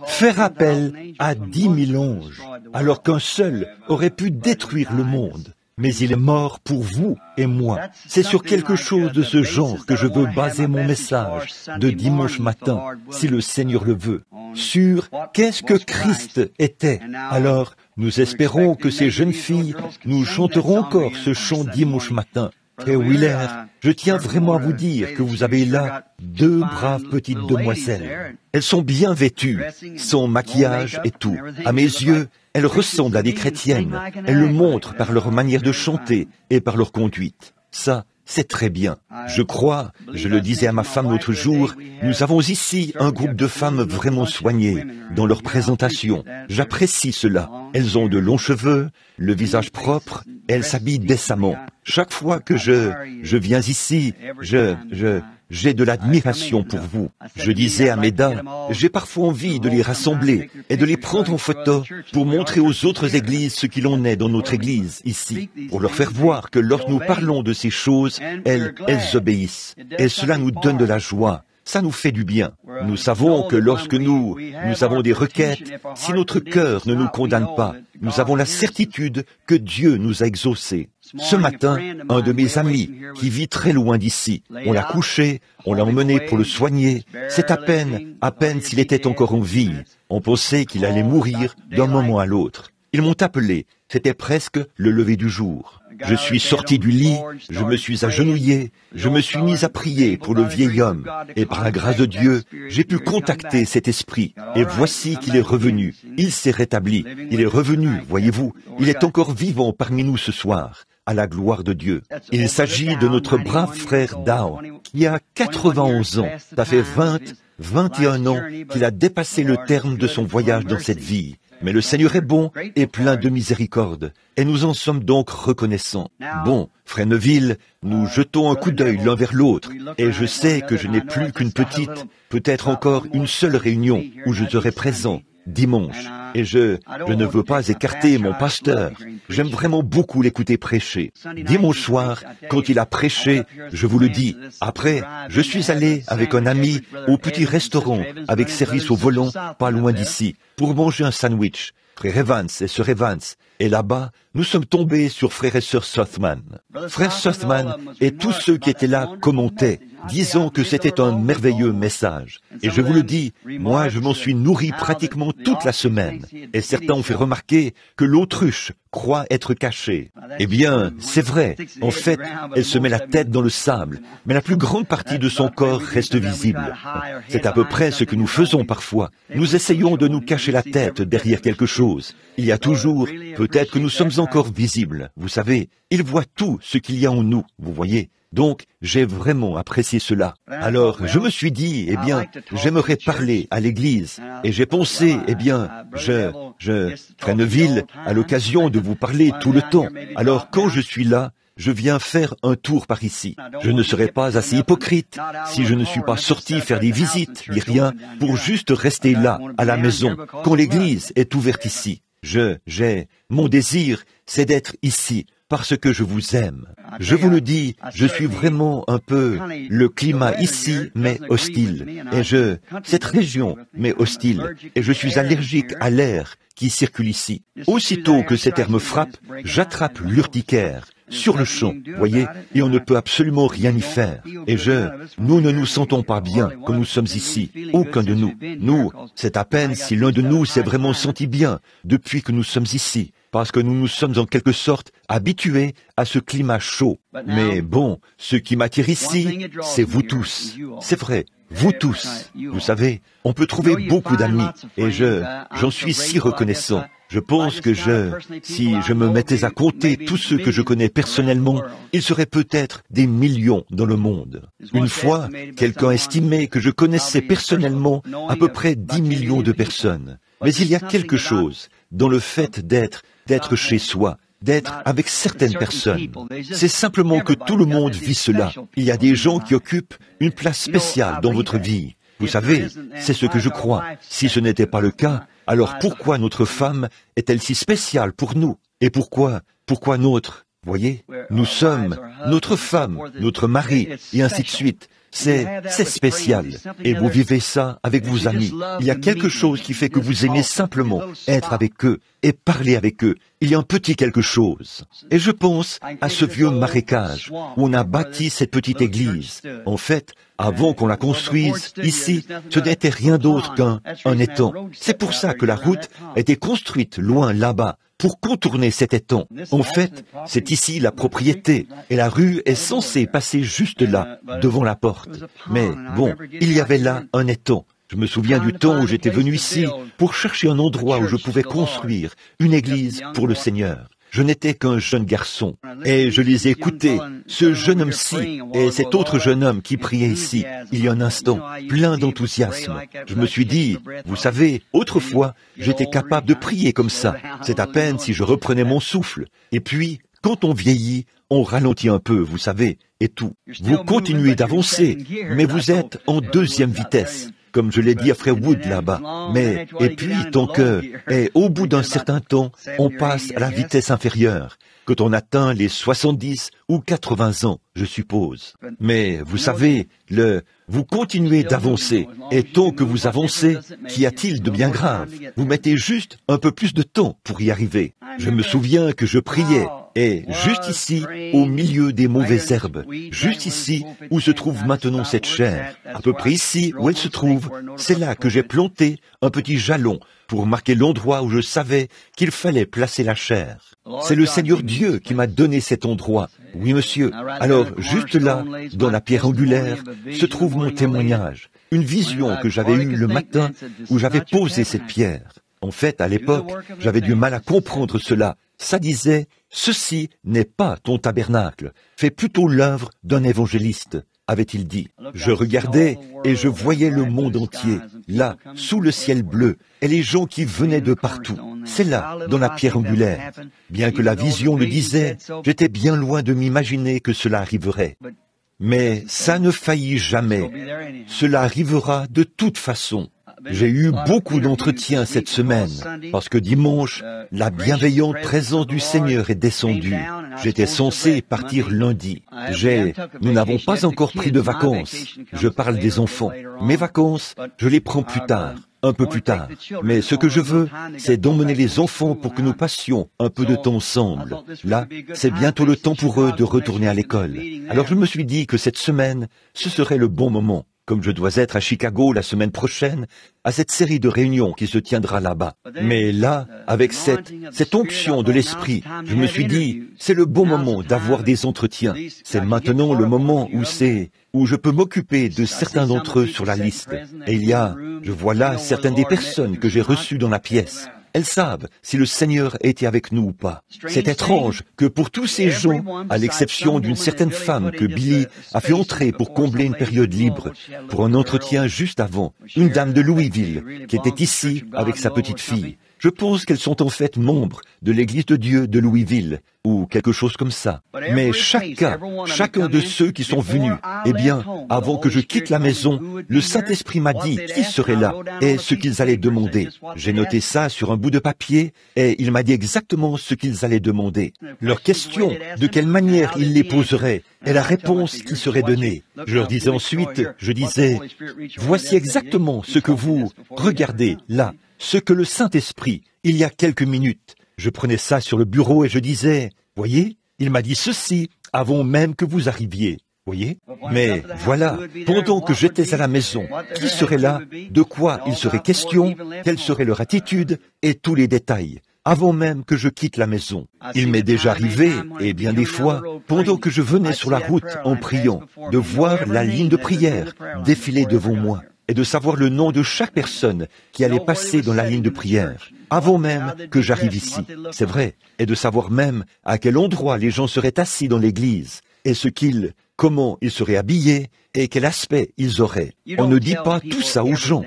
Faire appel à 10 000 anges, alors qu'un seul aurait pu détruire le monde. Mais il est mort pour vous et moi. C'est sur quelque chose de ce genre que je veux baser mon message de dimanche matin, si le Seigneur le veut. Sur qu'est-ce que Christ était. Alors, nous espérons que ces jeunes filles nous chanteront encore ce chant dimanche matin. Frère Wheeler, je tiens vraiment à vous dire que vous avez là 2 braves petites demoiselles. Elles sont bien vêtues, son maquillage et tout. À mes yeux, elles ressemblent à des chrétiennes. Elles le montrent par leur manière de chanter et par leur conduite. Ça, c'est très bien. Je crois, je le disais à ma femme l'autre jour, nous avons ici un groupe de femmes vraiment soignées dans leur présentation. J'apprécie cela. Elles ont de longs cheveux, le visage propre, et elles s'habillent décemment. Chaque fois que je viens ici, j'ai de l'admiration pour vous. Je disais à Meda, j'ai parfois envie de les rassembler et de les prendre en photo pour montrer aux autres églises ce qu'il en est dans notre église ici, pour leur faire voir que lorsque nous parlons de ces choses, elles obéissent. Et cela nous donne de la joie. Ça nous fait du bien. Nous savons que lorsque nous avons des requêtes, si notre cœur ne nous condamne pas, nous avons la certitude que Dieu nous a exaucés. Ce matin, un de mes amis, qui vit très loin d'ici, on l'a couché, on l'a emmené pour le soigner. C'est à peine s'il était encore en vie. On pensait qu'il allait mourir d'un moment à l'autre. Ils m'ont appelé, c'était presque le lever du jour. Je suis sorti du lit, je me suis agenouillé, je me suis mis à prier pour le vieil homme, et par la grâce de Dieu, j'ai pu contacter cet esprit, et voici qu'il est revenu. Il s'est rétabli, il est revenu, voyez-vous, il est encore vivant parmi nous ce soir, à la gloire de Dieu. Il s'agit de notre brave frère Dow, qui a 91 ans, ça fait 21 ans qu'il a dépassé le terme de son voyage dans cette vie. Mais le Seigneur est bon et plein de miséricorde, et nous en sommes donc reconnaissants. Bon, frère Neville, nous jetons un coup d'œil l'un vers l'autre, et je sais que je n'ai plus qu'une petite, peut-être encore une seule réunion où je serai présent, dimanche. Et je ne veux pas écarter mon pasteur. J'aime vraiment beaucoup l'écouter prêcher. Dimanche soir, quand il a prêché, je vous le dis, après, je suis allé avec un ami au petit restaurant avec service au volant, pas loin d'ici, pour manger un sandwich. Frère Evans et Sœur Evans. Et là-bas, nous sommes tombés sur frère et sœur Sothman. Frère Sothman et tous ceux qui étaient là commentaient, disant que c'était un merveilleux message. Et je vous le dis, moi je m'en suis nourri pratiquement toute la semaine. Et certains ont fait remarquer que l'autruche croit être cachée. Eh bien, c'est vrai. En fait, elle se met la tête dans le sable, mais la plus grande partie de son corps reste visible. C'est à peu près ce que nous faisons parfois. Nous essayons de nous cacher la tête derrière quelque chose. Il y a toujours, peut-être que nous sommes encore visibles. Vous savez, il voit tout ce qu'il y a en nous, vous voyez. Donc, j'ai vraiment apprécié cela. Alors, je me suis dit, eh bien, j'aimerais parler à l'église. Et j'ai pensé, eh bien, Frère Neville a l'occasion de vous parler tout le temps. Alors, quand je suis là, je viens faire un tour par ici. Je ne serai pas assez hypocrite si je ne suis pas sorti faire des visites, ni rien, pour juste rester là, à la maison, quand l'église est ouverte ici. Mon désir, c'est d'être ici, parce que je vous aime. Je vous le dis, je suis vraiment un peu, le climat ici m'est hostile, et cette région m'est hostile, et je suis allergique à l'air qui circule ici. Aussitôt que cet air me frappe, j'attrape l'urticaire, sur le champ, voyez, et on ne peut absolument rien y faire. Et nous ne nous sentons pas bien comme nous sommes ici, aucun de nous. Nous, c'est à peine si l'un de nous s'est vraiment senti bien depuis que nous sommes ici, parce que nous nous sommes en quelque sorte habitués à ce climat chaud. Mais bon, ce qui m'attire ici, c'est vous tous. C'est vrai, vous tous. Vous savez, on peut trouver beaucoup d'amis, et j'en suis si reconnaissant. Je pense que si je me mettais à compter tous ceux que je connais personnellement, il serait peut-être des millions dans le monde. Une fois, quelqu'un estimait que je connaissais personnellement à peu près 10 millions de personnes. Mais il y a quelque chose dans le fait d'être chez soi, d'être avec certaines personnes. C'est simplement que tout le monde vit cela. Il y a des gens qui occupent une place spéciale dans votre vie. Vous savez, c'est ce que je crois. Si ce n'était pas le cas, alors pourquoi notre femme est-elle si spéciale pour nous? Et pourquoi voyez, nous sommes notre femme, notre mari, et ainsi de suite. C'est spécial. Et vous vivez ça avec vos amis. Il y a quelque chose qui fait que vous aimez simplement être avec eux et parler avec eux. Il y a un petit quelque chose. Et je pense à ce vieux marécage où on a bâti cette petite église. En fait, avant qu'on la construise, ici, ce n'était rien d'autre qu'un étang. C'est pour ça que la route a été construite loin là-bas, pour contourner cet étang. En fait, c'est ici la propriété, et la rue est censée passer juste là, devant la porte. Mais bon, il y avait là un étang. Je me souviens du temps où j'étais venu ici pour chercher un endroit où je pouvais construire une église pour le Seigneur. Je n'étais qu'un jeune garçon, et je les ai écoutés, ce jeune homme-ci et cet autre jeune homme qui priait ici, il y a un instant, plein d'enthousiasme. Je me suis dit, vous savez, autrefois, j'étais capable de prier comme ça. C'est à peine si je reprenais mon souffle. Et puis, quand on vieillit, on ralentit un peu, vous savez, et tout. Vous continuez d'avancer, mais vous êtes en deuxième vitesse. Comme je l'ai dit à Frère Wood là-bas. Mais, et puis, ton cœur, et au bout d'un certain temps, on passe à la vitesse inférieure, quand on atteint les 70 ou 80 ans, je suppose. Mais, vous savez, vous continuez d'avancer, et tant que vous avancez, qu'y a-t-il de bien grave? Vous mettez juste un peu plus de temps pour y arriver. Je me souviens que je priais, et juste ici, au milieu des mauvaises herbes, juste ici où se trouve maintenant cette chaire, à peu près ici où elle se trouve, c'est là que j'ai planté un petit jalon pour marquer l'endroit où je savais qu'il fallait placer la chaire. C'est le Seigneur Dieu qui m'a donné cet endroit. Oui, monsieur. Alors, juste là, dans la pierre angulaire, se trouve mon témoignage, une vision que j'avais eue le matin où j'avais posé cette pierre. En fait, à l'époque, j'avais du mal à comprendre cela. Ça disait, ceci n'est pas ton tabernacle, fais plutôt l'œuvre d'un évangéliste, avait-il dit. Je regardais et je voyais le monde entier, là, sous le ciel bleu, et les gens qui venaient de partout. C'est là, dans la pierre angulaire. Bien que la vision le disait, j'étais bien loin de m'imaginer que cela arriverait. Mais ça ne faillit jamais. Cela arrivera de toute façon. J'ai eu beaucoup d'entretiens cette semaine, parce que dimanche, la bienveillante présence du Seigneur est descendue. J'étais censé partir lundi. Nous n'avons pas encore pris de vacances. Je parle des enfants. Mes vacances, je les prends plus tard, un peu plus tard. Mais ce que je veux, c'est d'emmener les enfants pour que nous passions un peu de temps ensemble. Là, c'est bientôt le temps pour eux de retourner à l'école. Alors je me suis dit que cette semaine, ce serait le bon moment. Comme je dois être à Chicago la semaine prochaine, à cette série de réunions qui se tiendra là-bas. Mais là, avec cette onction de l'esprit, je me suis dit, c'est le bon moment d'avoir des entretiens. C'est maintenant le moment où je peux m'occuper de certains d'entre eux sur la liste. Et je vois là certaines des personnes que j'ai reçues dans la pièce. Elles savent si le Seigneur était avec nous ou pas. C'est étrange que pour tous ces gens, à l'exception d'une certaine femme que Billy a fait entrer pour combler une période libre, pour un entretien juste avant, une dame de Louisville qui était ici avec sa petite fille. Je pense qu'elles sont en fait membres de l'Église de Dieu de Louisville, ou quelque chose comme ça. Mais chacun de ceux qui sont venus, eh bien, avant que je quitte la maison, le Saint-Esprit m'a dit qui serait là et ce qu'ils allaient demander. J'ai noté ça sur un bout de papier et il m'a dit exactement ce qu'ils allaient demander. Leurs questions, de quelle manière ils les poseraient et la réponse qui serait donnée. Je leur disais ensuite, voici exactement ce que vous regardez là. Ce que le Saint-Esprit, il y a quelques minutes, je prenais ça sur le bureau et je disais, voyez, il m'a dit ceci avant même que vous arriviez, voyez. Mais voilà, pendant que j'étais à la maison, qui serait là, de quoi il serait question, quelle serait leur attitude et tous les détails, avant même que je quitte la maison. Il m'est déjà arrivé, et bien des fois, pendant que je venais sur la route en priant, de voir la ligne de prière défiler devant moi. Et de savoir le nom de chaque personne qui allait passer dans la ligne de prière, avant même que j'arrive ici. C'est vrai. Et de savoir même à quel endroit les gens seraient assis dans l'église, et comment ils seraient habillés, et quel aspect ils auraient. On ne dit pas tout ça aux gens.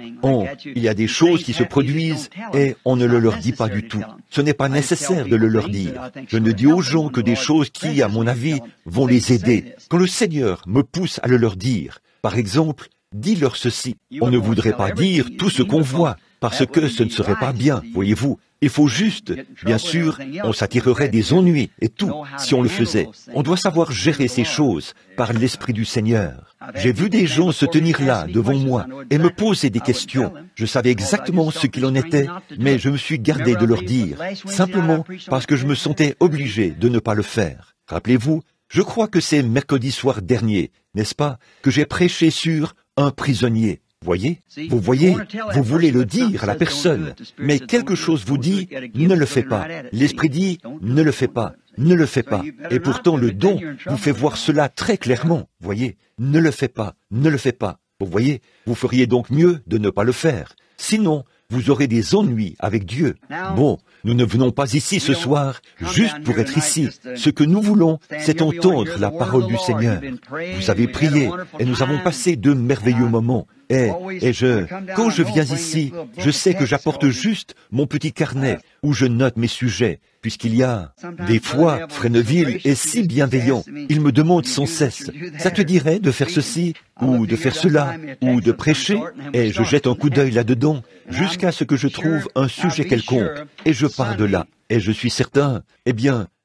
Il y a des choses qui se produisent, et on ne le leur dit pas du tout. Ce n'est pas nécessaire de le leur dire. Je ne dis aux gens que des choses qui, à mon avis, vont les aider. Quand le Seigneur me pousse à le leur dire, par exemple, dis-leur ceci. On ne voudrait pas dire tout ce qu'on voit, parce que ce ne serait pas bien, voyez-vous. Il faut juste, bien sûr, on s'attirerait des ennuis et tout, si on le faisait. On doit savoir gérer ces choses par l'Esprit du Seigneur. J'ai vu des gens se tenir là, devant moi, et me poser des questions. Je savais exactement ce qu'il en était, mais je me suis gardé de leur dire, simplement parce que je me sentais obligé de ne pas le faire. Rappelez-vous, je crois que c'est mercredi soir dernier, n'est-ce pas, que j'ai prêché sur un prisonnier. Vous voyez, vous voulez le dire à la personne, mais quelque chose vous dit, ne le fais pas. L'Esprit dit, ne le fais pas, ne le fais pas. Et pourtant le don vous fait voir cela très clairement, voyez. Ne le fais pas, ne le fais pas. Vous voyez, vous feriez donc mieux de ne pas le faire. Sinon, vous aurez des ennuis avec Dieu. Bon, nous ne venons pas ici ce soir juste pour être ici. Ce que nous voulons, c'est entendre la parole du Seigneur. Vous avez prié et nous avons passé de merveilleux moments. Quand je viens ici, je sais que j'apporte juste mon petit carnet où je note mes sujets, puisqu'il y a des fois, Frère Neville est si bienveillant, il me demande sans cesse, ça te dirait de faire ceci, ou de faire cela, ou de prêcher, et je jette un coup d'œil là-dedans, jusqu'à ce que je trouve un sujet quelconque, et je pars de là, et je suis certain,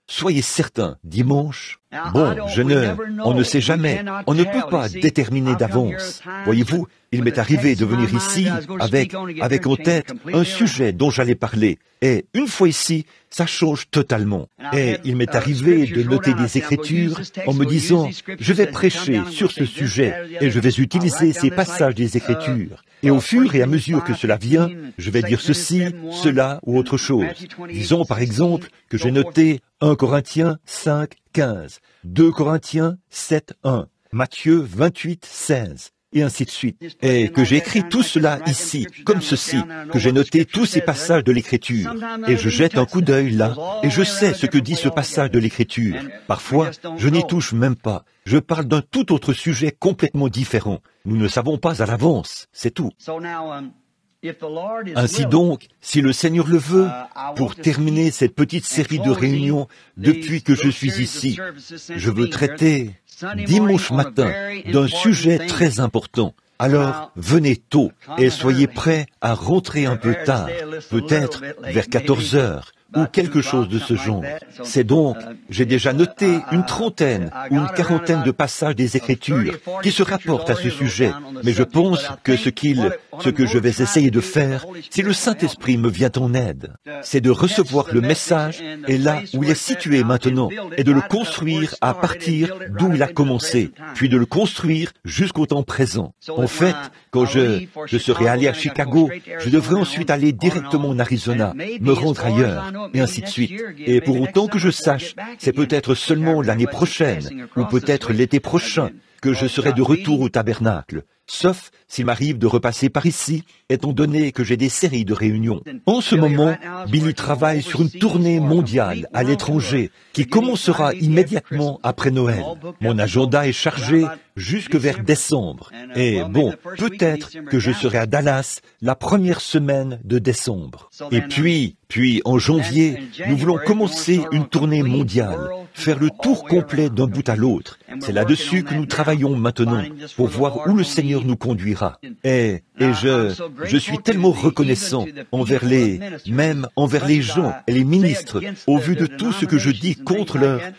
soyez certains, dimanche, on ne sait jamais, on ne peut pas déterminer d'avance. Voyez-vous, il m'est arrivé de venir ici avec en tête un sujet dont j'allais parler. Et une fois ici, ça change totalement. Et il m'est arrivé de noter des écritures en me disant, je vais prêcher sur ce sujet et je vais utiliser ces passages des écritures. Et au fur et à mesure que cela vient, je vais dire ceci, cela ou autre chose. Disons par exemple que j'ai noté 1 Corinthiens 5, 15, 2 Corinthiens 7, 1, Matthieu 28, 16, et ainsi de suite. Et que j'ai écrit tout cela ici, comme ceci, que j'ai noté tous ces passages de l'Écriture, et je jette un coup d'œil là, et je sais ce que dit ce passage de l'Écriture. Parfois, je n'y touche même pas. Je parle d'un tout autre sujet complètement différent. Nous ne savons pas à l'avance, c'est tout. Ainsi donc, si le Seigneur le veut, pour terminer cette petite série de réunions depuis que je suis ici, je veux traiter dimanche matin d'un sujet très important. Alors, venez tôt et soyez prêts à rentrer un peu tard, peut-être vers 14 heures, ou quelque chose de ce genre. C'est donc, j'ai déjà noté une trentaine ou une quarantaine de passages des Écritures qui se rapportent à ce sujet, mais je pense que ce que je vais essayer de faire, si le Saint-Esprit me vient en aide, c'est de recevoir le message et là où il est situé maintenant, et de le construire à partir d'où il a commencé, puis de le construire jusqu'au temps présent. En fait, quand je serai allé à Chicago, je devrais ensuite aller directement en Arizona, me rendre ailleurs, et ainsi de suite. Et pour autant que je sache, c'est peut-être seulement l'année prochaine, ou peut-être l'été prochain, que je serai de retour au tabernacle, sauf s'il m'arrive de repasser par ici, étant donné que j'ai des séries de réunions. En ce moment, Billy travaille sur une tournée mondiale à l'étranger, qui commencera immédiatement après Noël. Mon agenda est chargé jusque vers décembre. Et bon, peut-être que je serai à Dallas la première semaine de décembre. Et puis en janvier, nous voulons commencer une tournée mondiale, faire le tour complet d'un bout à l'autre. C'est là-dessus que nous travaillons maintenant, pour voir où le Seigneur nous conduira. Et je suis tellement reconnaissant envers les gens et les ministres, au vu de tout ce que je dis contre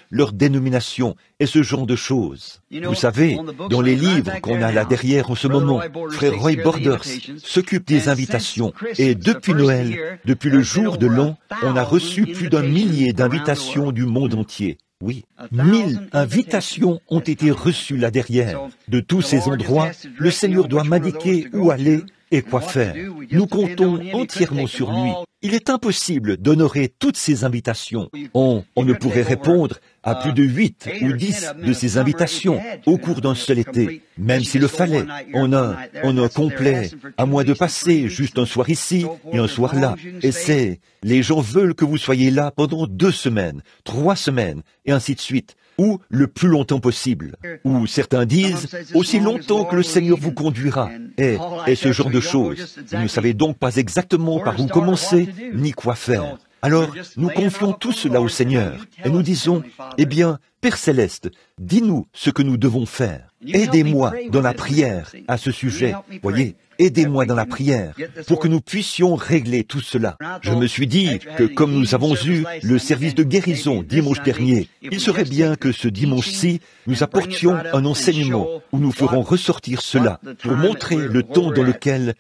leur dénomination et ce genre de choses. Vous savez, dans les livres qu'on a là derrière en ce moment, Frère Roy Borders s'occupe des invitations. Et depuis Noël, depuis le jour de l'an, on a reçu plus d'1 millier d'invitations du monde entier. Oui, 1000 invitations ont été reçues là derrière. De tous ces endroits, le Seigneur doit m'indiquer où aller et quoi faire. Nous comptons entièrement sur lui. Il est impossible d'honorer toutes ces invitations. On ne pourrait répondre à plus de 8 ou 10 de ces invitations au cours d'un seul été, même s'il le fallait, en un complet, à moins de passer juste un soir ici et un soir là. Et les gens veulent que vous soyez là pendant 2 semaines, 3 semaines, et ainsi de suite, ou le plus longtemps possible. Ou certains disent, aussi longtemps que le Seigneur vous conduira, et ce genre de choses. Vous ne savez donc pas exactement par où commencer, ni quoi faire. Alors, nous confions tout cela au Seigneur et nous disons, eh bien, Père Céleste, dis-nous ce que nous devons faire. Aidez-moi dans la prière à ce sujet. Voyez, aidez-moi dans la prière pour que nous puissions régler tout cela. Je me suis dit que comme nous avons eu le service de guérison dimanche dernier, il serait bien que ce dimanche-ci, nous apportions un enseignement où nous ferons ressortir cela pour montrer le temps dans lequel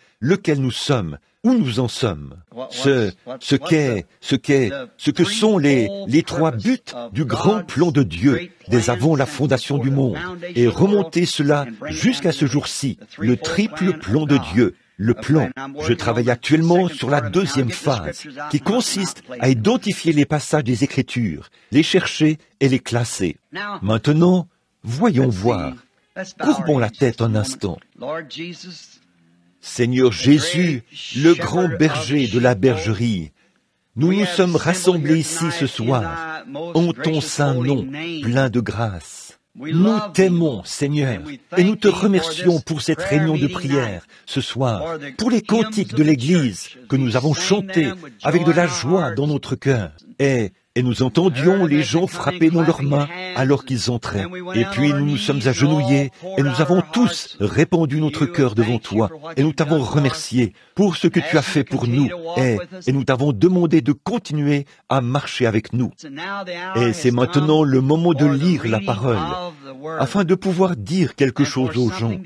nous sommes, où nous en sommes, ce que sont les trois buts du grand plan de Dieu dès avant la fondation du monde, et remonter cela jusqu'à ce jour-ci, le triple plan de Dieu. Le plan. Je travaille actuellement sur la deuxième phase, qui consiste à identifier les passages des Écritures, les chercher et les classer. Maintenant, voyons voir. Courbons la tête un instant. Seigneur Jésus, le grand berger de la bergerie, nous nous sommes rassemblés ici ce soir en ton saint nom, plein de grâce. Nous t'aimons, Seigneur, et nous te remercions pour cette réunion de prière ce soir, pour les cantiques de l'Église que nous avons chantés avec de la joie dans notre cœur. Et nous entendions les gens frapper dans leurs mains alors qu'ils entraient. Et puis nous nous sommes agenouillés et nous avons tous répandu notre cœur devant toi. Et nous t'avons remercié pour ce que tu as fait pour nous. Et nous t'avons demandé de continuer à marcher avec nous. Et c'est maintenant le moment de lire la parole, afin de pouvoir dire quelque chose aux gens.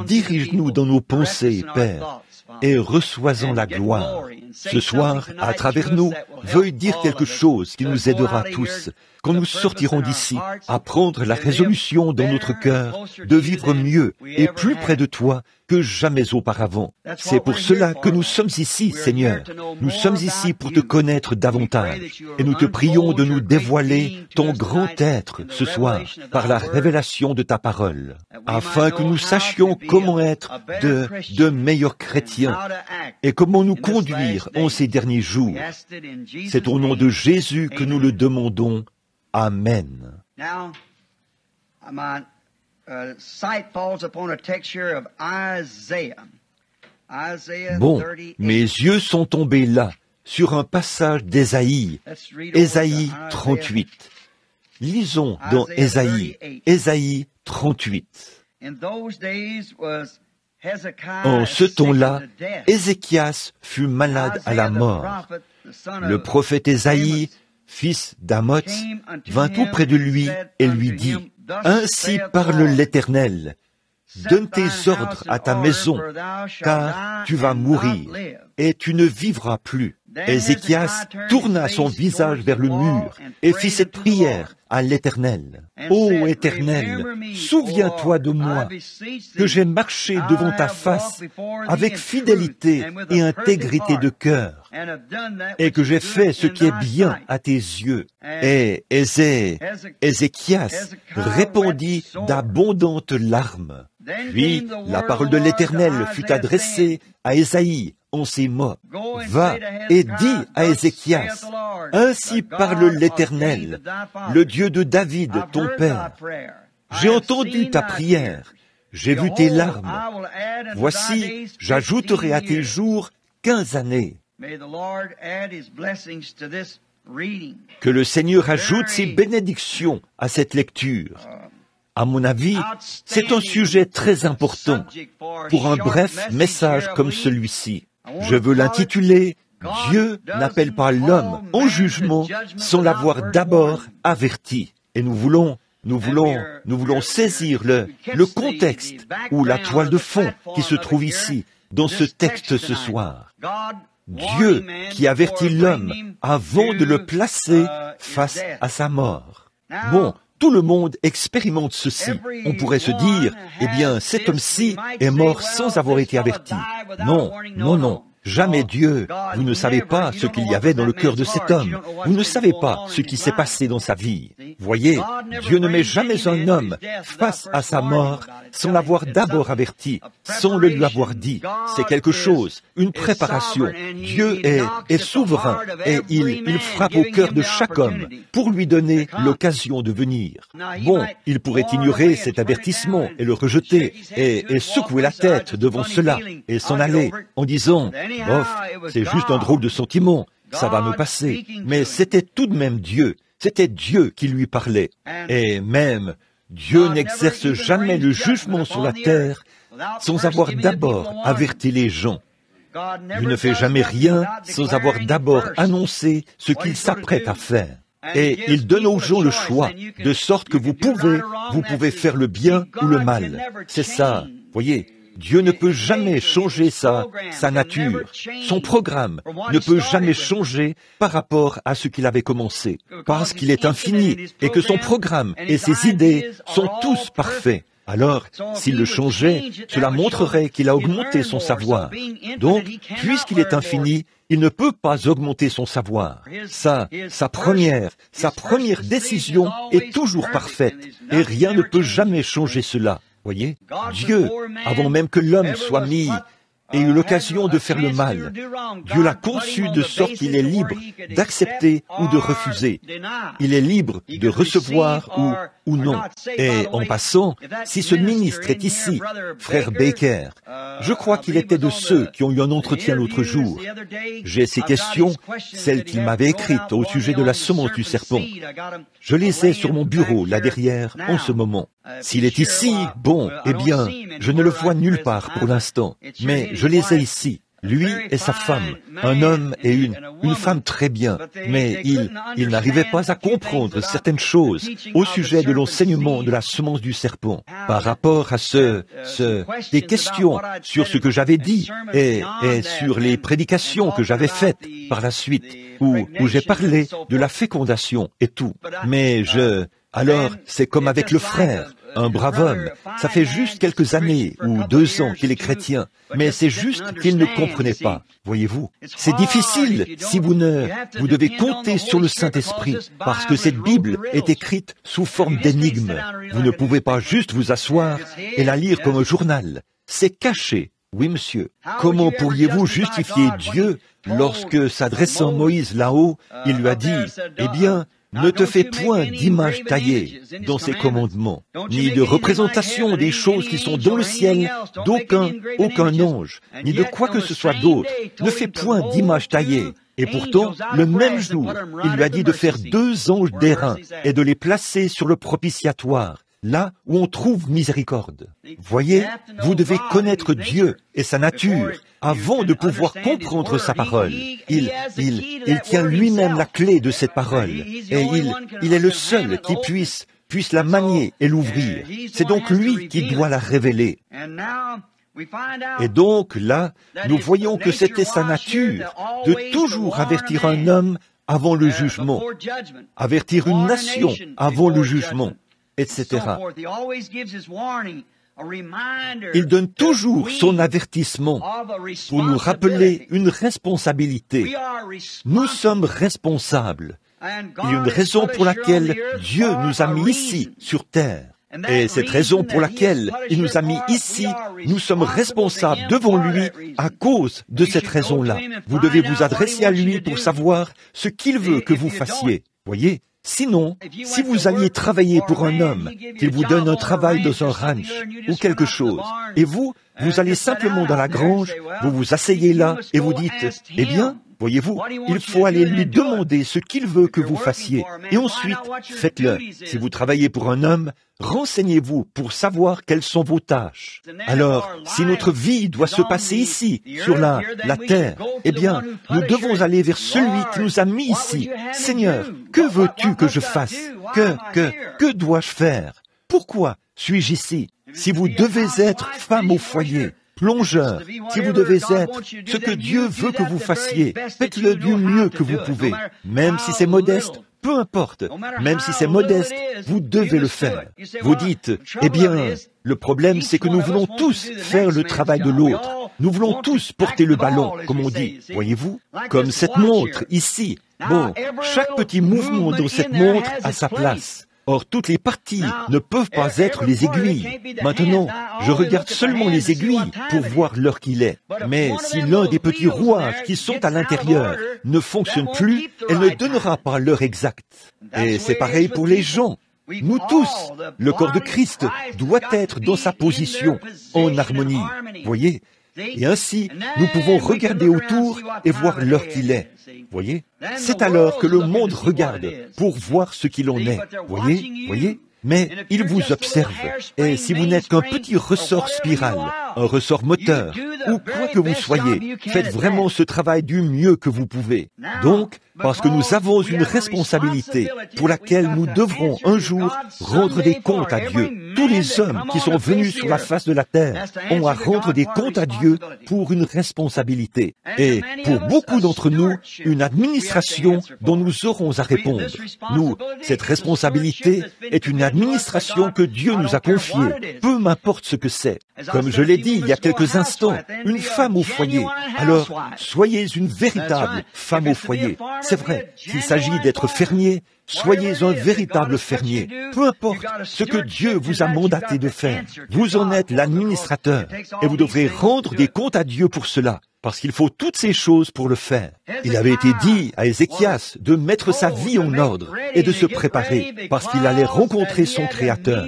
Dirige-nous dans nos pensées, Père, et reçois-en la gloire. Ce soir, à travers nous, veuille dire quelque chose qui nous aidera tous, quand nous sortirons d'ici, à prendre la résolution dans notre cœur de vivre mieux et plus près de toi que jamais auparavant. C'est pour cela que nous sommes ici, Seigneur. Nous sommes ici pour te connaître davantage. Et nous te prions de nous dévoiler ton grand être ce soir par la révélation de ta parole, afin que nous sachions comment être de meilleurs chrétiens et comment nous conduire en ces derniers jours. C'est au nom de Jésus que nous le demandons. Amen. Bon, mes yeux sont tombés là, sur un passage d'Ésaïe, Ésaïe 38. Lisons dans Ésaïe 38. En ce temps-là, Ézéchias fut malade à la mort. Le prophète Ésaïe, fils d'Amoz, vint auprès de lui et lui dit, « Ainsi parle l'Éternel, donne tes ordres à ta maison, car tu vas mourir, et tu ne vivras plus. » Ézéchias tourna son visage vers le mur et fit cette prière à l'Éternel. « Ô Éternel, souviens-toi de moi, que j'ai marché devant ta face avec fidélité et intégrité de cœur, et que j'ai fait ce qui est bien à tes yeux. » Et Ézéchias répandit d'abondantes larmes. Puis la parole de l'Éternel fut adressée à Ésaïe en ces mots. « Va et dis à Ézéchias, ainsi parle l'Éternel, le Dieu de David, ton père. J'ai entendu ta prière, j'ai vu tes larmes. Voici, j'ajouterai à tes jours 15 années. » Que le Seigneur ajoute ses bénédictions à cette lecture. À mon avis, c'est un sujet très important pour un bref message comme celui-ci. Je veux l'intituler « Dieu n'appelle pas l'homme en jugement sans l'avoir d'abord averti ». Et nous voulons saisir le contexte ou la toile de fond qui se trouve ici, dans ce texte ce soir. Dieu qui avertit l'homme avant de le placer face à sa mort. Bon, tout le monde expérimente ceci. On pourrait se dire, eh bien, cet homme-ci est mort sans avoir été averti. Non, non, non. Jamais Dieu, vous ne savez pas ce qu'il y avait dans le cœur de cet homme. Vous ne savez pas ce qui s'est passé dans sa vie. Voyez, Dieu ne met jamais un homme face à sa mort sans l'avoir d'abord averti, sans le lui avoir dit. C'est quelque chose, une préparation. Dieu est souverain et il frappe au cœur de chaque homme pour lui donner l'occasion de venir. Bon, il pourrait ignorer cet avertissement et le rejeter et secouer la tête devant cela et s'en aller en disant « Bof, c'est juste un drôle de sentiment. ça va me passer. Mais c'était tout de même Dieu. C'était Dieu qui lui parlait. Et même, Dieu n'exerce jamais le jugement sur la terre sans avoir d'abord averti les gens. Dieu ne fait jamais rien sans avoir d'abord annoncé ce qu'il s'apprête à faire. Et il donne aux gens le choix, de sorte que vous pouvez faire le bien ou le mal. C'est ça, voyez. Dieu ne peut jamais changer sa nature. Son programme ne peut jamais changer par rapport à ce qu'il avait commencé, parce qu'il est infini et que son programme et ses idées sont tous parfaits. Alors, s'il le changeait, cela montrerait qu'il a augmenté son savoir. Donc, puisqu'il est infini, il ne peut pas augmenter son savoir. Sa première décision est toujours parfaite, et rien ne peut jamais changer cela. Voyez, Dieu, avant même que l'homme soit mis et eu l'occasion de faire le mal, Dieu l'a conçu de sorte qu'il est libre d'accepter ou de refuser. Il est libre de recevoir ou non. Et en passant, si ce ministre est ici, frère Baker, je crois qu'il était de ceux qui ont eu un entretien l'autre jour. J'ai ces questions, celles qu'il m'avait écrites au sujet de la semence du serpent. Je les ai sur mon bureau, là derrière, en ce moment. S'il est ici, bon, eh bien, je ne le vois nulle part pour l'instant, mais je les ai ici. Lui et sa femme, un homme et une femme très bien, mais il n'arrivait pas à comprendre certaines choses au sujet de l'enseignement de la semence du serpent par rapport à des questions sur ce que j'avais dit et sur les prédications que j'avais faites par la suite, où j'ai parlé de la fécondation et tout. Mais alors, c'est comme avec le frère, un brave homme. Ça fait juste quelques années ou 2 ans qu'il est chrétien, mais c'est juste qu'il ne comprenait pas. Voyez-vous, c'est difficile si vous devez compter sur le Saint-Esprit, parce que cette Bible est écrite sous forme d'énigme. Vous ne pouvez pas juste vous asseoir et la lire comme un journal. C'est caché. Oui, monsieur. Comment pourriez-vous justifier Dieu lorsque, s'adressant Moïse là-haut, il lui a dit, « Eh bien, ne te fais point d'image taillée dans ses commandements, ni de représentation des choses qui sont dans le ciel, aucun ange, ni de quoi que ce soit d'autre. Ne fais point d'image taillée. » Et pourtant, le même jour, il lui a dit de faire 2 anges d'airain et de les placer sur le propitiatoire, là où on trouve miséricorde. Voyez, vous devez connaître Dieu et sa nature avant de pouvoir comprendre sa parole. Il tient lui-même la clé de cette parole, et il est le seul qui puisse la manier et l'ouvrir. C'est donc lui qui doit la révéler. Et donc là, nous voyons que c'était sa nature de toujours avertir un homme avant le jugement, avertir une nation avant le jugement, etc. Il donne toujours son avertissement pour nous rappeler une responsabilité. Nous sommes responsables. Il y a une raison pour laquelle Dieu nous a mis ici, sur terre. Et cette raison pour laquelle il nous a mis ici, nous sommes responsables devant lui à cause de cette raison-là. Vous devez vous adresser à lui pour savoir ce qu'il veut que vous fassiez. Voyez? Sinon, si vous alliez travailler pour un homme, qu'il vous donne un travail dans un ranch ou quelque chose, et vous allez simplement dans la grange, vous vous asseyez là et vous dites, eh bien, voyez-vous, il faut aller lui demander ce qu'il veut que vous fassiez, et ensuite, faites-le. Si vous travaillez pour un homme, renseignez-vous pour savoir quelles sont vos tâches. Alors, si notre vie doit se passer ici, sur la terre, eh bien, nous devons aller vers celui qui nous a mis ici. Seigneur, que veux-tu que je fasse? Que dois-je faire? Pourquoi suis-je ici? Si vous devez être femme au foyer, plongeur, si vous devez être ce que Dieu veut que vous fassiez, faites-le du mieux que vous pouvez, même si c'est modeste. Peu importe, même si c'est modeste, vous devez le faire. Vous dites, eh bien, le problème c'est que nous voulons tous faire le travail de l'autre. Nous voulons tous porter le ballon, comme on dit. Voyez-vous, comme cette montre ici. Bon, chaque petit mouvement dans cette montre a sa place. Or, toutes les parties ne peuvent pas être les aiguilles. Maintenant, je regarde seulement les aiguilles pour voir l'heure qu'il est. Mais si l'un des petits rouages qui sont à l'intérieur ne fonctionne plus, elle ne donnera pas l'heure exacte. Et c'est pareil pour les gens. Nous tous, le corps de Christ doit être dans sa position, en harmonie. Voyez, Et ainsi, nous pouvons regarder autour et voir l'heure qu'il est. Voyez? C'est alors que le monde regarde pour voir ce qu'il en est. Voyez? Mais il vous observe, et si vous n'êtes qu'un petit ressort spiral, un ressort moteur, ou quoi que vous soyez, faites vraiment ce travail du mieux que vous pouvez. Donc, parce que nous avons une responsabilité pour laquelle nous devrons un jour rendre des comptes à Dieu. Tous les hommes qui sont venus sur la face de la terre ont à rendre des comptes à Dieu pour une responsabilité. Et pour beaucoup d'entre nous, une administration dont nous aurons à répondre. Nous, cette responsabilité est une administration que Dieu nous a confiée, peu m'importe ce que c'est. Comme je l'ai dit il y a quelques instants, une femme au foyer. Alors, soyez une véritable femme au foyer. C'est vrai, s'il s'agit d'être fermier, soyez un véritable fermier. Peu importe ce que Dieu vous a mandaté de faire, vous en êtes l'administrateur et vous devrez rendre des comptes à Dieu pour cela. Parce qu'il faut toutes ces choses pour le faire. Il avait été dit à Ézéchias de mettre sa vie en ordre et de se préparer, parce qu'il allait rencontrer son Créateur.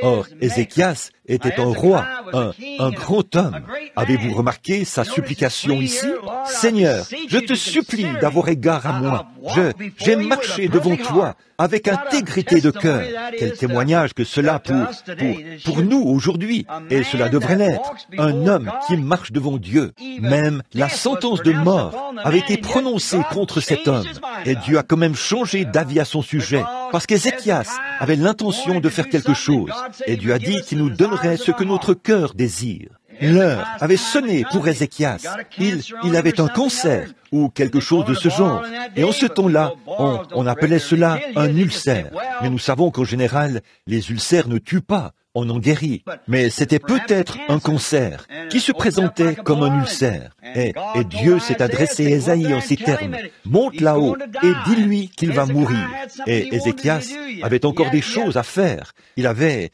Or, Ézéchias était un roi, un grand homme. Avez-vous remarqué sa supplication ici? Seigneur, je te supplie d'avoir égard à moi. J'ai marché devant toi avec intégrité de cœur. Quel témoignage que cela pour nous aujourd'hui. Et cela devrait l'être. Un homme qui marche devant Dieu. Même la sentence de mort avait été prononcée contre cet homme. Et Dieu a quand même changé d'avis à son sujet. Parce qu'Ézéchias avait l'intention de faire quelque chose. Et Dieu a dit qu'il nous donnerait ce que notre cœur désire. L'heure avait sonné pour Ézéchias. Il avait un cancer ou quelque chose de ce genre. Et en ce temps-là, on appelait cela un ulcère. Mais nous savons qu'en général, les ulcères ne tuent pas, on en guérit. Mais c'était peut-être un cancer qui se présentait comme un ulcère. Et Dieu s'est adressé à Ésaïe en ces termes. « Monte là-haut et dis-lui qu'il va mourir. » Et Ézéchias avait encore des choses à faire. Il avait...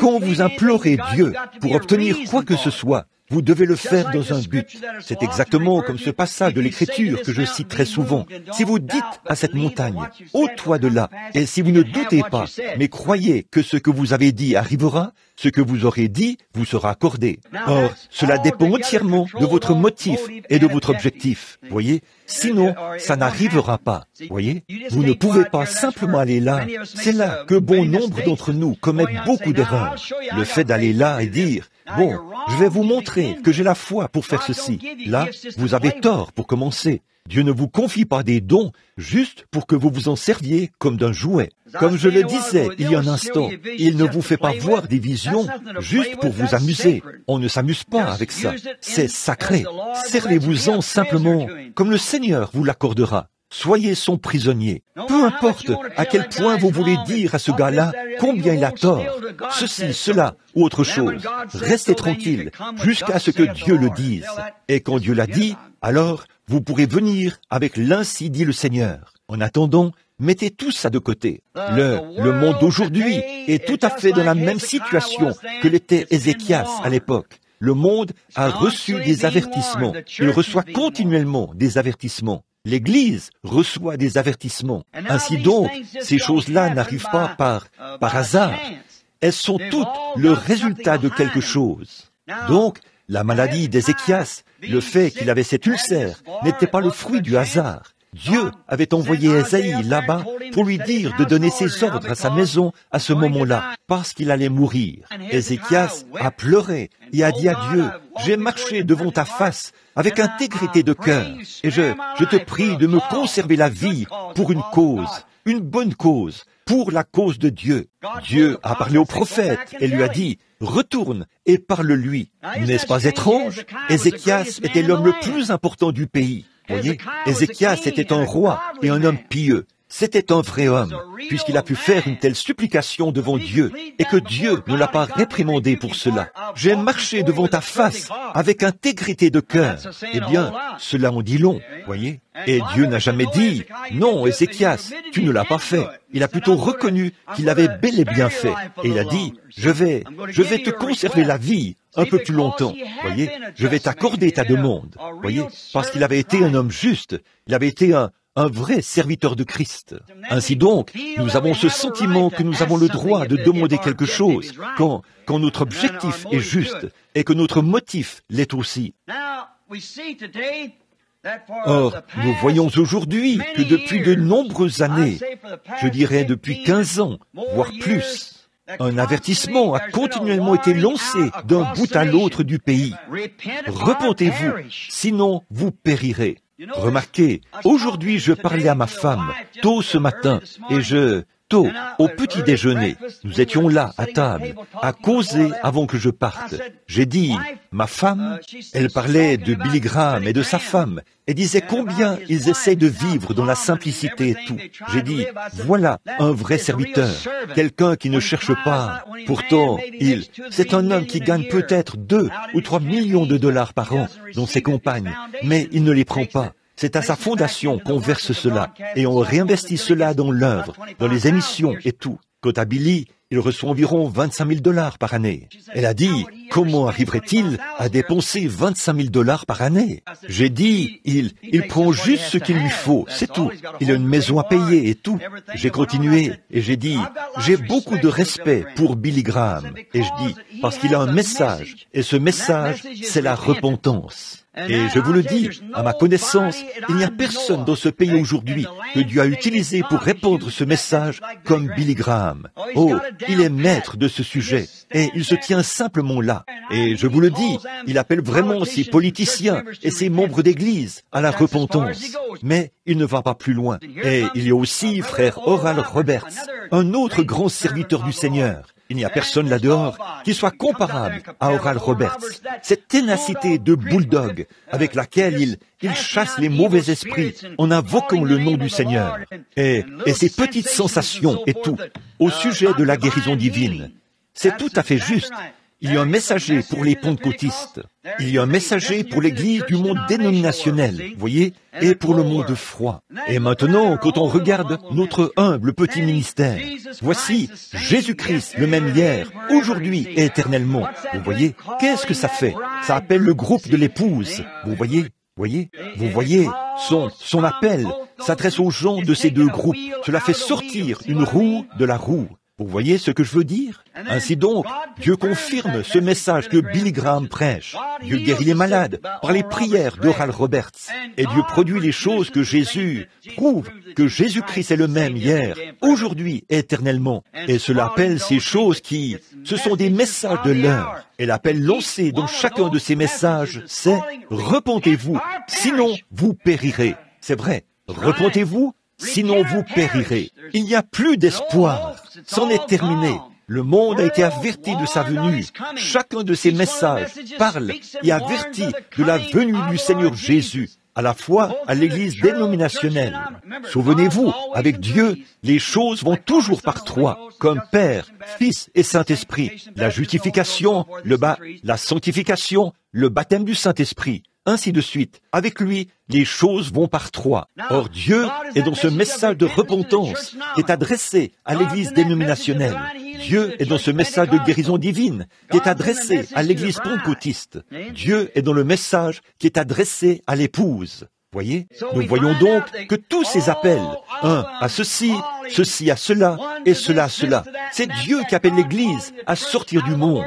Quand vous implorez Dieu pour obtenir quoi que ce soit, vous devez le faire dans un but. C'est exactement comme ce passage de l'Écriture que je cite très souvent. Si vous dites à cette montagne, « ôte-toi de là », et si vous ne doutez pas, mais croyez que ce que vous avez dit arrivera, ce que vous aurez dit vous sera accordé. Or, cela dépend entièrement de votre motif et de votre objectif. Voyez? Sinon, ça n'arrivera pas. Voyez? Vous ne pouvez pas simplement aller là. C'est là que bon nombre d'entre nous commettent beaucoup d'erreurs. Le fait d'aller là et dire, bon, je vais vous montrer que j'ai la foi pour faire ceci. Là, vous avez tort pour commencer. Dieu ne vous confie pas des dons juste pour que vous vous en serviez comme d'un jouet. Comme je le disais il y a un instant, il ne vous fait pas voir des visions juste pour vous amuser. On ne s'amuse pas avec ça. C'est sacré. Servez-vous-en simplement comme le Seigneur vous l'accordera. Soyez son prisonnier. Peu importe à quel point vous voulez dire à ce gars-là combien il a tort, ceci, cela ou autre chose. Restez tranquille jusqu'à ce que Dieu le dise. Et quand Dieu l'a dit, alors vous pourrez venir avec l'ainsi dit le Seigneur. En attendant, mettez tout ça de côté. Le monde d'aujourd'hui est tout à fait dans la même situation que l'était Ézéchias à l'époque. Le monde a reçu des avertissements. Il reçoit continuellement des avertissements. L'Église reçoit des avertissements. Ainsi donc, ces choses-là n'arrivent pas par hasard. Elles sont toutes le résultat de quelque chose. Donc, la maladie d'Ézéchias, le fait qu'il avait cet ulcère, n'était pas le fruit du hasard. Dieu avait envoyé Ésaïe là-bas pour lui dire de donner ses ordres à sa maison à ce moment-là, parce qu'il allait mourir. Ézéchias a pleuré et a dit à Dieu, « J'ai marché devant ta face avec intégrité de cœur, et je te prie de me conserver la vie pour une cause, une bonne cause, pour la cause de Dieu. » Dieu a parlé au prophète et lui a dit, « Retourne et parle-lui. » N'est-ce pas étrange? Ézéchias était l'homme le plus important du pays. Voyez, Ézéchias était un roi et un homme pieux. C'était un vrai homme, puisqu'il a pu faire une telle supplication devant Dieu, et que Dieu ne l'a pas réprimandé pour cela. J'ai marché devant ta face avec intégrité de cœur. Eh bien, cela en dit long, voyez. Et Dieu n'a jamais dit, non, Ézéchias, tu ne l'as pas fait. Il a plutôt reconnu qu'il l'avait bel et bien fait. Et il a dit, je vais te conserver la vie un peu plus longtemps. Voyez, je vais t'accorder ta demande. Voyez, parce qu'il avait été un homme juste. Il avait été un vrai serviteur de Christ. Ainsi donc, nous avons ce sentiment que nous avons le droit de demander quelque chose quand notre objectif est juste et que notre motif l'est aussi. Or, nous voyons aujourd'hui que depuis de nombreuses années, je dirais depuis 15 ans, voire plus, un avertissement a continuellement été lancé d'un bout à l'autre du pays. Repentez-vous, sinon vous périrez. Remarquez, aujourd'hui je parlais à ma femme, tôt ce matin, tôt, au petit déjeuner, nous étions là, à table, à causer avant que je parte. J'ai dit, ma femme, elle parlait de Billy Graham et de sa femme, et disait combien ils essayent de vivre dans la simplicité et tout. J'ai dit, voilà un vrai serviteur, quelqu'un qui ne cherche pas. Pourtant, c'est un homme qui gagne peut-être 2 ou 3 millions de dollars par an dans ses campagnes, mais il ne les prend pas. C'est à sa fondation qu'on verse cela, et on réinvestit cela dans l'œuvre, dans les émissions et tout. Quant à Billy, il reçoit environ 25 000 dollars par année. Elle a dit, comment arriverait-il à dépenser 25 000 dollars par année? J'ai dit, il prend juste ce qu'il lui faut, c'est tout. Il a une maison à payer et tout. J'ai continué et j'ai dit, j'ai beaucoup de respect pour Billy Graham. Et je dis, parce qu'il a un message, et ce message, c'est la repentance. Et je vous le dis, à ma connaissance, il n'y a personne dans ce pays aujourd'hui que Dieu a utilisé pour répandre ce message comme Billy Graham. Oh, il est maître de ce sujet et il se tient simplement là. Et je vous le dis, il appelle vraiment ses politiciens et ses membres d'église à la repentance. Mais il ne va pas plus loin. Et il y a aussi frère Oral Roberts, un autre grand serviteur du Seigneur. Il n'y a personne là-dehors qui soit comparable à Oral Roberts. Cette ténacité de bulldog avec laquelle il chasse les mauvais esprits en invoquant le nom du Seigneur. Et ces petites sensations et tout, au sujet de la guérison divine. C'est tout à fait juste. Il y a un messager pour les pentecôtistes. Il y a un messager pour l'Église du monde dénominationnel, voyez, et pour le monde froid. Et maintenant, quand on regarde notre humble petit ministère, voici Jésus-Christ, le même hier, aujourd'hui et éternellement. Vous voyez, qu'est-ce que ça fait? Ça appelle le groupe de l'épouse. Vous voyez, son appel s'adresse aux gens de ces deux groupes. Cela fait sortir une roue de la roue. Vous voyez ce que je veux dire? Ainsi donc, Dieu confirme ce message que Billy Graham prêche. Dieu guérit les malades par les prières d'Oral Roberts. Et Dieu produit les choses que Jésus prouve que Jésus-Christ est le même hier, aujourd'hui et éternellement. Et cela appelle ces choses ce sont des messages de l'heure. Et l'appel lancé dans chacun de ces messages, c'est « Repentez-vous, sinon vous périrez ». C'est vrai, repentez-vous, sinon vous périrez. Il n'y a plus d'espoir. C'en est terminé. Le monde a été averti de sa venue. Chacun de ces messages parle et avertit de la venue du Seigneur Jésus, à la fois à l'Église dénominationnelle. Souvenez-vous, avec Dieu, les choses vont toujours par trois, comme Père, Fils et Saint-Esprit. La justification, la sanctification, le baptême du Saint-Esprit. Ainsi de suite. Avec lui, les choses vont par trois. Or, Dieu est dans ce message de repentance qui est adressé à l'Église dénominationnelle. Dieu est dans ce message de guérison divine qui est adressé à l'Église pentecôtiste. Dieu est dans le message qui est adressé à l'épouse. Voyez, nous voyons donc que tous ces appels, un à ceci, ceci à cela, et cela à cela, c'est Dieu qui appelle l'Église à sortir du monde.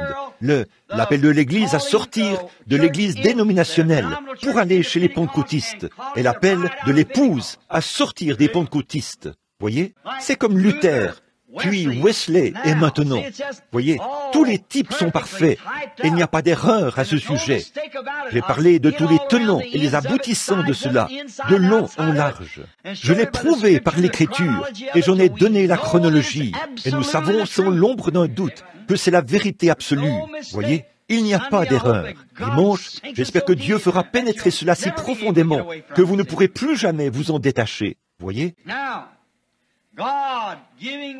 L'appel de l'Église à sortir de l'Église dénominationnelle pour aller chez les pentecôtistes, et l'appel de l'épouse à sortir des pentecôtistes. Voyez, c'est comme Luther, puis Wesley et maintenant. Voyez, tous les types sont parfaits. Et il n'y a pas d'erreur à ce sujet. J'ai parlé de tous les tenants et les aboutissants de cela, de long en large. Je l'ai prouvé par l'Écriture et j'en ai donné la chronologie. Et nous savons sans l'ombre d'un doute que c'est la vérité absolue. Voyez, il n'y a pas d'erreur. Dimanche, j'espère que Dieu fera pénétrer cela si profondément que vous ne pourrez plus jamais vous en détacher. Voyez?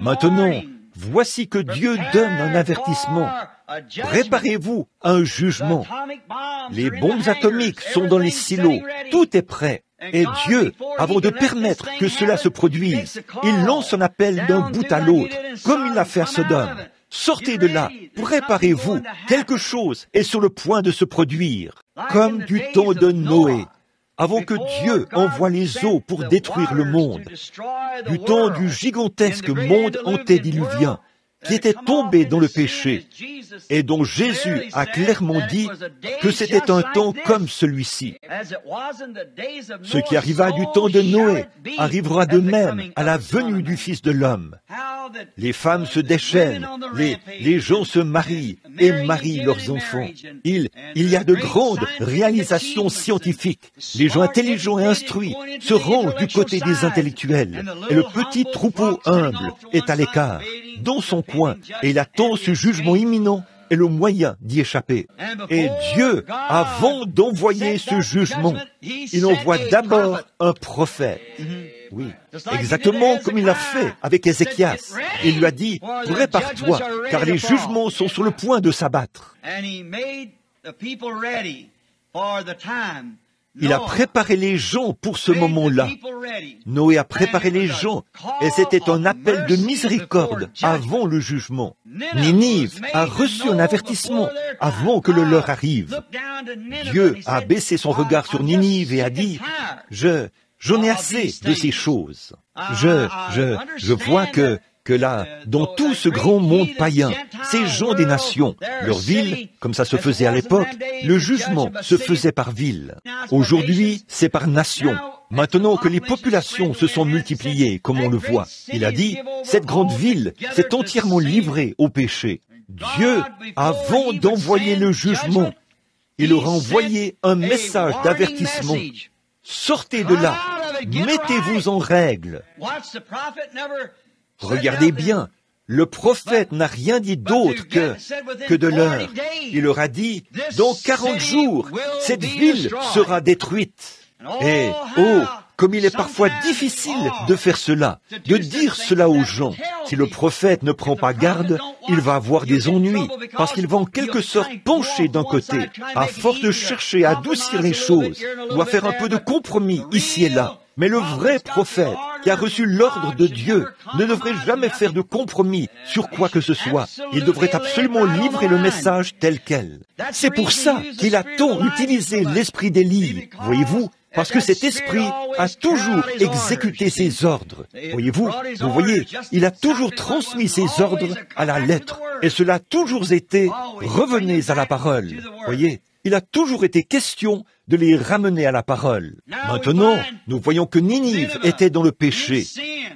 Maintenant, voici que Dieu donne un avertissement. Préparez-vous à un jugement. Les bombes atomiques sont dans les silos. Tout est prêt. Et Dieu, avant de permettre que cela se produise, il lance un appel d'un bout à l'autre, comme il l'a fait à Sodome. Sortez de là, préparez-vous. Quelque chose est sur le point de se produire, comme du temps de Noé. avant que Dieu envoie les eaux pour détruire le monde, du temps du gigantesque monde antédiluvien, qui était tombé dans le péché, et dont Jésus a clairement dit que c'était un temps comme celui-ci. Ce qui arriva du temps de Noé arrivera de même à la venue du Fils de l'homme. Les femmes se déchaînent, les gens se marient et marient leurs enfants. Il y a de grandes réalisations scientifiques. Les gens intelligents et instruits se rangent du côté des intellectuels, et le petit troupeau humble est à l'écart, dans son coin, et il attend ce jugement imminent et le moyen d'y échapper. Et Dieu, avant d'envoyer ce jugement, il envoie d'abord un prophète. Oui, exactement comme il l'a fait avec Ézéchias. Il lui a dit, « Prépare-toi, car les jugements sont sur le point de s'abattre. » Il a préparé les gens pour ce moment-là. Noé a préparé les gens, et c'était un appel de miséricorde avant le jugement. Ninive a reçu un avertissement avant que le leur arrive. Dieu a baissé son regard sur Ninive et a dit, « J'en ai assez de ces choses. Je vois que là, dans tout ce grand monde païen, ces gens des nations, leur ville, comme ça se faisait à l'époque, le jugement se faisait par ville. Aujourd'hui, c'est par nation. Maintenant que les populations se sont multipliées, comme on le voit, il a dit, cette grande ville s'est entièrement livrée au péché. Dieu, avant d'envoyer le jugement, il aura envoyé un message d'avertissement. Sortez de là, mettez-vous en règle. Regardez bien, le prophète n'a rien dit d'autre que de l'heure. Il leur a dit, dans 40 jours, cette ville sera détruite. Et, comme il est parfois difficile de faire cela, de dire cela aux gens. Si le prophète ne prend pas garde, il va avoir des ennuis, parce qu'il va en quelque sorte pencher d'un côté, à force de chercher à adoucir les choses, ou à faire un peu de compromis ici et là. Mais le vrai prophète, qui a reçu l'ordre de Dieu, ne devrait jamais faire de compromis sur quoi que ce soit. Il devrait absolument livrer le message tel quel. C'est pour ça qu'il a tant utilisé l'esprit d'Élie, voyez-vous, parce que cet esprit a toujours exécuté ses ordres. Voyez-vous, vous voyez, il a toujours transmis ses ordres à la lettre, et cela a toujours été « revenez à la parole ». Voyez, il a toujours été question de les ramener à la parole. Maintenant, nous voyons que Ninive était dans le péché,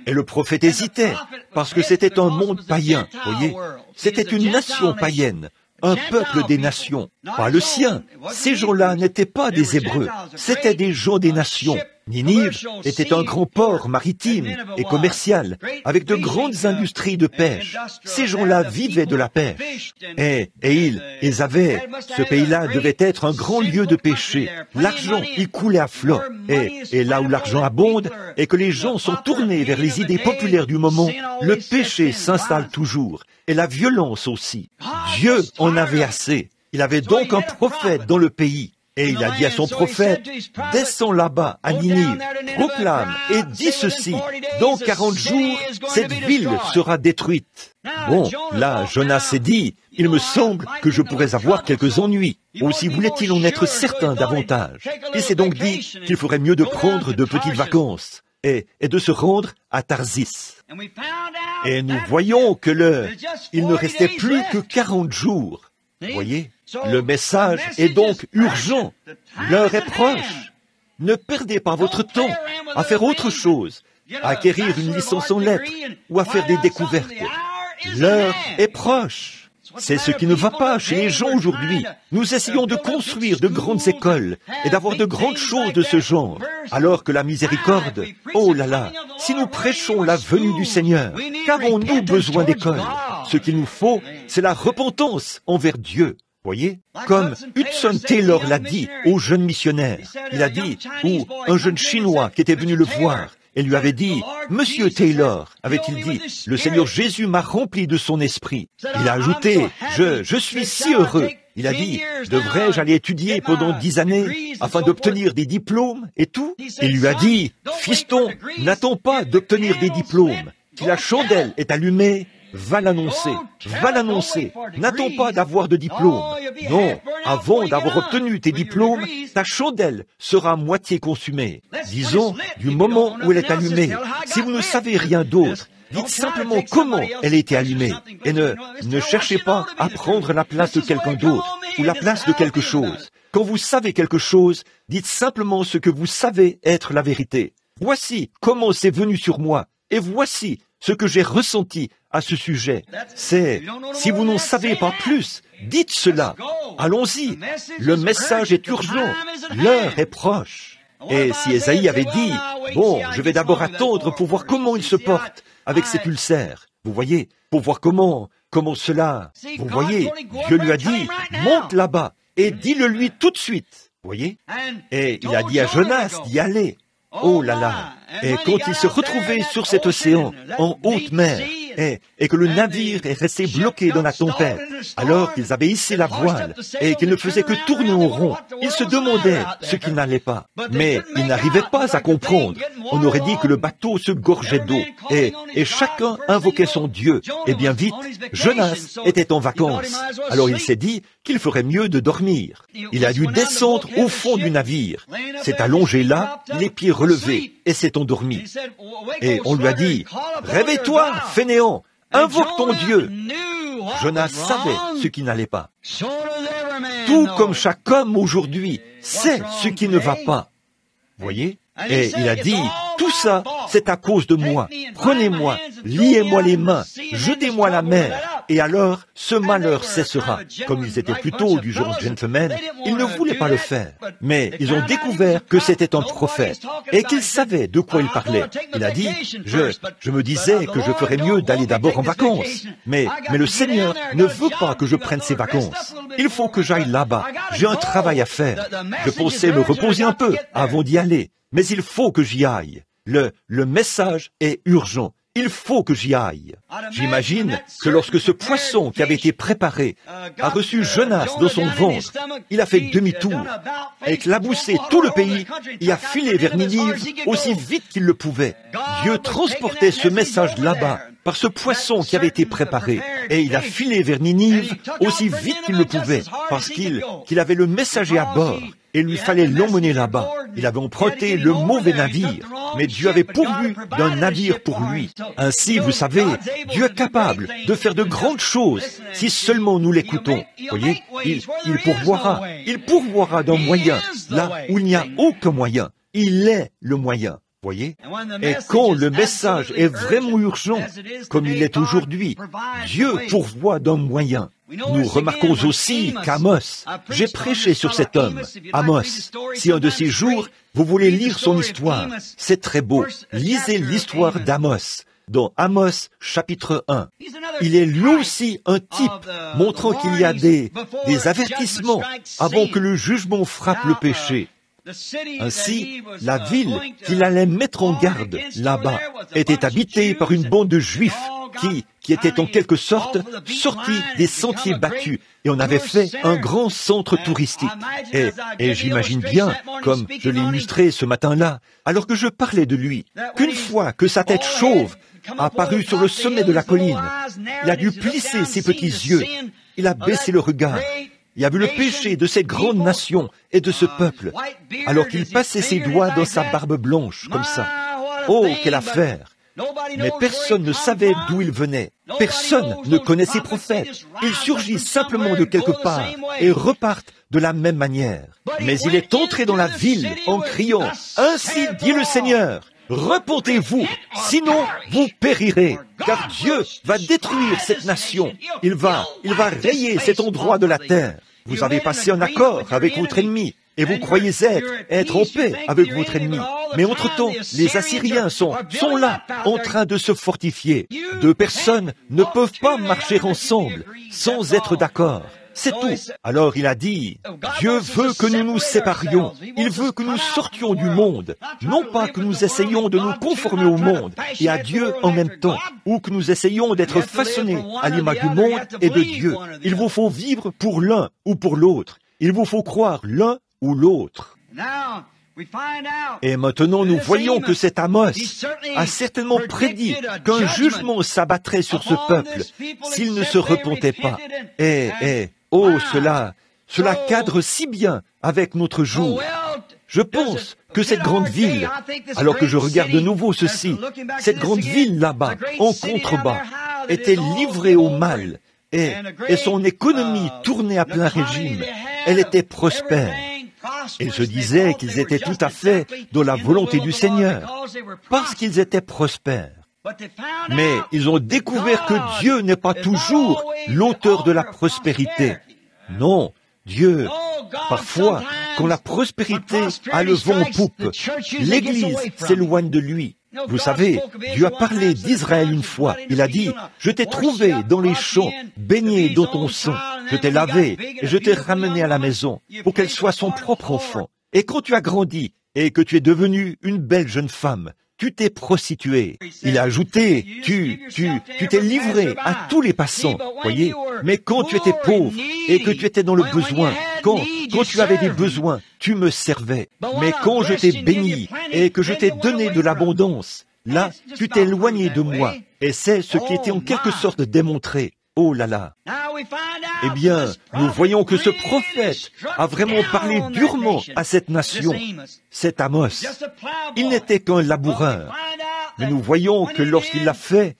et le prophète hésitait, parce que c'était un monde païen, voyez. C'était une nation païenne, un peuple des nations, pas le sien. Ces gens-là n'étaient pas des Hébreux, c'étaient des gens des nations. Ninive était un grand port maritime et commercial, avec de grandes industries de pêche. Ces gens-là vivaient de la pêche. Et ils avaient, ce pays-là devait être un grand lieu de péché. L'argent y coulait à flot. Et là où l'argent abonde, et que les gens sont tournés vers les idées populaires du moment, le péché s'installe toujours. Et la violence aussi. Dieu en avait assez. Il avait donc un prophète dans le pays. Et il a dit à son prophète, « Descends là-bas à Ninive, proclame et dis ceci, dans 40 jours, cette ville sera détruite. » Bon, là, Jonas s'est dit, « Il me semble que je pourrais avoir quelques ennuis. » Aussi voulait-il en être certain davantage. Il s'est donc dit qu'il ferait mieux de prendre de petites vacances et de se rendre à Tarsis. Et nous voyons que il ne restait plus que 40 jours. Voyez, le message est donc urgent. L'heure est proche. Ne perdez pas votre temps à faire autre chose, à acquérir une licence en lettres ou à faire des découvertes. L'heure est proche. C'est ce qui ne va pas chez les gens aujourd'hui. Nous essayons de construire de grandes écoles et d'avoir de grandes choses de ce genre, alors que la miséricorde, oh là là, si nous prêchons la venue du Seigneur, qu'avons-nous besoin d'écoles? Ce qu'il nous faut, c'est la repentance envers Dieu. Voyez, comme Hudson Taylor l'a dit aux jeunes missionnaires, il a dit, ou un jeune Chinois qui était venu le voir, et lui avait dit, « Monsieur Taylor, avait-il dit, le Seigneur Jésus m'a rempli de son esprit. » Il a ajouté, « Je suis si heureux. » Il a dit, « Devrais-je aller étudier pendant 10 années afin d'obtenir des diplômes et tout ?» Il lui a dit, « Fiston, n'attends pas d'obtenir des diplômes. Si la chandelle est allumée, va l'annoncer, va l'annoncer. N'attends pas d'avoir de diplôme. Non, avant d'avoir obtenu tes diplômes, ta chandelle sera à moitié consumée. Disons, du moment où elle est allumée, si vous ne savez rien d'autre, dites simplement comment elle a été allumée et ne cherchez pas à prendre la place de quelqu'un d'autre ou la place de quelque chose. Quand vous savez quelque chose, dites simplement ce que vous savez être la vérité. Voici comment c'est venu sur moi et voici ce que j'ai ressenti à ce sujet. C'est, si vous n'en savez pas plus, dites cela. Allons-y, le message est urgent, l'heure est proche. Et si Ésaïe avait dit, bon, je vais d'abord attendre pour voir comment il se porte avec ses pulsaires, vous voyez, pour voir comment cela, vous voyez, Dieu lui a dit, monte là-bas et dis-le lui tout de suite, vous voyez. Et il a dit à Jonas d'y aller. Oh là là! Et quand il se retrouvait sur cet océan, en haute mer, et que le navire est resté bloqué dans la tempête, alors qu'ils avaient hissé la voile, et qu'ils ne faisaient que tourner en rond, ils se demandaient ce qui n'allait pas. Mais ils n'arrivaient pas à comprendre. On aurait dit que le bateau se gorgeait d'eau, et chacun invoquait son Dieu. Et bien vite, Jonas était en vacances. Alors il s'est dit qu'il ferait mieux de dormir. Il a dû descendre au fond du navire. S'est allongé là, les pieds relevés, et s'est endormi. Et on lui a dit, « Réveille-toi, fainéant, invoque ton Dieu !» Jonas savait ce qui n'allait pas. Tout comme chaque homme aujourd'hui sait ce qui ne va pas. Voyez? Et il a dit, tout ça, c'est à cause de moi. Prenez-moi, liez-moi les mains, jetez-moi à la mer, et alors ce malheur cessera. Comme ils étaient plutôt du genre gentleman, ils ne voulaient pas le faire. Mais ils ont découvert que c'était un prophète, et qu'il savait de quoi il parlait. Il a dit, je me disais que je ferais mieux d'aller d'abord en vacances. Mais le Seigneur ne veut pas que je prenne ces vacances. Il faut que j'aille là-bas. J'ai un travail à faire. Je pensais me reposer un peu avant d'y aller. Mais il faut que j'y aille. Le message est urgent. Il faut que j'y aille. J'imagine que lorsque ce poisson qui avait été préparé a reçu Jonas dans son ventre, il a fait demi-tour, a éclaboussé tout le pays et a filé vers Ninive aussi vite qu'il le pouvait. Dieu transportait ce message là-bas par ce poisson qui avait été préparé. Et il a filé vers Ninive aussi vite qu'il le pouvait, parce qu'il avait le messager à bord. Et il lui fallait l'emmener là-bas. Il avait emprunté le mauvais navire, mais Dieu avait pourvu d'un navire pour lui. Ainsi, vous savez, Dieu est capable de faire de grandes choses si seulement nous l'écoutons. Voyez, il pourvoira d'un moyen là où il n'y a aucun moyen. Il est le moyen. Voyez? Et quand le message est vraiment urgent, comme il est aujourd'hui, Dieu pourvoit d'un moyen. Nous remarquons aussi qu'Amos, j'ai prêché sur cet homme, Amos. Si un de ces jours, vous voulez lire son histoire, c'est très beau. Lisez l'histoire d'Amos, dans Amos chapitre 1. Il est lui aussi un type montrant qu'il y a des avertissements avant que le jugement frappe le péché. Ainsi, la ville qu'il allait mettre en garde là-bas était habitée par une bande de Juifs qui étaient en quelque sorte sortis des sentiers battus et on avait fait un grand centre touristique. Et j'imagine bien, comme je l'ai illustré ce matin-là, alors que je parlais de lui, qu'une fois que sa tête chauve apparut sur le sommet de la colline, il a dû plisser ses petits yeux, il a baissé le regard. Il a vu le péché de cette grande nation et de ce peuple, alors qu'il passait ses doigts dans sa barbe blanche, comme ça. Oh, quelle affaire! Mais personne ne savait d'où il venait. Personne ne connaissait ses prophètes. Ils surgissent simplement de quelque part et repartent de la même manière. Mais il est entré dans la ville en criant « Ainsi dit le Seigneur !» Repentez-vous, sinon vous périrez, car Dieu va détruire cette nation. Il va rayer cet endroit de la terre. Vous avez passé un accord avec votre ennemi, et vous croyez être en paix avec votre ennemi. Mais entre-temps, les Assyriens sont là, en train de se fortifier. Deux personnes ne peuvent pas marcher ensemble sans être d'accord. C'est tout. Alors il a dit, Dieu veut que nous nous séparions. Il veut que nous sortions du monde. Non pas que nous essayions de nous conformer au monde et à Dieu en même temps, ou que nous essayions d'être façonnés à l'image du monde et de Dieu. Il vous faut vivre pour l'un ou pour l'autre. Il vous faut croire l'un ou l'autre. Et maintenant, nous voyons que cet Amos a certainement prédit qu'un jugement s'abattrait sur ce peuple s'il ne se repentait pas. Oh, cela cadre si bien avec notre jour. Je pense que cette grande ville, alors que je regarde de nouveau ceci, cette grande ville là-bas, en contrebas, était livrée au mal, et son économie tournait à plein régime. Elle était prospère. Ils se disaient qu'ils étaient tout à fait dans la volonté du Seigneur, parce qu'ils étaient prospères. Mais ils ont découvert que Dieu n'est pas toujours l'auteur de la prospérité. Non, Dieu, parfois, quand la prospérité a le vent en poupe, l'Église s'éloigne de lui. Vous savez, Dieu a parlé d'Israël une fois. Il a dit, « Je t'ai trouvé dans les champs, baigné dans ton sang. Je t'ai lavé et je t'ai ramené à la maison pour qu'elle soit son propre enfant. Et quand tu as grandi et que tu es devenue une belle jeune femme, tu t'es prostituée. » Il a ajouté, tu t'es livré à tous les passants, voyez. Mais quand tu étais pauvre et que tu étais dans le besoin, quand tu avais des besoins, tu me servais. Mais quand je t'ai béni et que je t'ai donné de l'abondance, là, tu t'es éloigné de moi. Et c'est ce qui était en quelque sorte démontré. Oh là là! Eh bien, nous voyons que ce prophète a vraiment parlé durement à cette nation, cet Amos. Il n'était qu'un laboureur. Mais nous voyons que lorsqu'il l'a fait,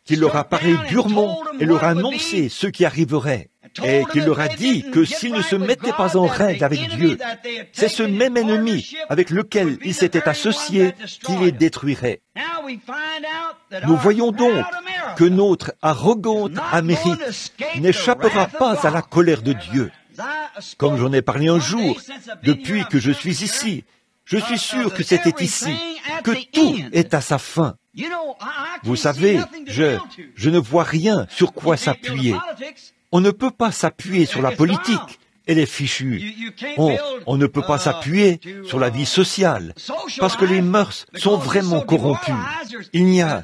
qu'il leur a parlé durement et leur a annoncé ce qui arriverait. Et qu'il leur a dit que s'ils ne se mettaient pas en règle avec Dieu, c'est ce même ennemi avec lequel ils s'étaient associés qui les détruirait. Nous voyons donc que notre arrogante Amérique n'échappera pas à la colère de Dieu. Comme j'en ai parlé un jour, depuis que je suis ici, je suis sûr que c'était ici, que tout est à sa fin. Vous savez, je ne vois rien sur quoi s'appuyer. On ne peut pas s'appuyer sur la politique, elle est fichue. On ne peut pas s'appuyer sur la vie sociale, parce que les mœurs sont vraiment corrompues. Il n'y a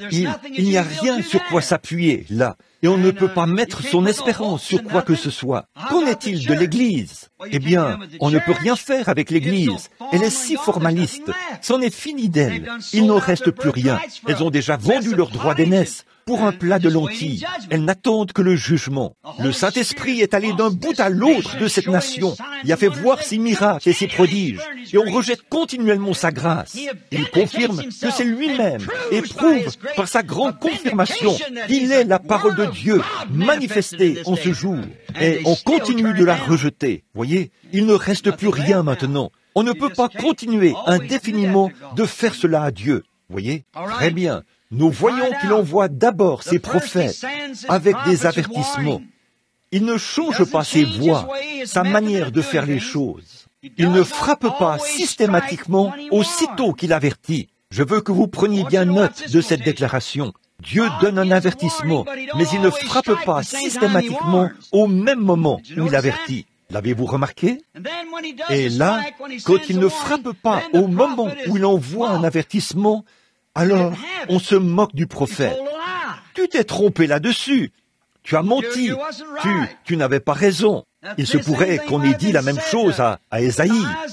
rien sur quoi s'appuyer, là. Et on ne peut pas mettre son espérance sur quoi que ce soit. Qu'en est-il de l'Église? Eh bien, on ne peut rien faire avec l'Église. Elle est si formaliste. C'en est fini d'elle. Il n'en reste plus rien. Elles ont déjà vendu leurs droits d'aînesse pour un plat de lentilles. Elles n'attendent que le jugement. Le Saint-Esprit est allé d'un bout à l'autre de cette nation. Il a fait voir ses miracles et ses prodiges. Et on rejette continuellement sa grâce. Il confirme que c'est lui-même et prouve par sa grande confirmation qu'il est la parole de Dieu manifestée en ce jour. Et on continue de la rejeter. Voyez, il ne reste plus rien maintenant. On ne peut pas continuer indéfiniment de faire cela à Dieu. Voyez, très bien. Nous voyons qu'il envoie d'abord ses prophètes avec des avertissements. Il ne change pas ses voies, sa manière de faire les choses. Il ne frappe pas systématiquement aussitôt qu'il avertit. Je veux que vous preniez bien note de cette déclaration. Dieu donne un avertissement, mais il ne frappe pas systématiquement au même moment où il avertit. L'avez-vous remarqué? Et là, quand il ne frappe pas au moment où il envoie un avertissement, alors on se moque du prophète. Tu t'es trompé là-dessus. Tu as menti. Tu n'avais pas raison. Il se pourrait qu'on ait dit la même chose à Ésaïe.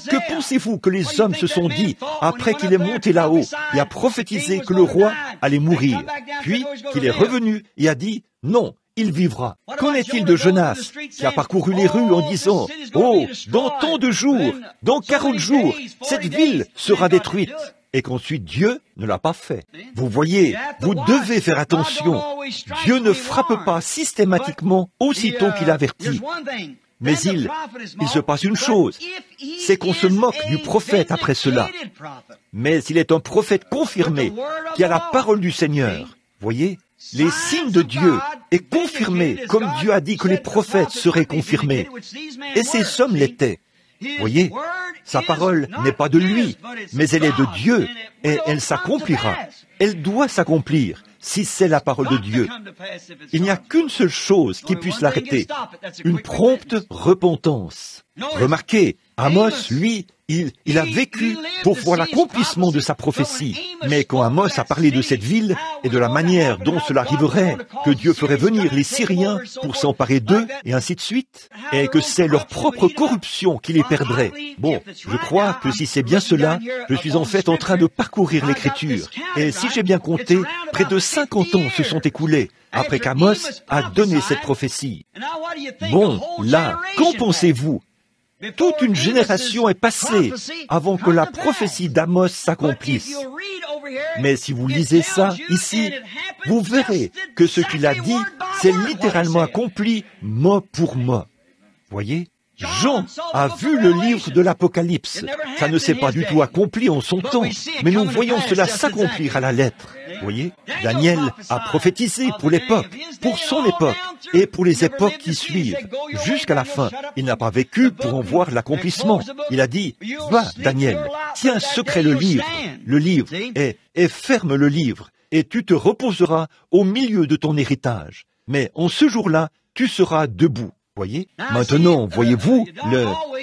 Que pensez-vous que les hommes se sont dit après qu'il est monté là-haut et a prophétisé que le roi allait mourir, puis qu'il est revenu et a dit « Non, il vivra ». Qu'en est-il de Jonas qui a parcouru les rues en disant « Oh, dans tant de jours, dans 40 jours, cette ville sera détruite ». Et qu'ensuite Dieu ne l'a pas fait. Vous voyez, vous devez faire attention. Dieu ne frappe pas systématiquement aussitôt qu'il avertit. Mais il se passe une chose, c'est qu'on se moque du prophète après cela. Mais il est un prophète confirmé, qui a la parole du Seigneur. Voyez, les signes de Dieu est confirmé, comme Dieu a dit que les prophètes seraient confirmés. Et ces hommes l'étaient. Voyez, sa parole n'est pas de lui, mais elle est de Dieu, et elle s'accomplira. Elle doit s'accomplir, si c'est la parole de Dieu. Il n'y a qu'une seule chose qui puisse l'arrêter, une prompte repentance. Remarquez, Amos, lui, il a vécu pour voir l'accomplissement de sa prophétie. Mais quand Amos a parlé de cette ville et de la manière dont cela arriverait, que Dieu ferait venir les Syriens pour s'emparer d'eux, et ainsi de suite, et que c'est leur propre corruption qui les perdrait. Bon, je crois que si c'est bien cela, je suis en fait en train de parcourir l'Écriture. Et si j'ai bien compté, près de 50 ans se sont écoulés après qu'Amos a donné cette prophétie. Bon, là, qu'en pensez-vous? Toute une génération est passée avant que la prophétie d'Amos s'accomplisse. Mais si vous lisez ça ici, vous verrez que ce qu'il a dit, c'est littéralement accompli mot pour mot. Voyez? Jean a vu le livre de l'Apocalypse. Ça ne s'est pas du tout accompli en son temps, mais nous voyons cela s'accomplir à la lettre. Voyez, Daniel a prophétisé pour l'époque, pour son époque, et pour les époques qui suivent, jusqu'à la fin. Il n'a pas vécu pour en voir l'accomplissement. Il a dit, va, Daniel, tiens secret le livre, et ferme le livre, et tu te reposeras au milieu de ton héritage. Mais en ce jour-là, tu seras debout. Voyez? Maintenant, voyez-vous,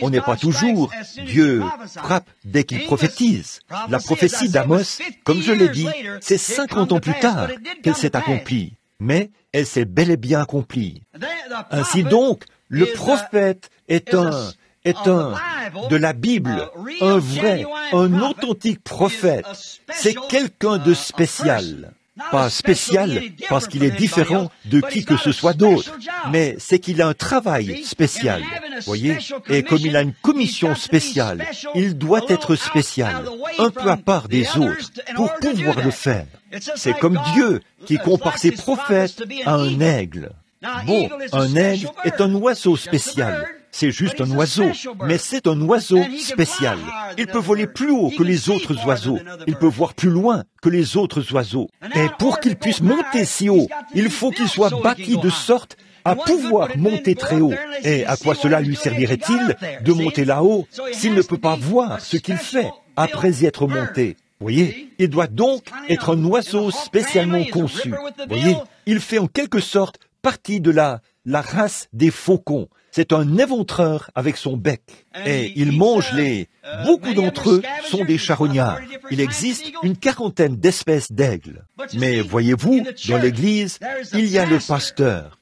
on n'est pas toujours, Dieu frappe dès qu'il prophétise. La prophétie d'Amos, comme je l'ai dit, c'est 50 ans plus tard qu'elle s'est accomplie. Mais elle s'est bel et bien accomplie. Ainsi donc, le prophète est de la Bible, un vrai, un authentique prophète. C'est quelqu'un de spécial. Pas spécial parce qu'il est différent de qui que ce soit d'autre, mais c'est qu'il a un travail spécial, voyez, et comme il a une commission spéciale, il doit être spécial, un peu à part des autres, pour pouvoir le faire. C'est comme Dieu qui compare ses prophètes à un aigle. Bon, un aigle est un oiseau spécial. C'est juste un oiseau, mais c'est un oiseau spécial. Il peut voler plus haut que les autres oiseaux. Il peut voir plus loin que les autres oiseaux. Et pour qu'il puisse monter si haut, il faut qu'il soit bâti de sorte à pouvoir monter très haut. Et à quoi cela lui servirait-il de monter là-haut s'il ne peut pas voir ce qu'il fait après y être monté? Voyez, il doit donc être un oiseau spécialement conçu. Voyez, il fait en quelque sorte partie de la race des faucons. C'est un éventreur avec son bec. Et il mange beaucoup d'entre eux sont des charognards. Il existe une 40aine d'espèces d'aigles. Mais voyez-vous, dans l'Église, il y a le pasteur.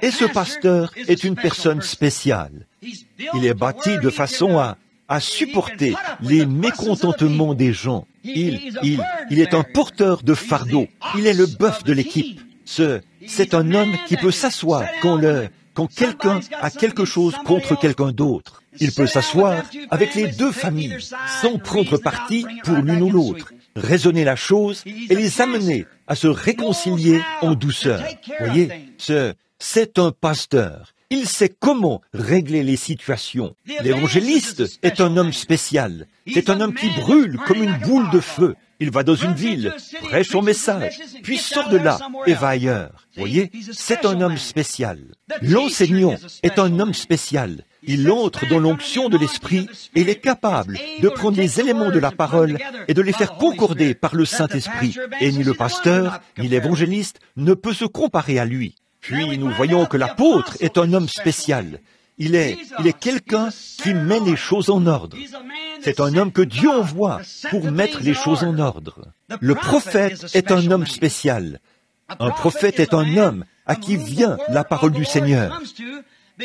Et ce pasteur est une personne spéciale. Il est bâti de façon à supporter les mécontentements des gens. Il est un porteur de fardeau. Il est le bœuf de l'équipe. C'est un homme qui peut s'asseoir quand quelqu'un a quelque chose contre quelqu'un d'autre. Il peut s'asseoir avec les deux familles, sans prendre parti pour l'une ou l'autre, raisonner la chose et les amener à se réconcilier en douceur. Voyez, c'est un pasteur. Il sait comment régler les situations. L'évangéliste est un homme spécial. C'est un homme qui brûle comme une boule de feu. Il va dans une ville, prêche son message, puis sort de là et va ailleurs. Voyez, c'est un homme spécial. L'enseignant est un homme spécial. Il entre dans l'onction de l'Esprit et il est capable de prendre les éléments de la parole et de les faire concorder par le Saint-Esprit. Et ni le pasteur, ni l'évangéliste ne peut se comparer à lui. Puis nous voyons que l'apôtre est un homme spécial. Il est quelqu'un qui met les choses en ordre. C'est un homme que Dieu envoie pour mettre les choses en ordre. Le prophète est un homme spécial. Un prophète est un homme à qui vient la parole du Seigneur.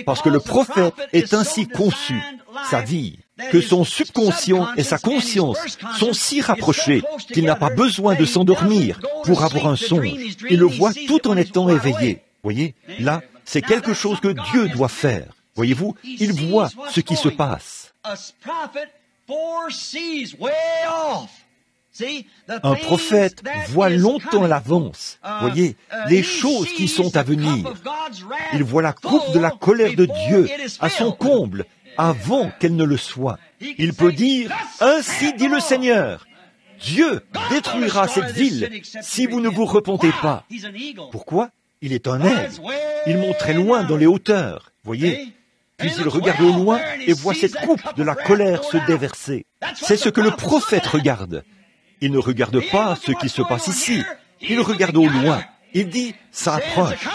Parce que le prophète est ainsi conçu, sa vie, que son subconscient et sa conscience sont si rapprochés qu'il n'a pas besoin de s'endormir pour avoir un songe. Il le voit tout en étant éveillé. Voyez, là, c'est quelque chose que Dieu doit faire. Voyez-vous, il voit ce qui se passe. Un prophète voit longtemps à l'avance, voyez, les choses qui sont à venir. Il voit la coupe de la colère de Dieu à son comble avant qu'elle ne le soit. Il peut dire, « Ainsi dit le Seigneur, Dieu détruira cette ville si vous ne vous repentez pas. » Pourquoi? Il est un aigle. Il monte très loin dans les hauteurs, voyez. Puis il regarde au loin et voit cette coupe de la colère se déverser. C'est ce que le prophète regarde. Il ne regarde pas ce qui se passe ici. Il regarde au loin. Il dit, ça approche.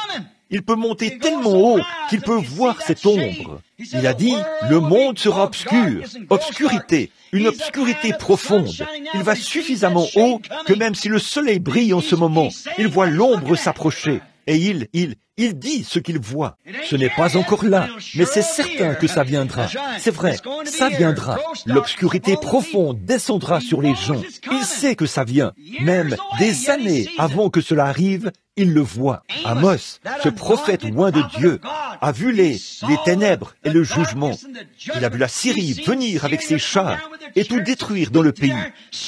il peut monter tellement haut qu'il peut voir cette ombre. Il a dit, le monde sera obscur, obscurité, une obscurité profonde. Il va suffisamment haut que même si le soleil brille en ce moment, il voit l'ombre s'approcher. Et il dit ce qu'il voit. Ce n'est pas encore là, mais c'est certain que ça viendra. C'est vrai, ça viendra. L'obscurité profonde descendra sur les gens. Il sait que ça vient. Même des années avant que cela arrive, il le voit. Amos, ce prophète loin de Dieu, a vu les ténèbres et le jugement. Il a vu la Syrie venir avec ses chars et tout détruire dans le pays,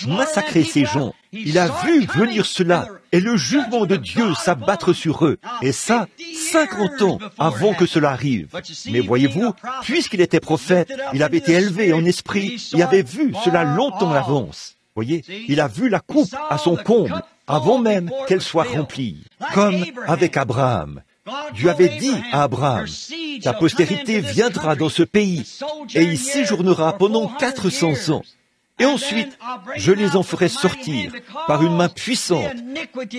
massacrer ces gens. Il a vu venir cela et le jugement de Dieu s'abattre sur eux. Et ça, 50 ans avant que cela arrive. Mais voyez-vous, puisqu'il était prophète, il avait été élevé en esprit et avait vu cela longtemps à l'avance. Voyez, il a vu la coupe à son comble avant même qu'elle soit remplie. Comme avec Abraham. Dieu avait dit à Abraham, ta postérité viendra dans ce pays et y séjournera pendant 400 ans. Et ensuite, je les en ferai sortir par une main puissante,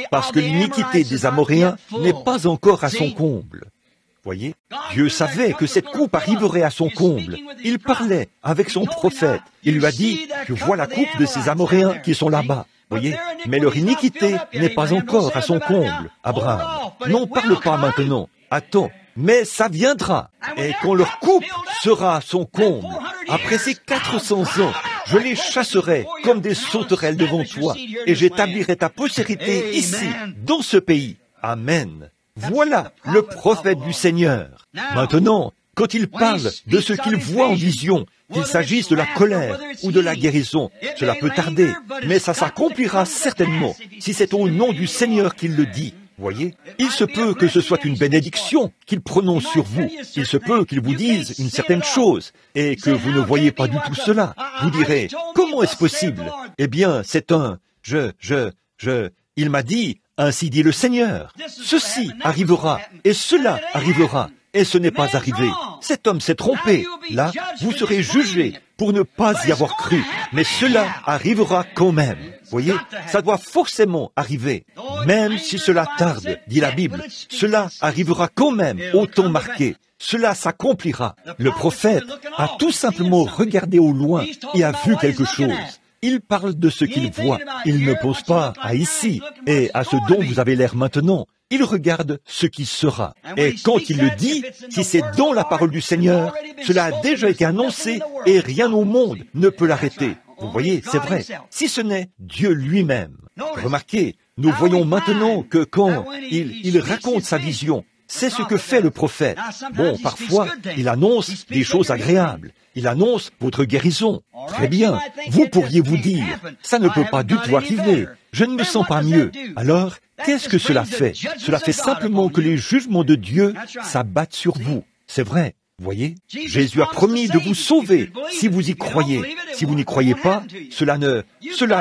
parce que l'iniquité des Amoréens n'est pas encore à son comble. Voyez, Dieu savait que cette coupe arriverait à son comble. Il parlait avec son prophète. Il lui a dit, tu vois la coupe de ces Amoréens qui sont là-bas. Voyez, mais leur iniquité n'est pas encore à son comble, Abraham. N'en parle pas maintenant. Attends, mais ça viendra. Et quand leur coupe sera à son comble, après ces 400 ans, je les chasserai comme des sauterelles devant toi, et j'établirai ta postérité ici, dans ce pays. Amen. Voilà le prophète du Seigneur. Maintenant, quand il parle de ce qu'il voit en vision, qu'il s'agisse de la colère ou de la guérison, cela peut tarder, mais ça s'accomplira certainement, si c'est au nom du Seigneur qu'il le dit. Voyez, il se peut que ce soit une bénédiction qu'il prononce sur vous. Il se peut qu'il vous dise une certaine chose et que vous ne voyez pas du tout cela. Vous direz, comment est-ce possible? Eh bien, c'est il m'a dit, ainsi dit le Seigneur. Ceci arrivera et cela arrivera. Et ce n'est pas arrivé. Cet homme s'est trompé. Là, vous serez jugés pour ne pas y avoir cru. Mais cela arrivera quand même. Voyez, ça doit forcément arriver. Même si cela tarde, dit la Bible, cela arrivera quand même au temps marqué. Cela s'accomplira. Le prophète a tout simplement regardé au loin et a vu quelque chose. Il parle de ce qu'il voit. Il ne pose pas à ici et à ce dont vous avez l'air maintenant. Il regarde ce qui sera. Et quand il le dit, si c'est dans la parole du Seigneur, cela a déjà été annoncé et rien au monde ne peut l'arrêter. Vous voyez, c'est vrai. Si ce n'est Dieu lui-même. Remarquez, nous voyons maintenant que quand il raconte sa vision, c'est ce que fait le prophète. Bon, parfois, il annonce des choses agréables. Il annonce votre guérison. Très bien. Vous pourriez vous dire, ça ne peut pas du tout arriver. Je ne me sens pas mieux. Alors, qu'est-ce que cela fait? Cela fait simplement que les jugements de Dieu s'abattent sur vous. C'est vrai. Voyez, Jésus a promis de vous sauver si vous y croyez. Si vous n'y croyez pas, cela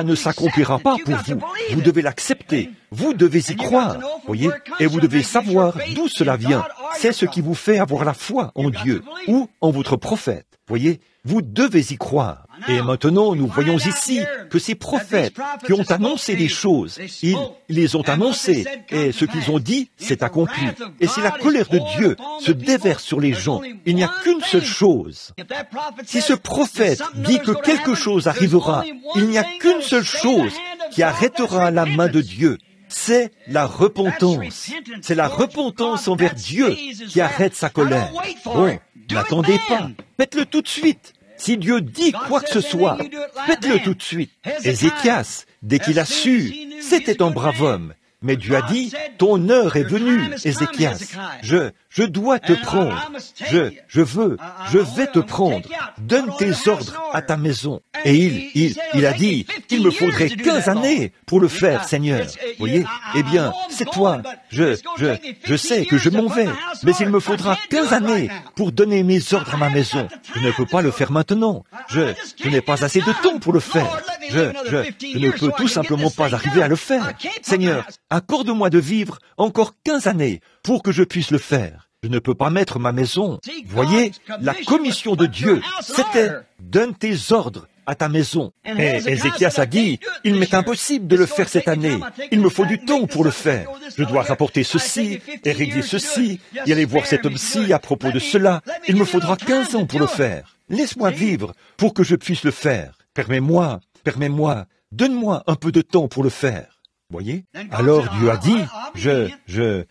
ne s'accomplira pas pour vous. Vous devez l'accepter. Vous devez y croire. Voyez, et vous devez savoir d'où cela vient. C'est ce qui vous fait avoir la foi en Dieu ou en votre prophète. Voyez, vous devez y croire. Et maintenant, nous voyons ici que ces prophètes qui ont annoncé des choses, ils les ont annoncées, et ce qu'ils ont dit, c'est accompli. Et si la colère de Dieu se déverse sur les gens, il n'y a qu'une seule chose. Si ce prophète dit que quelque chose arrivera, il n'y a qu'une seule chose qui arrêtera la main de Dieu. C'est la repentance. C'est la repentance envers Dieu qui arrête sa colère. Bon, n'attendez pas. Faites-le tout de suite. Si Dieu dit quoi que ce soit, faites-le tout de suite. Ézéchias, dès qu'il a su, c'était un brave homme. Mais Dieu a dit, ton heure est venue, Ézéchias. Je dois te prendre. Je vais te prendre. Donne tes ordres à ta maison. Et il a dit, il me faudrait 15 années pour le faire, Seigneur. Voyez? Eh bien, c'est toi. Je sais que je m'en vais, mais il me faudra 15 années pour donner mes ordres à ma maison. Je ne peux pas le faire maintenant. Je n'ai pas assez de temps pour le faire. Je ne peux tout simplement pas arriver à le faire. Seigneur, accorde-moi de vivre encore 15 années pour que je puisse le faire. Je ne peux pas mettre ma maison. Voyez, la commission de Dieu, c'était « Donne tes ordres à ta maison. Et Ézéchias a dit, il m'est impossible de le faire cette année. Il me faut du temps pour le faire. Je dois rapporter ceci et régler ceci et aller voir cet homme-ci à propos de cela. Il me faudra 15 ans pour le faire. Laisse-moi vivre pour que je puisse le faire. Permets-moi, donne-moi un peu de temps pour le faire. Voyez? Alors Dieu a dit, je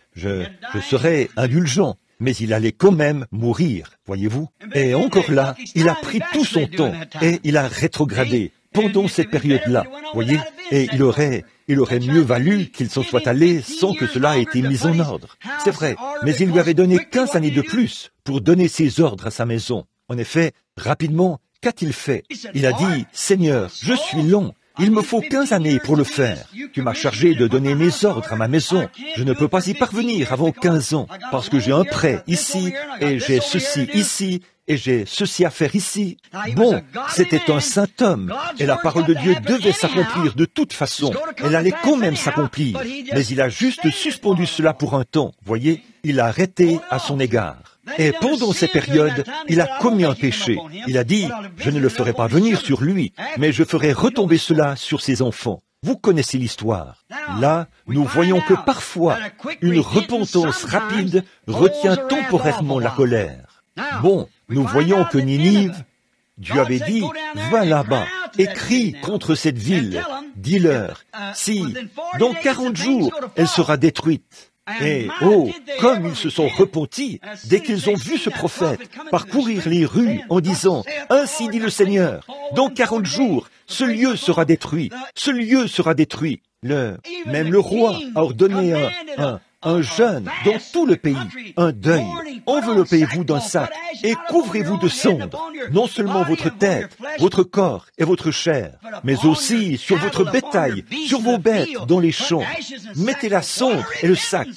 serai indulgent. Mais il allait quand même mourir, voyez-vous. Et encore là, il a pris tout son temps et il a rétrogradé pendant cette période-là, voyez. Et il aurait mieux valu qu'il s'en soit allé sans que cela ait été mis en ordre. C'est vrai, mais il lui avait donné 15 années de plus pour donner ses ordres à sa maison. En effet, rapidement, qu'a-t-il fait? Il a dit, « Seigneur, je suis long. Il me faut 15 années pour le faire. Tu m'as chargé de donner mes ordres à ma maison. Je ne peux pas y parvenir avant 15 ans, parce que j'ai un prêt ici, et j'ai ceci ici, et j'ai ceci à faire ici. » Bon, c'était un saint homme, et la parole de Dieu devait s'accomplir de toute façon. Elle allait quand même s'accomplir, mais il a juste suspendu cela pour un temps, voyez. Il a arrêté à son égard. Et pendant ces périodes, il a commis un péché. Il a dit, je ne le ferai pas venir sur lui, mais je ferai retomber cela sur ses enfants. Vous connaissez l'histoire. Là, nous voyons que parfois, une repentance rapide retient temporairement la colère. Bon, nous voyons que Ninive, Dieu avait dit, va là-bas et crie contre cette ville. Dis-leur, si, dans 40 jours, elle sera détruite. Et, oh, comme ils se sont repentis dès qu'ils ont vu ce prophète parcourir les rues en disant, « Ainsi dit le Seigneur, dans 40 jours, ce lieu sera détruit, ce lieu sera détruit. » Même le roi a ordonné un jeûne dans tout le pays, un deuil. Enveloppez-vous d'un sac et couvrez-vous de cendres, non seulement votre tête, votre corps et votre chair, mais aussi sur votre bétail, sur vos bêtes dans les champs. Mettez la cendre et le sac.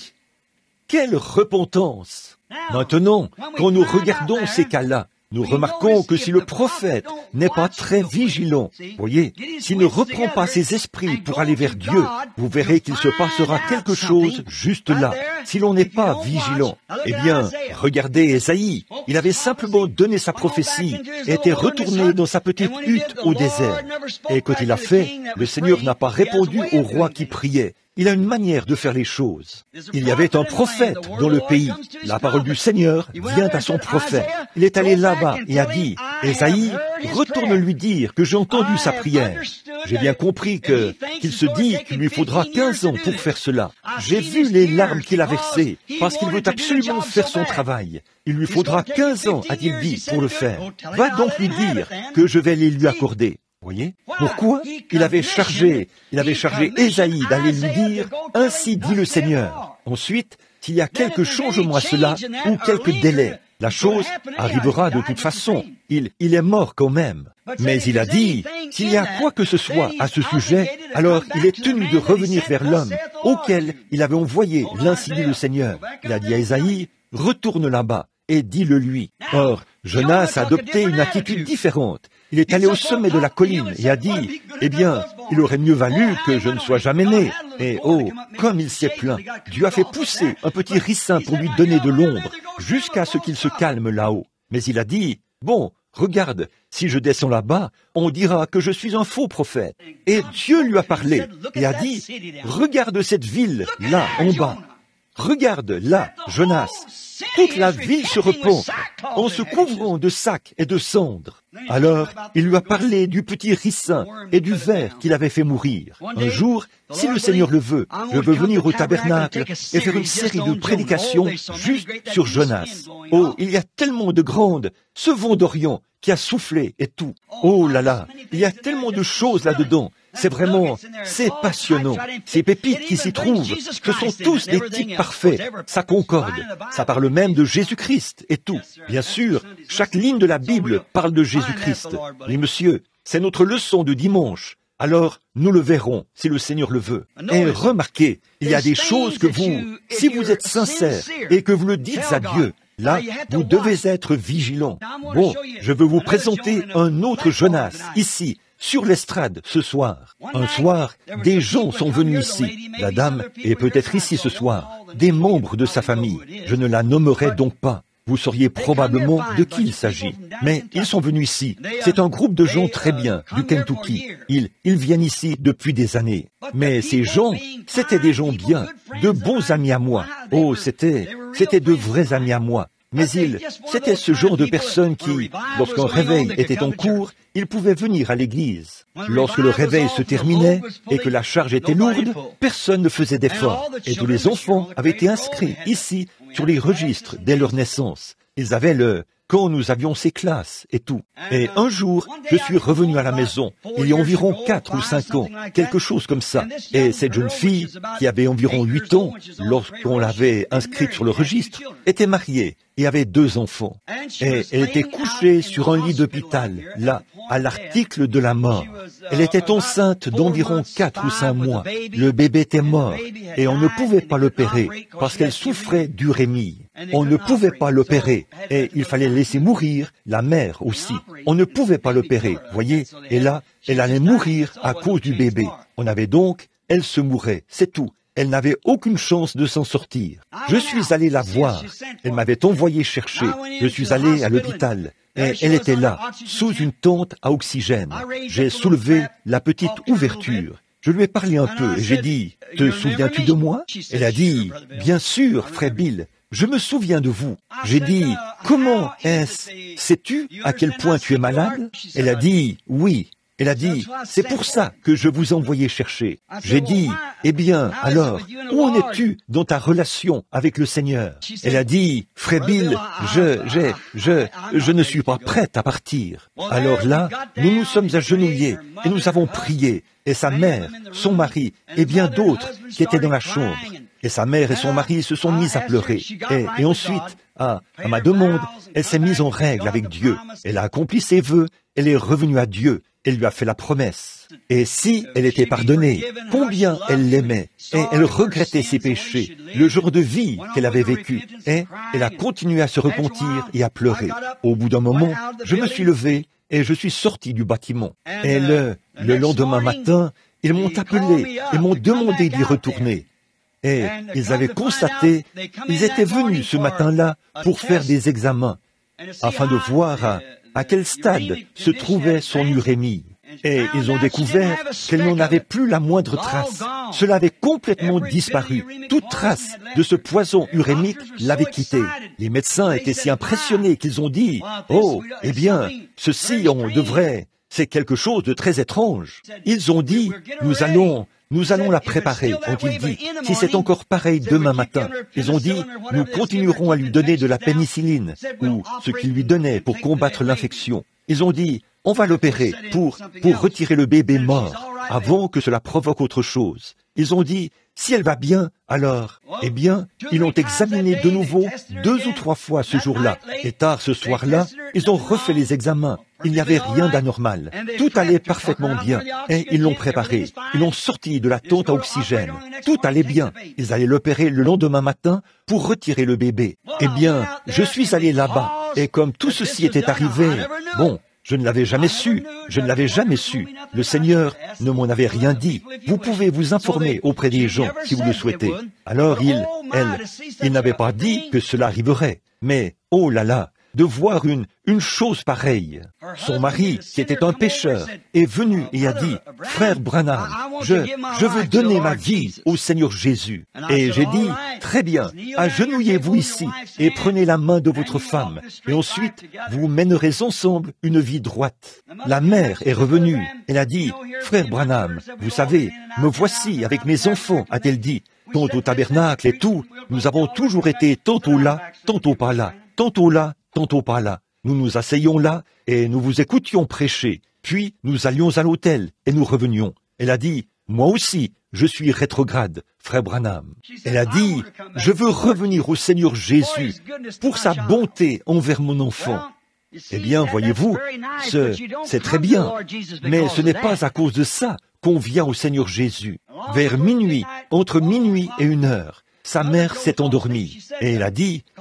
Quelle repentance! Maintenant, quand nous regardons ces cas-là, nous remarquons que si le prophète n'est pas très vigilant, voyez, s'il ne reprend pas ses esprits pour aller vers Dieu, vous verrez qu'il se passera quelque chose juste là. Si l'on n'est pas vigilant, eh bien, regardez Ésaïe, il avait simplement donné sa prophétie et était retourné dans sa petite hutte au désert. Et quand il a fait, le Seigneur n'a pas répondu au roi qui priait. Il a une manière de faire les choses. Il y avait un prophète dans le pays. La parole du Seigneur vient à son prophète. Il est allé là-bas et a dit, « Ésaïe, retourne lui dire que j'ai entendu sa prière. J'ai bien compris qu'il se dit qu'il lui faudra 15 ans pour faire cela. J'ai vu les larmes qu'il a versées, parce qu'il veut absolument faire son travail. Il lui faudra 15 ans, a-t-il dit, pour le faire. Va donc lui dire que je vais les lui accorder. » Voyez? Pourquoi? Il avait chargé Ésaïe d'aller lui dire, « Ainsi dit le Seigneur. » Ensuite, s'il y a quelque changement à cela, ou quelque délai, la chose arrivera de toute façon. Il est mort quand même. Mais il a dit, s'il y a quoi que ce soit à ce sujet, alors il est tenu de revenir vers l'homme auquel il avait envoyé l'Ainsi dit le Seigneur. Il a dit à Ésaïe, retourne là-bas et dis-le lui. Or, Jonas a adopté une attitude différente. Il est allé au sommet de la colline et a dit, eh bien, il aurait mieux valu que je ne sois jamais né. Et oh, comme il s'est plaint, Dieu a fait pousser un petit ricin pour lui donner de l'ombre, jusqu'à ce qu'il se calme là-haut. Mais il a dit, bon, regarde, si je descends là-bas, on dira que je suis un faux prophète. Et Dieu lui a parlé et a dit, regarde cette ville là en bas. Regarde là, Jonas, toute la ville se repent en se couvrant de sacs et de cendres. Alors, il lui a parlé du petit ricin et du ver qu'il avait fait mourir. Un jour, si le Seigneur le veut, je veux venir au tabernacle et faire une série de prédications juste sur Jonas. Oh, il y a tellement de grandes, ce vent d'Orient qui a soufflé et tout. Oh là là, il y a tellement de choses là-dedans. C'est passionnant. Ces pépites qui s'y trouvent, ce sont tous des types parfaits. Ça concorde. Ça parle même de Jésus-Christ et tout. Bien sûr, chaque ligne de la Bible parle de Jésus-Christ. Oui, monsieur, c'est notre leçon de dimanche. Alors, nous le verrons, si le Seigneur le veut. Et remarquez, il y a des choses que vous, si vous êtes sincère et que vous le dites à Dieu, là, vous devez être vigilant. Bon, je veux vous présenter un autre Jonas, ici, sur l'estrade, ce soir. Un soir, des gens sont venus ici. La dame est peut-être ici ce soir. Des membres de sa famille. Je ne la nommerai donc pas. vous sauriez probablement de qui il s'agit. Mais ils sont venus ici. C'est un groupe de gens très bien, du Kentucky. Ils viennent ici depuis des années. Mais ces gens, c'étaient des gens bien, de bons amis à moi. Oh, c'était de vrais amis à moi. Mais c'était ce genre de personnes qui, lorsqu'un réveil était en cours, ils pouvaient venir à l'église. Lorsque le réveil se terminait et que la charge était lourde, personne ne faisait d'effort. Et tous les enfants avaient été inscrits ici sur les registres dès leur naissance. Ils avaient quand nous avions ces classes et tout. Et un jour, je suis revenu à la maison, il y a environ 4 ou 5 ans, quelque chose comme ça. Et cette jeune fille, qui avait environ 8 ans, lorsqu'on l'avait inscrite sur le registre, était mariée et avait 2 enfants. Et elle était couchée sur un lit d'hôpital, là, à l'article de la mort. Elle était enceinte d'environ 4 ou 5 mois. Le bébé était mort et on ne pouvait pas l'opérer parce qu'elle souffrait d'urémie. On ne pouvait pas l'opérer et il fallait laisser mourir la mère aussi. On ne pouvait pas l'opérer, voyez. Et là, elle allait mourir à cause du bébé. On avait donc, elle se mourait, c'est tout. Elle n'avait aucune chance de s'en sortir. Je suis allé la voir. Elle m'avait envoyé chercher. Je suis allé à l'hôpital. Et elle était là, sous une tente à oxygène. J'ai soulevé la petite ouverture. Je lui ai parlé un peu et j'ai dit, « Te souviens-tu de moi ?» Elle a dit, « Bien sûr, frère Bill, je me souviens de vous. » J'ai dit, « Comment est-ce? Sais-tu à quel point tu es malade ?» Elle a dit, « Oui. » Elle a dit, « C'est pour ça que je vous envoyais chercher. » J'ai dit, « Eh bien, alors, où en es-tu dans ta relation avec le Seigneur ?» Elle a dit, « Frère Bill, je ne suis pas prête à partir. » Alors là, nous nous sommes agenouillés et nous avons prié. Et sa mère, son mari et bien d'autres qui étaient dans la chambre. Et sa mère et son mari se sont mis à pleurer. Et ensuite, à ma demande, elle s'est mise en règle avec Dieu. Elle a accompli ses vœux, elle est revenue à Dieu. Elle lui a fait la promesse. Et si elle était pardonnée, combien elle l'aimait, et elle regrettait ses péchés, le genre de vie qu'elle avait vécu, et elle a continué à se repentir et à pleurer. Au bout d'un moment, je me suis levé et je suis sorti du bâtiment. Et le lendemain matin, ils m'ont appelé et m'ont demandé d'y retourner. Et ils avaient constaté, ils étaient venus ce matin-là pour faire des examens, afin de voir à quel stade se trouvait son urémie. Et ils ont découvert qu'elle n'en avait plus la moindre trace. Cela avait complètement disparu. Toute trace de ce poison urémique l'avait quitté. Les médecins étaient si impressionnés qu'ils ont dit « Oh, eh bien, ceci, on devrait... C'est quelque chose de très étrange. » Ils ont dit « Nous allons la préparer. » Ont-ils dit, si c'est encore pareil demain matin, ils ont dit, nous continuerons à lui donner de la pénicilline, ou ce qu'ils lui donnaient pour combattre l'infection. Ils ont dit, on va l'opérer pour retirer le bébé mort, avant que cela provoque autre chose. Ils ont dit, si elle va bien, alors, eh bien, ils l'ont examinée de nouveau 2 ou 3 fois ce jour-là. Et tard ce soir-là, ils ont refait les examens. Il n'y avait rien d'anormal. Tout allait parfaitement bien. Et ils l'ont préparé. Ils l'ont sorti de la tente à oxygène. Tout allait bien. Ils allaient l'opérer le lendemain matin pour retirer le bébé. Eh bien, je suis allé là-bas. Et comme tout ceci était arrivé, bon, je ne l'avais jamais su. Je ne l'avais jamais su. Le Seigneur ne m'en avait rien dit. Vous pouvez vous informer auprès des gens si vous le souhaitez. Alors il n'avait pas dit que cela arriverait. Mais, oh là là, de voir une chose pareille. Son mari, qui était un pécheur, est venu et a dit, « Frère Branham, je veux donner ma vie au Seigneur Jésus. » Et j'ai dit, « Très bien, agenouillez-vous ici et prenez la main de votre femme, et ensuite vous mènerez ensemble une vie droite. » La mère est revenue. Elle a dit, « Frère Branham, vous savez, me voici avec mes enfants, a-t-elle dit. Quant au tabernacle et tout, nous avons toujours été tantôt là, tantôt pas là, tantôt là, tantôt pas là. Nous nous asseyons là et nous vous écoutions prêcher. Puis nous allions à l'hôtel et nous revenions. Elle a dit, moi aussi, je suis rétrograde, frère Branham. Elle a dit, je veux revenir au Seigneur Jésus pour sa bonté envers mon enfant. Eh bien, voyez-vous, c'est très bien, mais ce n'est pas à cause de ça qu'on vient au Seigneur Jésus. Vers minuit, entre minuit et 1h, sa mère s'est endormie et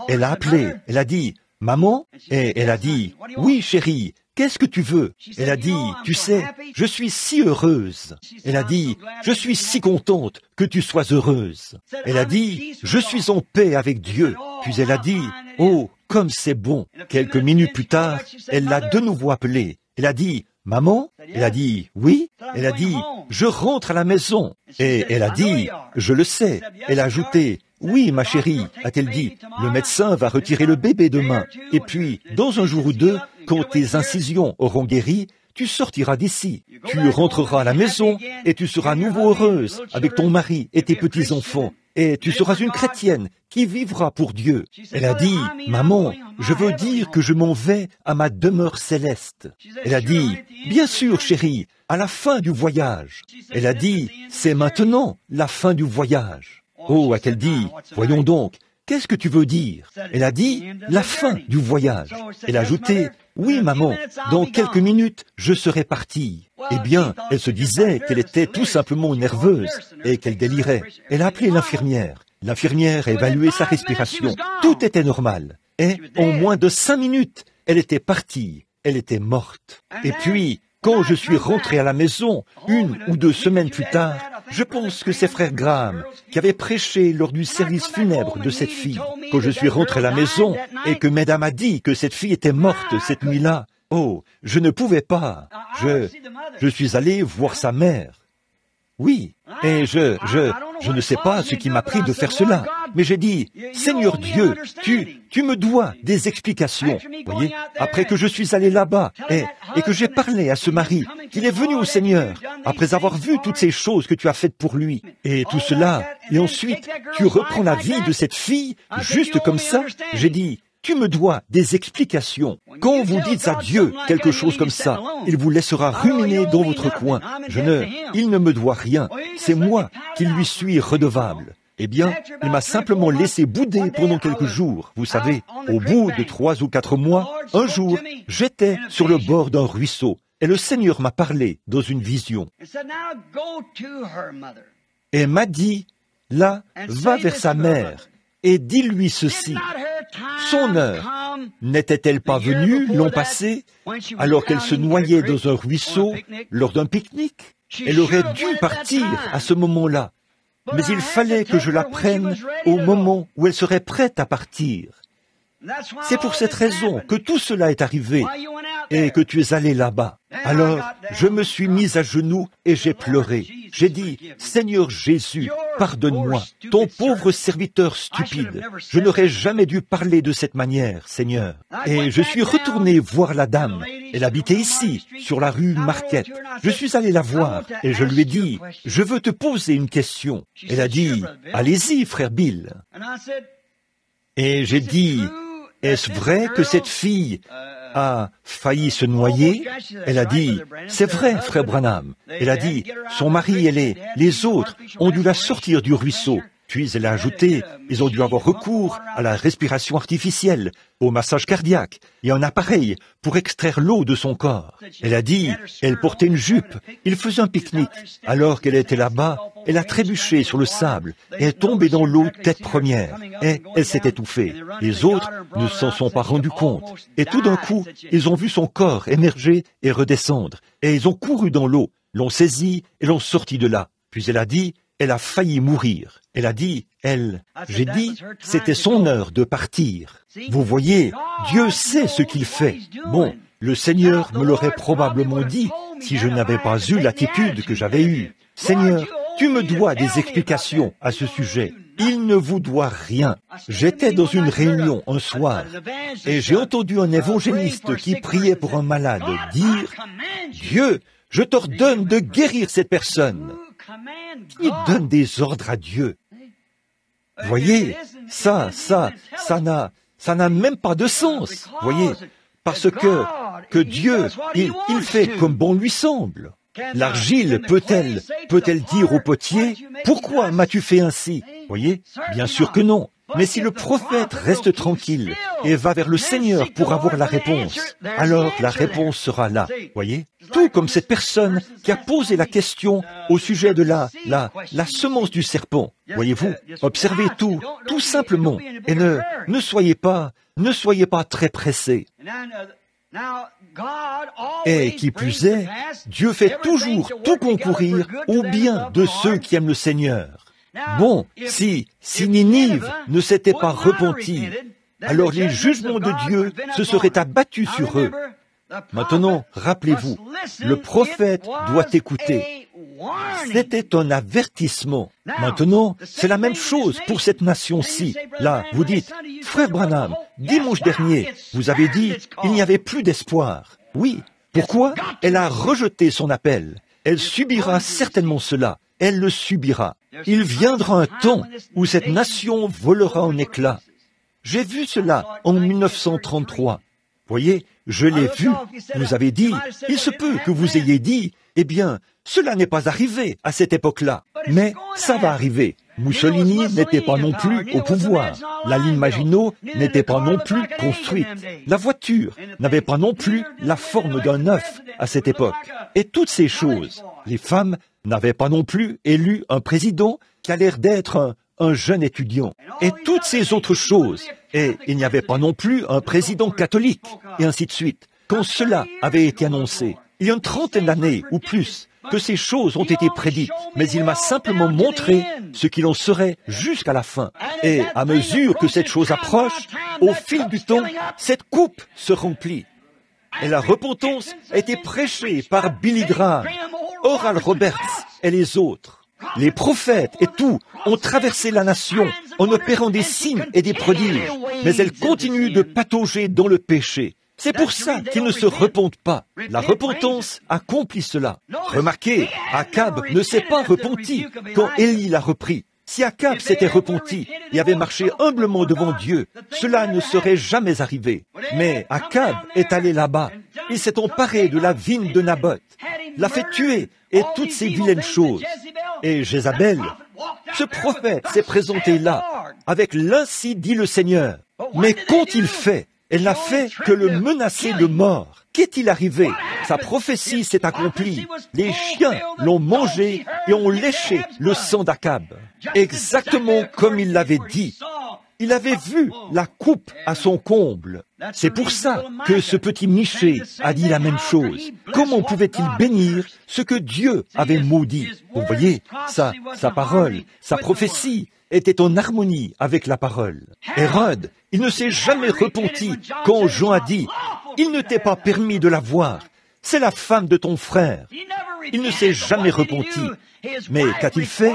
elle a appelé, elle a dit, maman, et elle a dit, oui chérie, qu'est-ce que tu veux? Elle a dit, tu sais, je suis si heureuse. Elle a dit, je suis si contente que tu sois heureuse. Elle a dit, je suis en paix avec Dieu. Puis elle a dit, oh, comme c'est bon. Quelques minutes plus tard, elle l'a de nouveau appelé. Elle a dit, « Maman ?» Elle a dit, « Oui ?» Elle a dit, « Je rentre à la maison. » Et elle a dit, « Je le sais. » Elle a ajouté, « Oui, ma chérie, a-t-elle dit, le médecin va retirer le bébé demain. Et puis, dans un jour ou deux, quand tes incisions auront guéri, tu sortiras d'ici. Tu rentreras à la maison et tu seras à nouveau heureuse avec ton mari et tes petits-enfants. Et tu seras une chrétienne qui vivra pour Dieu. Elle a dit, « Maman, je veux dire que je m'en vais à ma demeure céleste. » Elle a dit, « Bien sûr, chérie, à la fin du voyage. » Elle a dit, « C'est maintenant la fin du voyage. » Oh, a-t-elle dit, « Voyons donc, qu'est-ce que tu veux dire ?» Elle a dit, « La fin du voyage. » Elle a ajouté, « Oui, maman, dans quelques minutes, je serai partie. » Eh bien, elle se disait qu'elle était tout simplement nerveuse et qu'elle délirait. Elle a appelé l'infirmière. L'infirmière a évalué sa respiration. Tout était normal. Et en moins de 5 minutes, elle était partie. Elle était morte. Et puis, quand je suis rentré à la maison, 1 ou 2 semaines plus tard, je pense que c'est frère Graham qui avait prêché lors du service funèbre de cette fille. Quand je suis rentré à la maison et que Mesdames a dit que cette fille était morte cette nuit-là, oh, je ne pouvais pas. Je suis allé voir sa mère. Oui, et je ne sais pas ce qui m'a pris de faire cela, mais j'ai dit, Seigneur Dieu, tu me dois des explications. Voyez, après que je suis allé là-bas et que j'ai parlé à ce mari, qu'il est venu au Seigneur, après avoir vu toutes ces choses que tu as faites pour lui, et tout cela, et ensuite, tu reprends la vie de cette fille, juste comme ça, j'ai dit, tu me dois des explications. Quand vous dites à Dieu quelque chose comme ça, il vous laissera ruminer dans votre coin. Il ne me doit rien. C'est moi qui lui suis redevable. Eh bien, il m'a simplement laissé bouder pendant quelques jours. Vous savez, au bout de 3 ou 4 mois, un jour, j'étais sur le bord d'un ruisseau et le Seigneur m'a parlé dans une vision. Et m'a dit, là, va vers sa mère et dis-lui ceci. Son heure n'était-elle pas venue l'an passé, alors qu'elle se noyait dans un ruisseau lors d'un pique-nique? Elle aurait dû partir à ce moment-là, mais il fallait que je la prenne au moment où elle serait prête à partir. C'est pour cette raison que tout cela est arrivé et que tu es allé là-bas. Alors, je me suis mis à genoux et j'ai pleuré. J'ai dit, Seigneur Jésus, pardonne-moi, ton pauvre serviteur stupide. Je n'aurais jamais dû parler de cette manière, Seigneur. Et je suis retourné voir la dame. Elle habitait ici, sur la rue Marquette. Je suis allé la voir et je lui ai dit, je veux te poser une question. Elle a dit, allez-y, frère Bill. Et j'ai dit, est-ce vrai que cette fille a failli se noyer? Elle a dit, c'est vrai, frère Branham. Elle a dit, son mari et les autres ont dû la sortir du ruisseau. Puis elle a ajouté, ils ont dû avoir recours à la respiration artificielle, au massage cardiaque et un appareil pour extraire l'eau de son corps. Elle a dit, elle portait une jupe, il faisait un pique-nique. Alors qu'elle était là-bas, elle a trébuché sur le sable et est tombée dans l'eau tête première. Et elle s'est étouffée. Les autres ne s'en sont pas rendus compte. Et tout d'un coup, ils ont vu son corps émerger et redescendre. Et ils ont couru dans l'eau, l'ont saisie et l'ont sortie de là. Puis elle a dit, elle a failli mourir. Elle a dit, j'ai dit, c'était son heure de partir. Vous voyez, Dieu sait ce qu'il fait. Bon, le Seigneur me l'aurait probablement dit si je n'avais pas eu l'attitude que j'avais eue. Seigneur, tu me dois des explications à ce sujet. Il ne vous doit rien. J'étais dans une réunion un soir et j'ai entendu un évangéliste qui priait pour un malade dire, Dieu, je t'ordonne de guérir cette personne. Qui donne des ordres à Dieu? Voyez, ça n'a même pas de sens. Voyez, parce que Dieu, il fait comme bon lui semble. L'argile peut-elle dire au potier, pourquoi m'as-tu fait ainsi? Voyez, bien sûr que non. Mais si le prophète reste tranquille et va vers le Seigneur pour avoir la réponse, alors la réponse sera là. Voyez? Tout comme cette personne qui a posé la question au sujet de la semence du serpent. Voyez-vous? Observez tout simplement. Et ne soyez pas très pressés. Et qui plus est, Dieu fait toujours tout concourir au bien de ceux qui aiment le Seigneur. Bon, si Ninive ne s'était pas repentie, alors les jugements de Dieu se seraient abattus sur eux. Maintenant, rappelez-vous, le prophète doit écouter. C'était un avertissement. Maintenant, c'est la même chose pour cette nation-ci. Là, vous dites, « Frère Branham, dimanche dernier, vous avez dit, il n'y avait plus d'espoir. » Oui. Pourquoi? Elle a rejeté son appel. Elle subira certainement cela. Elle le subira. Il viendra un temps où cette nation volera en éclats. J'ai vu cela en 1933. Voyez, je l'ai vu. Vous avez dit, il se peut que vous ayez dit, eh bien, cela n'est pas arrivé à cette époque-là. Mais ça va arriver. Mussolini n'était pas non plus au pouvoir. La ligne Maginot n'était pas non plus construite. La voiture n'avait pas non plus la forme d'un œuf à cette époque. Et toutes ces choses, les femmes n'avaient pas non plus élu un président qui a l'air d'être un jeune étudiant. Et toutes ces autres choses. Et il n'y avait pas non plus un président catholique, et ainsi de suite. Quand cela avait été annoncé, il y a une trentaine d'années ou plus, que ces choses ont été prédites, mais il m'a simplement montré ce qu'il en serait jusqu'à la fin. Et à mesure que cette chose approche, au fil du temps, cette coupe se remplit. Et la repentance a été prêchée par Billy Graham, Oral Roberts et les autres. Les prophètes et tout ont traversé la nation en opérant des signes et des prodiges, mais elles continuent de patauger dans le péché. C'est pour ça qu'ils ne se repentent pas. La repentance accomplit cela. Remarquez, Akab ne s'est pas repenti quand Élie l'a repris. Si Akab s'était repenti et avait marché humblement devant Dieu, cela ne serait jamais arrivé. Mais Akab est allé là-bas. Il s'est emparé de la vigne de Naboth, l'a fait tuer et toutes ces vilaines choses. Et Jézabel, ce prophète s'est présenté là, avec l'Ainsi dit le Seigneur. Mais qu'ont-ils fait? Elle n'a fait que le menacer de mort. Qu'est-il arrivé? Sa prophétie s'est accomplie. Les chiens l'ont mangé et ont léché le sang d'Akab. Exactement comme il l'avait dit. Il avait vu la coupe à son comble. C'est pour ça que ce petit Michée a dit la même chose. Comment pouvait-il bénir ce que Dieu avait maudit? Vous voyez, sa parole, sa prophétie était en harmonie avec la parole. Hérode, il ne s'est jamais repenti quand Jean a dit « Il ne t'est pas permis de la voir, c'est la femme de ton frère ». Il ne s'est jamais repenti. Mais qu'a-t-il fait?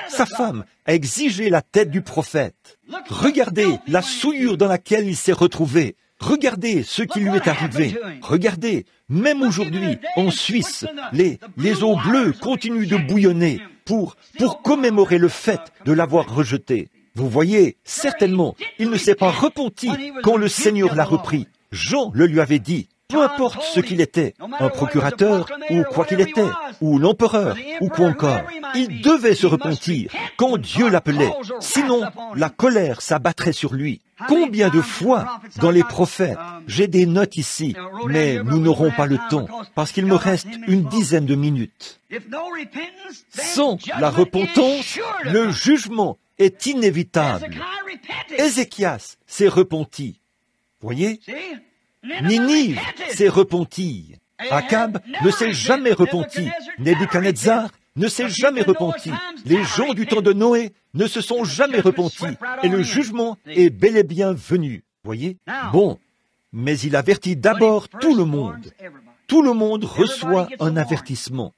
Sa femme a exigé la tête du prophète. Regardez la souillure dans laquelle il s'est retrouvé. Regardez ce qui lui est arrivé. Regardez, même aujourd'hui, en Suisse, les eaux bleues continuent de bouillonner pour commémorer le fait de l'avoir rejeté. Vous voyez, certainement, il ne s'est pas repenti quand le Seigneur l'a repris. Jean le lui avait dit. Peu importe ce qu'il était, un procurateur, ou quoi qu'il était, ou l'empereur, ou quoi encore, il devait se repentir quand Dieu l'appelait, sinon la colère s'abattrait sur lui. Combien de fois, dans les prophètes, j'ai des notes ici, mais nous n'aurons pas le temps, parce qu'il me reste une dizaine de minutes. Sans la repentance, le jugement est inévitable. Ézéchias s'est repenti. Voyez? Ninive s'est repenti. Akab ne s'est jamais repenti. Nebuchadnezzar ne s'est jamais repenti. Les gens du temps de Noé ne se sont jamais repentis. Et le jugement est bel et bien venu. Voyez? Bon, mais il avertit d'abord tout le monde. Tout le monde reçoit un avertissement.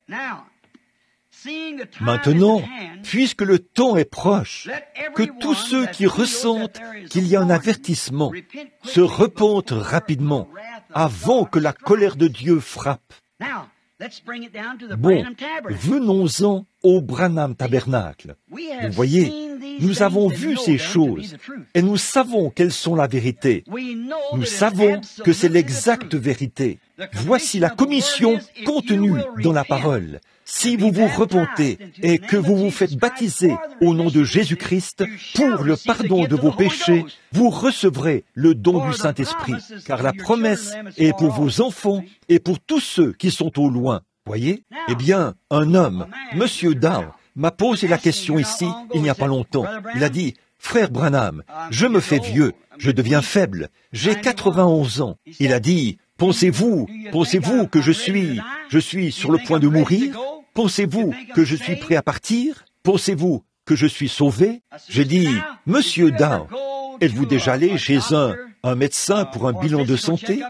Maintenant, puisque le temps est proche, que tous ceux qui ressentent qu'il y a un avertissement se repentent rapidement, avant que la colère de Dieu frappe. Bon, venons-en au Branham Tabernacle. Vous voyez, nous avons vu ces choses, et nous savons quelles sont la vérité. Nous savons que c'est l'exacte vérité. Voici la commission contenue dans la parole. Si vous vous repentez et que vous vous faites baptiser au nom de Jésus-Christ pour le pardon de vos péchés, vous recevrez le don du Saint-Esprit, car la promesse est pour vos enfants et pour tous ceux qui sont au loin. Voyez? Eh bien, un homme, Monsieur Dow, m'a posé la question ici il n'y a pas longtemps. Il a dit, « Frère Branham, je me fais vieux, je deviens faible, j'ai 91 ans. » Il a dit, « Pensez-vous que je suis sur le point de mourir? Pensez-vous que je suis prêt à partir? Pensez-vous que je suis sauvé? » J'ai dit, « Monsieur Dow, êtes-vous déjà allé chez un médecin pour un bilan de santé?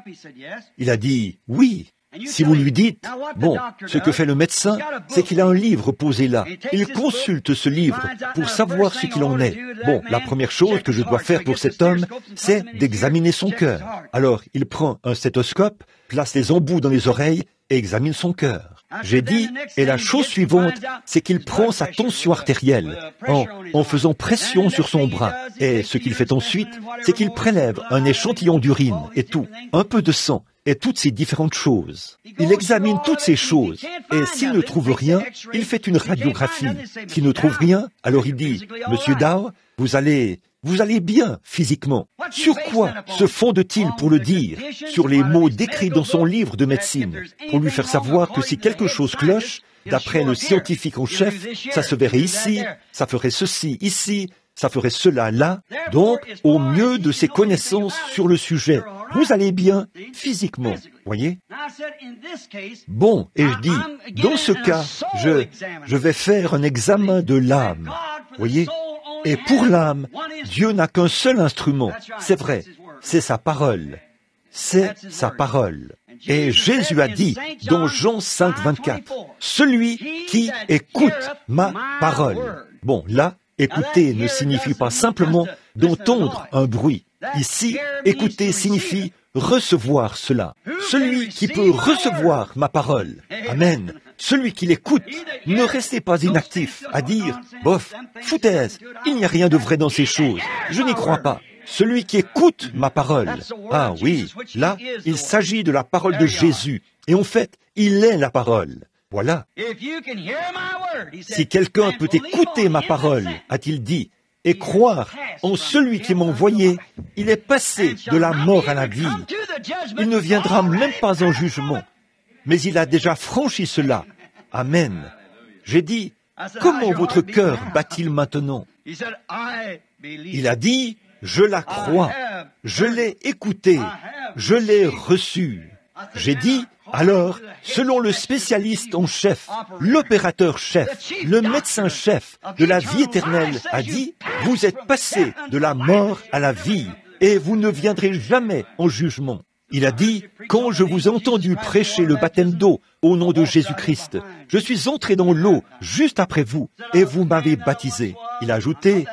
Il a dit, oui. Si vous lui dites, bon, ce que fait le médecin, c'est qu'il a un livre posé là. Il consulte ce livre pour savoir ce qu'il en est. Bon, la première chose que je dois faire pour cet homme, c'est d'examiner son cœur. Alors, il prend un stéthoscope, place les embouts dans les oreilles et examine son cœur. J'ai dit, et la chose suivante, c'est qu'il prend sa tension artérielle en faisant pression sur son bras. Et ce qu'il fait ensuite, c'est qu'il prélève un échantillon d'urine et tout, un peu de sang, et toutes ces différentes choses. Il examine toutes ces choses, et s'il ne trouve rien, il fait une radiographie. S'il ne trouve rien, alors il dit, « Monsieur Dow, vous allez bien physiquement. » Sur quoi se fonde-t-il pour le dire? Sur les mots décrits dans son livre de médecine, pour lui faire savoir que si quelque chose cloche, d'après le scientifique en chef, ça se verrait ici, ça ferait ceci ici, ça ferait cela là. Donc, au mieux de ses connaissances sur le sujet, vous allez bien physiquement, voyez? Bon, et je dis, dans ce cas, je vais faire un examen de l'âme, voyez? Et pour l'âme, Dieu n'a qu'un seul instrument, c'est vrai, c'est sa parole. C'est sa parole. Et Jésus a dit, dans Jean 5, 24, « Celui qui écoute ma parole. » Bon, là, écouter ne signifie pas simplement d'entendre un bruit. Ici, écouter signifie recevoir cela. Celui qui peut recevoir ma parole. Amen. Celui qui l'écoute, ne restez pas inactif à dire, bof, foutaise, il n'y a rien de vrai dans ces choses, je n'y crois pas. Celui qui écoute ma parole. Ah oui, là, il s'agit de la parole de Jésus. Et en fait, il est la parole. Voilà. Si quelqu'un peut écouter ma parole, a-t-il dit, et croire en celui qui m'a envoyé, il est passé de la mort à la vie. Il ne viendra même pas en jugement, mais il a déjà franchi cela. Amen. J'ai dit, comment votre cœur bat-il maintenant? Il a dit, je la crois, je l'ai écoutée, je l'ai reçue. J'ai dit, alors, selon le spécialiste en chef, l'opérateur-chef, le médecin-chef de la vie éternelle a dit, vous êtes passé de la mort à la vie et vous ne viendrez jamais en jugement. Il a dit, quand je vous ai entendu prêcher le baptême d'eau au nom de Jésus-Christ, je suis entré dans l'eau juste après vous et vous m'avez baptisé. Il a ajouté,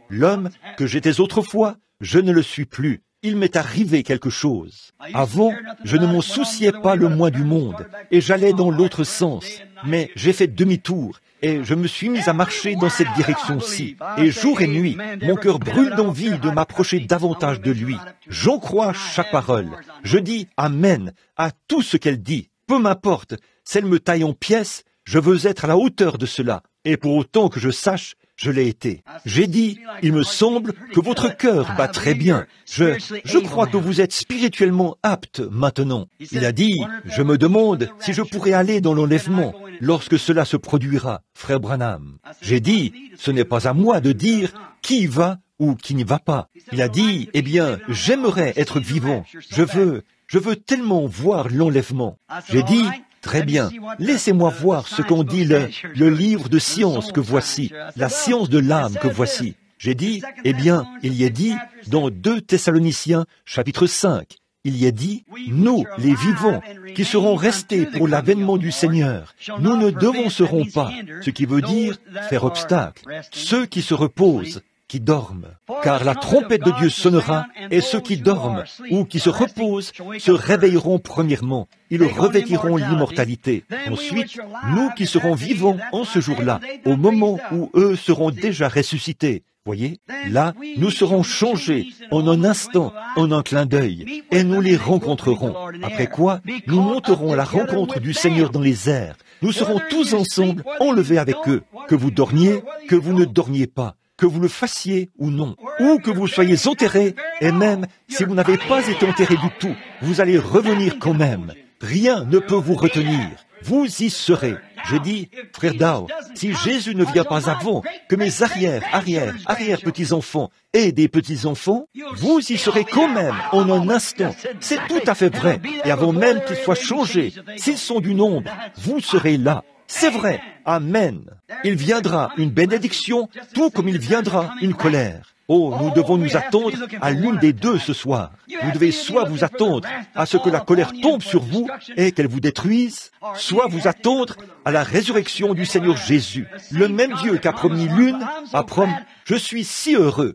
l'homme que j'étais autrefois, je ne le suis plus. Il m'est arrivé quelque chose. Avant, je ne m'en souciais pas le moins du monde, et j'allais dans l'autre sens. Mais j'ai fait demi-tour, et je me suis mis à marcher dans cette direction-ci. Et jour et nuit, mon cœur brûle d'envie de m'approcher davantage de lui. J'en crois chaque parole. Je dis Amen à tout ce qu'elle dit. Peu m'importe, si elle me taille en pièces, je veux être à la hauteur de cela. Et pour autant que je sache, je l'ai été. J'ai dit, il me semble que votre cœur bat très bien. Je crois que vous êtes spirituellement apte maintenant. Il a dit, je me demande si je pourrais aller dans l'enlèvement lorsque cela se produira, frère Branham. J'ai dit, ce n'est pas à moi de dire qui y va ou qui n'y va pas. Il a dit, eh bien, j'aimerais être vivant. Je veux tellement voir l'enlèvement. J'ai dit, très bien, laissez-moi voir ce qu'en dit le livre de science que voici, la science de l'âme que voici. J'ai dit, eh bien, il y est dit dans 2 Thessaloniciens, chapitre 5, il y est dit, nous, les vivants, qui serons restés pour l'avènement du Seigneur, nous ne devancerons pas, ce qui veut dire faire obstacle, ceux qui se reposent, qui dorment. Car la trompette de Dieu sonnera, et ceux qui dorment ou qui se reposent se réveilleront premièrement. Ils revêtiront l'immortalité. Ensuite, nous qui serons vivants en ce jour-là, au moment où eux seront déjà ressuscités. Voyez, là, nous serons changés en un instant, en un clin d'œil, et nous les rencontrerons. Après quoi, nous monterons à la rencontre du Seigneur dans les airs. Nous serons tous ensemble enlevés avec eux. Que vous dormiez, que vous ne dormiez pas. Que vous le fassiez ou non, ou que vous soyez enterrés, et même si vous n'avez pas été enterrés du tout, vous allez revenir quand même. Rien ne peut vous retenir. Vous y serez. Je dis, frère Dow, si Jésus ne vient pas avant que mes arrière-petits-enfants aient des petits-enfants, vous y serez quand même en un instant. C'est tout à fait vrai. Et avant même qu'ils soient changés, s'ils sont du nombre, vous serez là. C'est vrai. Amen. Il viendra une bénédiction, tout comme il viendra une colère. Oh, nous devons nous attendre à l'une des deux ce soir. Vous devez soit vous attendre à ce que la colère tombe sur vous et qu'elle vous détruise, soit vous attendre à la résurrection du Seigneur Jésus. Le même Dieu qui a promis l'une a promis « Je suis si heureux ».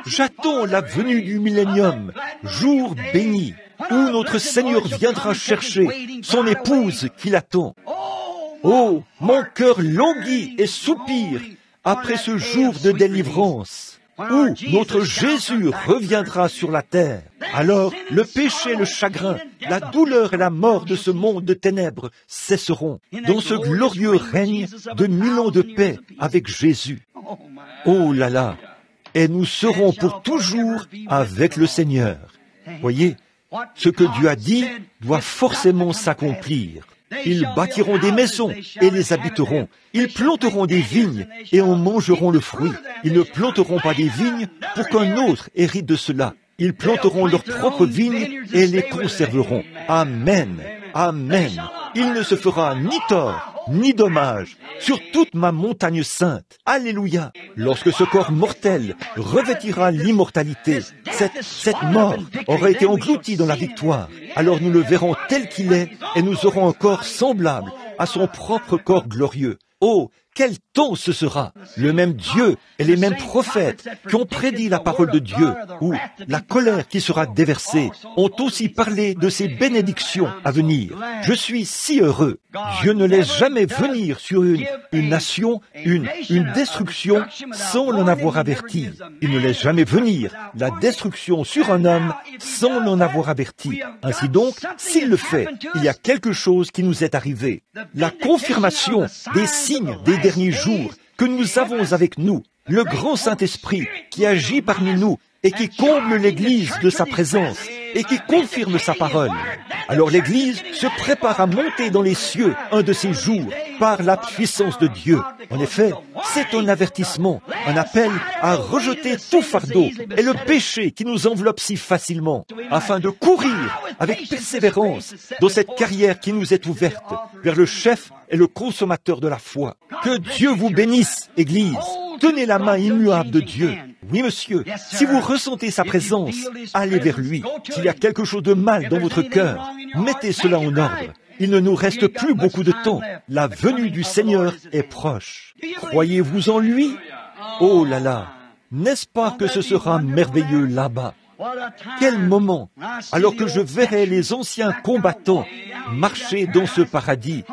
J'attends la venue du millénium, jour béni, où notre Seigneur viendra chercher son épouse qui l'attend. Oh, mon cœur languit et soupire après ce jour de délivrance, où notre Jésus reviendra sur la terre. Alors, le péché, le chagrin, la douleur et la mort de ce monde de ténèbres cesseront dans ce glorieux règne de 1000 ans de paix avec Jésus. Oh là là! Et nous serons pour toujours avec le Seigneur. Voyez, ce que Dieu a dit doit forcément s'accomplir. Ils bâtiront des maisons et les habiteront. Ils planteront des vignes et en mangeront le fruit. Ils ne planteront pas des vignes pour qu'un autre hérite de cela. Ils planteront leurs propres vignes et les conserveront. Amen. Amen. Il ne se fera ni tort, ni dommage sur toute ma montagne sainte. Alléluia. Lorsque ce corps mortel revêtira l'immortalité, cette mort aura été engloutie dans la victoire. Alors nous le verrons tel qu'il est et nous aurons un corps semblable à son propre corps glorieux. Oh, quel temps ce sera! Le même Dieu et les mêmes prophètes qui ont prédit la parole de Dieu ou la colère qui sera déversée ont aussi parlé de ces bénédictions à venir. Je suis si heureux. Dieu ne laisse jamais venir sur une nation, une destruction sans l'en avoir averti. Il ne laisse jamais venir la destruction sur un homme sans l'en avoir averti. Ainsi donc, s'il le fait, il y a quelque chose qui nous est arrivé. La confirmation des signes des derniers jours que nous avons avec nous, le grand Saint-Esprit qui agit parmi nous et qui comble l'Église de sa présence et qui confirme sa parole. Alors l'Église se prépare à monter dans les cieux un de ces jours par la puissance de Dieu. En effet, c'est un avertissement, un appel à rejeter tout fardeau et le péché qui nous enveloppe si facilement, afin de courir avec persévérance dans cette carrière qui nous est ouverte vers le chef et le consommateur de la foi. Que Dieu vous bénisse, Église. Tenez la main immuable de Dieu. Oui, monsieur, si vous ressentez sa présence, allez vers lui. S'il y a quelque chose de mal dans votre cœur, mettez cela en ordre. Il ne nous reste plus beaucoup de temps. La venue du Seigneur est proche. Croyez-vous en lui? Oh là là! N'est-ce pas que ce sera merveilleux là-bas? Quel moment, alors que je verrai les anciens combattants marcher dans ce paradis.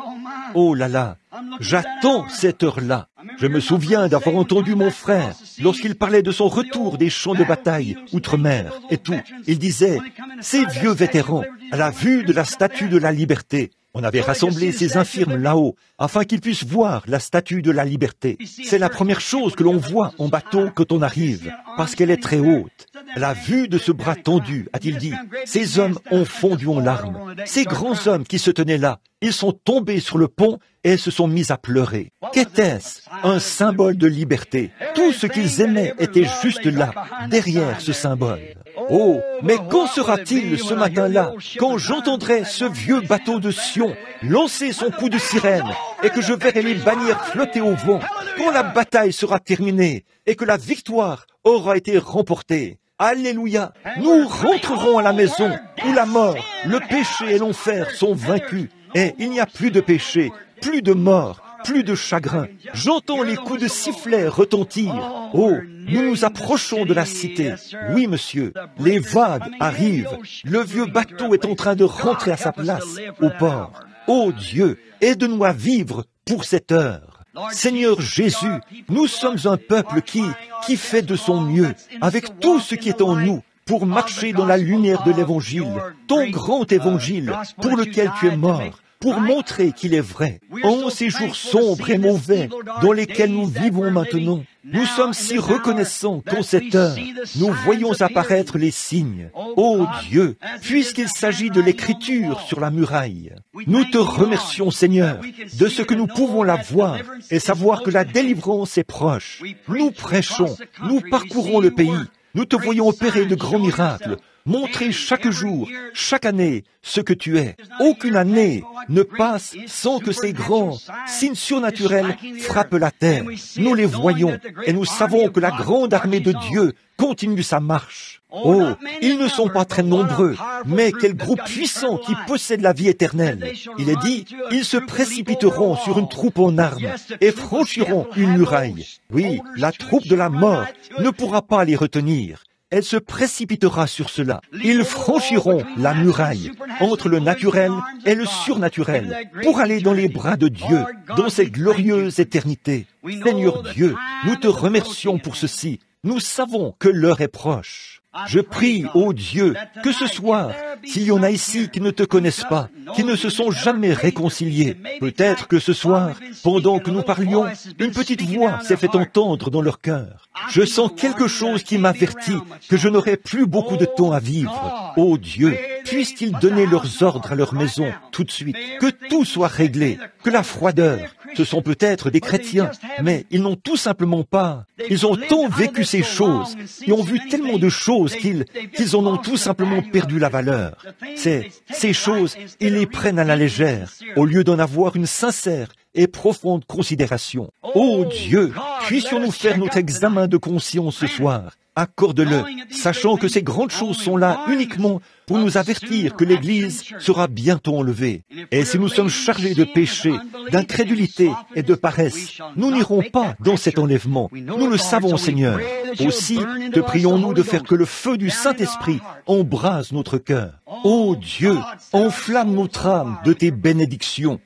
Oh là là, j'attends cette heure-là. Je me souviens d'avoir entendu mon frère, lorsqu'il parlait de son retour des champs de bataille, outre-mer et tout. Il disait, ces vieux vétérans, à la vue de la statue de la liberté, on avait rassemblé ces infirmes là-haut, afin qu'ils puissent voir la statue de la liberté. C'est la première chose que l'on voit en bateau quand on arrive, parce qu'elle est très haute. À la vue de ce bras tendu, a-t-il dit, ces hommes ont fondu en larmes. Ces grands hommes qui se tenaient là, ils sont tombés sur le pont et se sont mis à pleurer. Qu'était-ce? Un symbole de liberté. Tout ce qu'ils aimaient était juste là, derrière ce symbole. Oh, mais quand sera-t-il ce matin-là, quand j'entendrai ce vieux bateau de Sion lancer son coup de sirène et que je verrai les bannières flotter au vent, quand la bataille sera terminée et que la victoire aura été remportée? Alléluia! Nous rentrerons à la maison où la mort, le péché et l'enfer sont vaincus. Et il n'y a plus de péché, plus de mort, plus de chagrin. J'entends les coups de sifflet retentir. Oh, nous nous approchons de la cité. Oui, monsieur, les vagues arrivent. Le vieux bateau est en train de rentrer à sa place au port. Oh Dieu, aide-nous à vivre pour cette heure. Seigneur Jésus, nous sommes un peuple qui fait de son mieux, avec tout ce qui est en nous, pour marcher dans la lumière de l'Évangile, ton grand Évangile, pour lequel tu es mort, pour montrer qu'il est vrai. En ces jours sombres et mauvais dans lesquels nous vivons maintenant, nous sommes si reconnaissants qu'en cette heure, nous voyons apparaître les signes. Ô Dieu, puisqu'il s'agit de l'écriture sur la muraille, nous te remercions, Seigneur, de ce que nous pouvons la voir et savoir que la délivrance est proche. Nous prêchons, nous parcourons le pays, nous te voyons opérer de grands miracles. montrer chaque jour, chaque année, ce que tu es. Aucune année ne passe sans que ces grands signes surnaturels frappent la terre. Nous les voyons et nous savons que la grande armée de Dieu continue sa marche. Oh, ils ne sont pas très nombreux, mais quel groupe puissant qui possède la vie éternelle. Il est dit, ils se précipiteront sur une troupe en armes et franchiront une muraille. Oui, la troupe de la mort ne pourra pas les retenir. Elle se précipitera sur cela. Ils franchiront la muraille entre le naturel et le surnaturel pour aller dans les bras de Dieu, dans cette glorieuse éternité. Seigneur Dieu, nous te remercions pour ceci. Nous savons que l'heure est proche. Je prie, ô Dieu, que ce soir, s'il y en a ici qui ne te connaissent pas, qui ne se sont jamais réconciliés, peut-être que ce soir, pendant que nous parlions, une petite voix s'est fait entendre dans leur cœur. Je sens quelque chose qui m'avertit que je n'aurai plus beaucoup de temps à vivre. Ô Dieu, puisse-t-il donner leurs ordres à leur maison tout de suite, que tout soit réglé, que la froideur, ce sont peut-être des chrétiens, mais ils n'ont tout simplement pas. Ils ont tant vécu ces choses et ont vu tellement de choses qu'ils en ont tout simplement perdu la valeur. Ces choses, ils les prennent à la légère, au lieu d'en avoir une sincère et profonde considération. Ô Dieu, puissions-nous faire notre examen de conscience ce soir. Accorde-le, sachant que ces grandes choses sont là uniquement pour nous avertir que l'Église sera bientôt enlevée. Et si nous sommes chargés de péché, d'incrédulité et de paresse, nous n'irons pas dans cet enlèvement. Nous le savons, Seigneur. Aussi, te prions-nous de faire que le feu du Saint-Esprit embrase notre cœur. Ô Dieu, enflamme notre âme de tes bénédictions.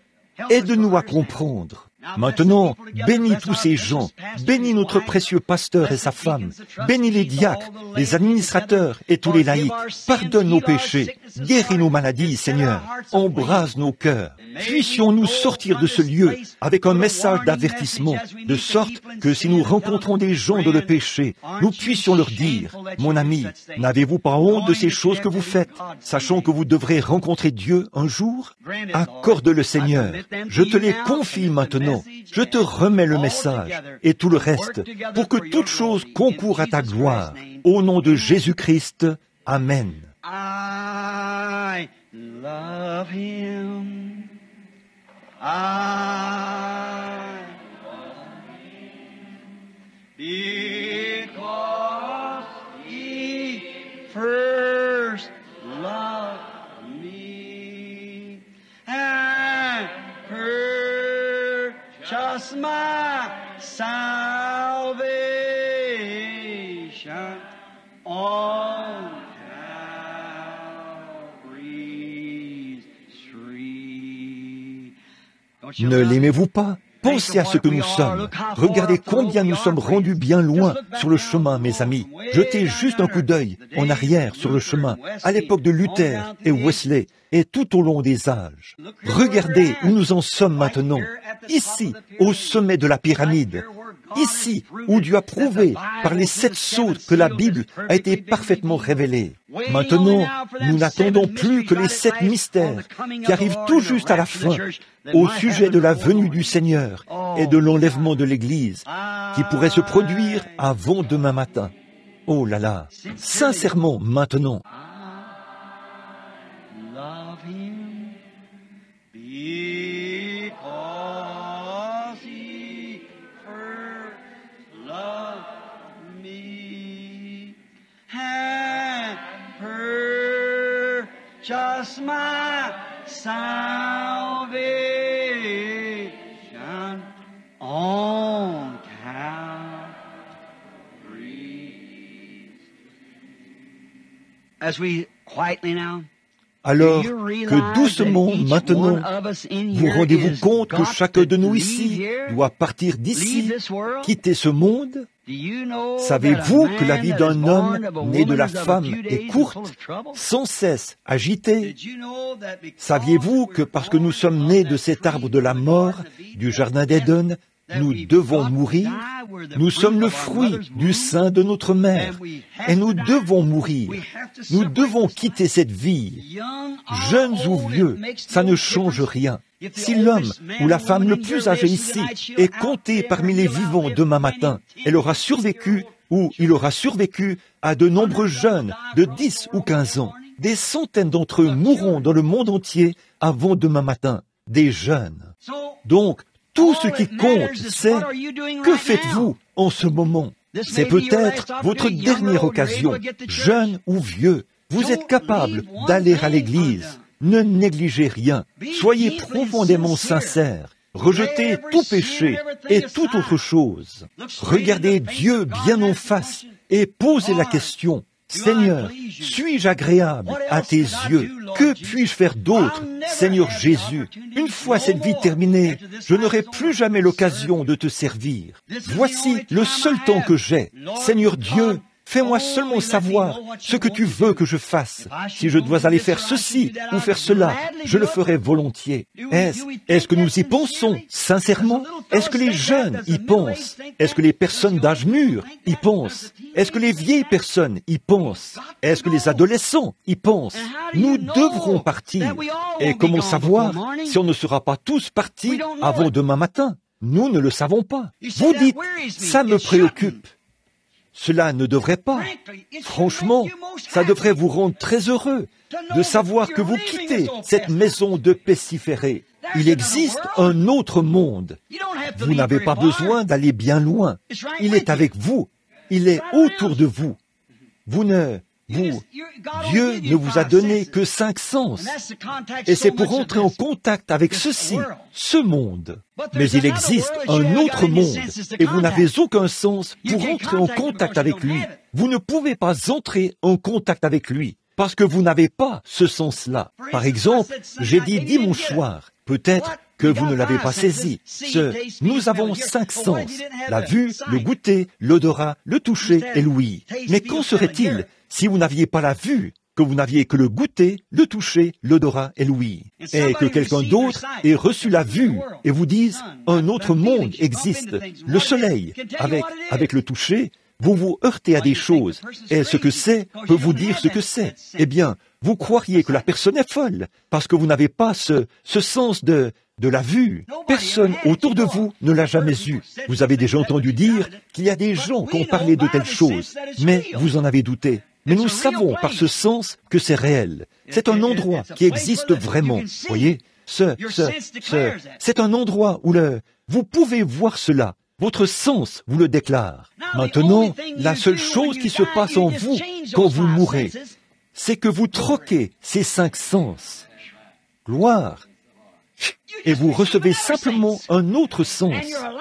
Aide-nous à comprendre. Maintenant, bénis tous ces gens, bénis notre précieux pasteur et sa femme, bénis les diacres, les administrateurs et tous les laïcs, pardonne nos péchés, guéris nos maladies, Seigneur, embrase nos cœurs. Puissions-nous sortir de ce lieu avec un message d'avertissement, de sorte que si nous rencontrons des gens dans le péché, nous puissions leur dire, mon ami, n'avez-vous pas honte de ces choses que vous faites, sachant que vous devrez rencontrer Dieu un jour? Accorde-le, Seigneur, je te les confie maintenant. Je te remets le message et tout le reste pour que toute chose concourt à ta gloire. Au nom de Jésus-Christ, Amen. I love him. Because he first loved me and just my salvation on Calvary's tree. Ne l'aimez-vous pas? Pensez à ce que nous sommes. Regardez combien nous sommes rendus bien loin sur le chemin, mes amis. Jetez juste un coup d'œil en arrière sur le chemin, à l'époque de Luther et Wesley, et tout au long des âges. Regardez où nous en sommes maintenant, ici, au sommet de la pyramide, ici où Dieu a prouvé par les 7 sceaux que la Bible a été parfaitement révélée. Maintenant, nous n'attendons plus que les 7 mystères qui arrivent tout juste à la fin au sujet de la venue du Seigneur et de l'enlèvement de l'Église qui pourrait se produire avant demain matin. Oh là là, sincèrement maintenant. Just my salvation on Calvary. As we quietly now. Alors que doucement, maintenant, vous rendez-vous compte que chacun de nous ici doit partir d'ici, quitter ce monde? Savez-vous que la vie d'un homme né de la femme est courte, sans cesse agitée? Saviez-vous que parce que nous sommes nés de cet arbre de la mort, du jardin d'Éden, nous devons mourir? Nous sommes le fruit du sein de notre mère et nous devons mourir. Nous devons quitter cette vie. Jeunes ou vieux, ça ne change rien. Si l'homme ou la femme le plus âgé ici est compté parmi les vivants demain matin, elle aura survécu où il aura survécu à de nombreux jeunes de 10 ou 15 ans. Des centaines d'entre eux mourront dans le monde entier avant demain matin, des jeunes. Donc, tout ce qui compte, c'est que faites-vous en ce moment? C'est peut-être votre dernière occasion, jeune ou vieux. Vous êtes capable d'aller à l'église. Ne négligez rien. Soyez profondément sincères. Rejetez tout péché et toute autre chose. Regardez Dieu bien en face et posez la question. Seigneur, suis-je agréable à tes yeux? Que puis-je faire d'autre, Seigneur Jésus? Une fois cette vie terminée, je n'aurai plus jamais l'occasion de te servir. Voici le seul temps que j'ai. Seigneur Dieu, fais-moi seulement savoir ce que tu veux que je fasse. Si je dois aller faire ceci ou faire cela, je le ferai volontiers. Est-ce que nous y pensons sincèrement? Est-ce que les jeunes y pensent? Est-ce que les personnes d'âge mûr y pensent? Est-ce que les vieilles personnes y pensent? Est-ce que les adolescents y pensent? Nous devrons partir. Et comment savoir si on ne sera pas tous partis avant demain matin? Nous ne le savons pas. Vous dites, ça me préoccupe. Cela ne devrait pas. Franchement, ça devrait vous rendre très heureux de savoir que vous quittez cette maison de pestiférés. Il existe un autre monde. Vous n'avez pas besoin d'aller bien loin. Il est avec vous. Il est autour de vous. Dieu ne vous a donné que 5 sens. Et c'est pour entrer en contact avec ceci, ce monde. Mais il existe un autre monde, et vous n'avez aucun sens pour entrer en contact avec lui. Vous ne pouvez pas entrer en contact avec lui, parce que vous n'avez pas ce sens-là. Par exemple, j'ai dit dimanche soir, peut-être que vous ne l'avez pas saisi. Nous avons 5 sens, la vue, le goûter, l'odorat, le toucher et l'ouïe. Mais qu'en serait-il si vous n'aviez pas la vue, que vous n'aviez que le goûter, le toucher, l'odorat et l'ouïe, et que quelqu'un d'autre ait reçu la vue et vous dise un autre monde existe, le soleil, avec le toucher, vous vous heurtez à des choses, et ce que c'est peut vous dire ce que c'est. Eh bien, vous croiriez que la personne est folle, parce que vous n'avez pas ce sens de la vue. Personne autour de vous ne l'a jamais eu. Vous avez déjà entendu dire qu'il y a des gens qui ont parlé de telles choses, mais vous en avez douté. Mais nous savons par ce sens que c'est réel. C'est un endroit qui existe vraiment. Voyez, c'est un endroit où vous pouvez voir cela. Votre sens vous le déclare. Maintenant, la seule chose qui se passe en vous quand vous mourrez, c'est que vous troquez ces 5 sens. Gloire! Et vous recevez simplement un autre sens.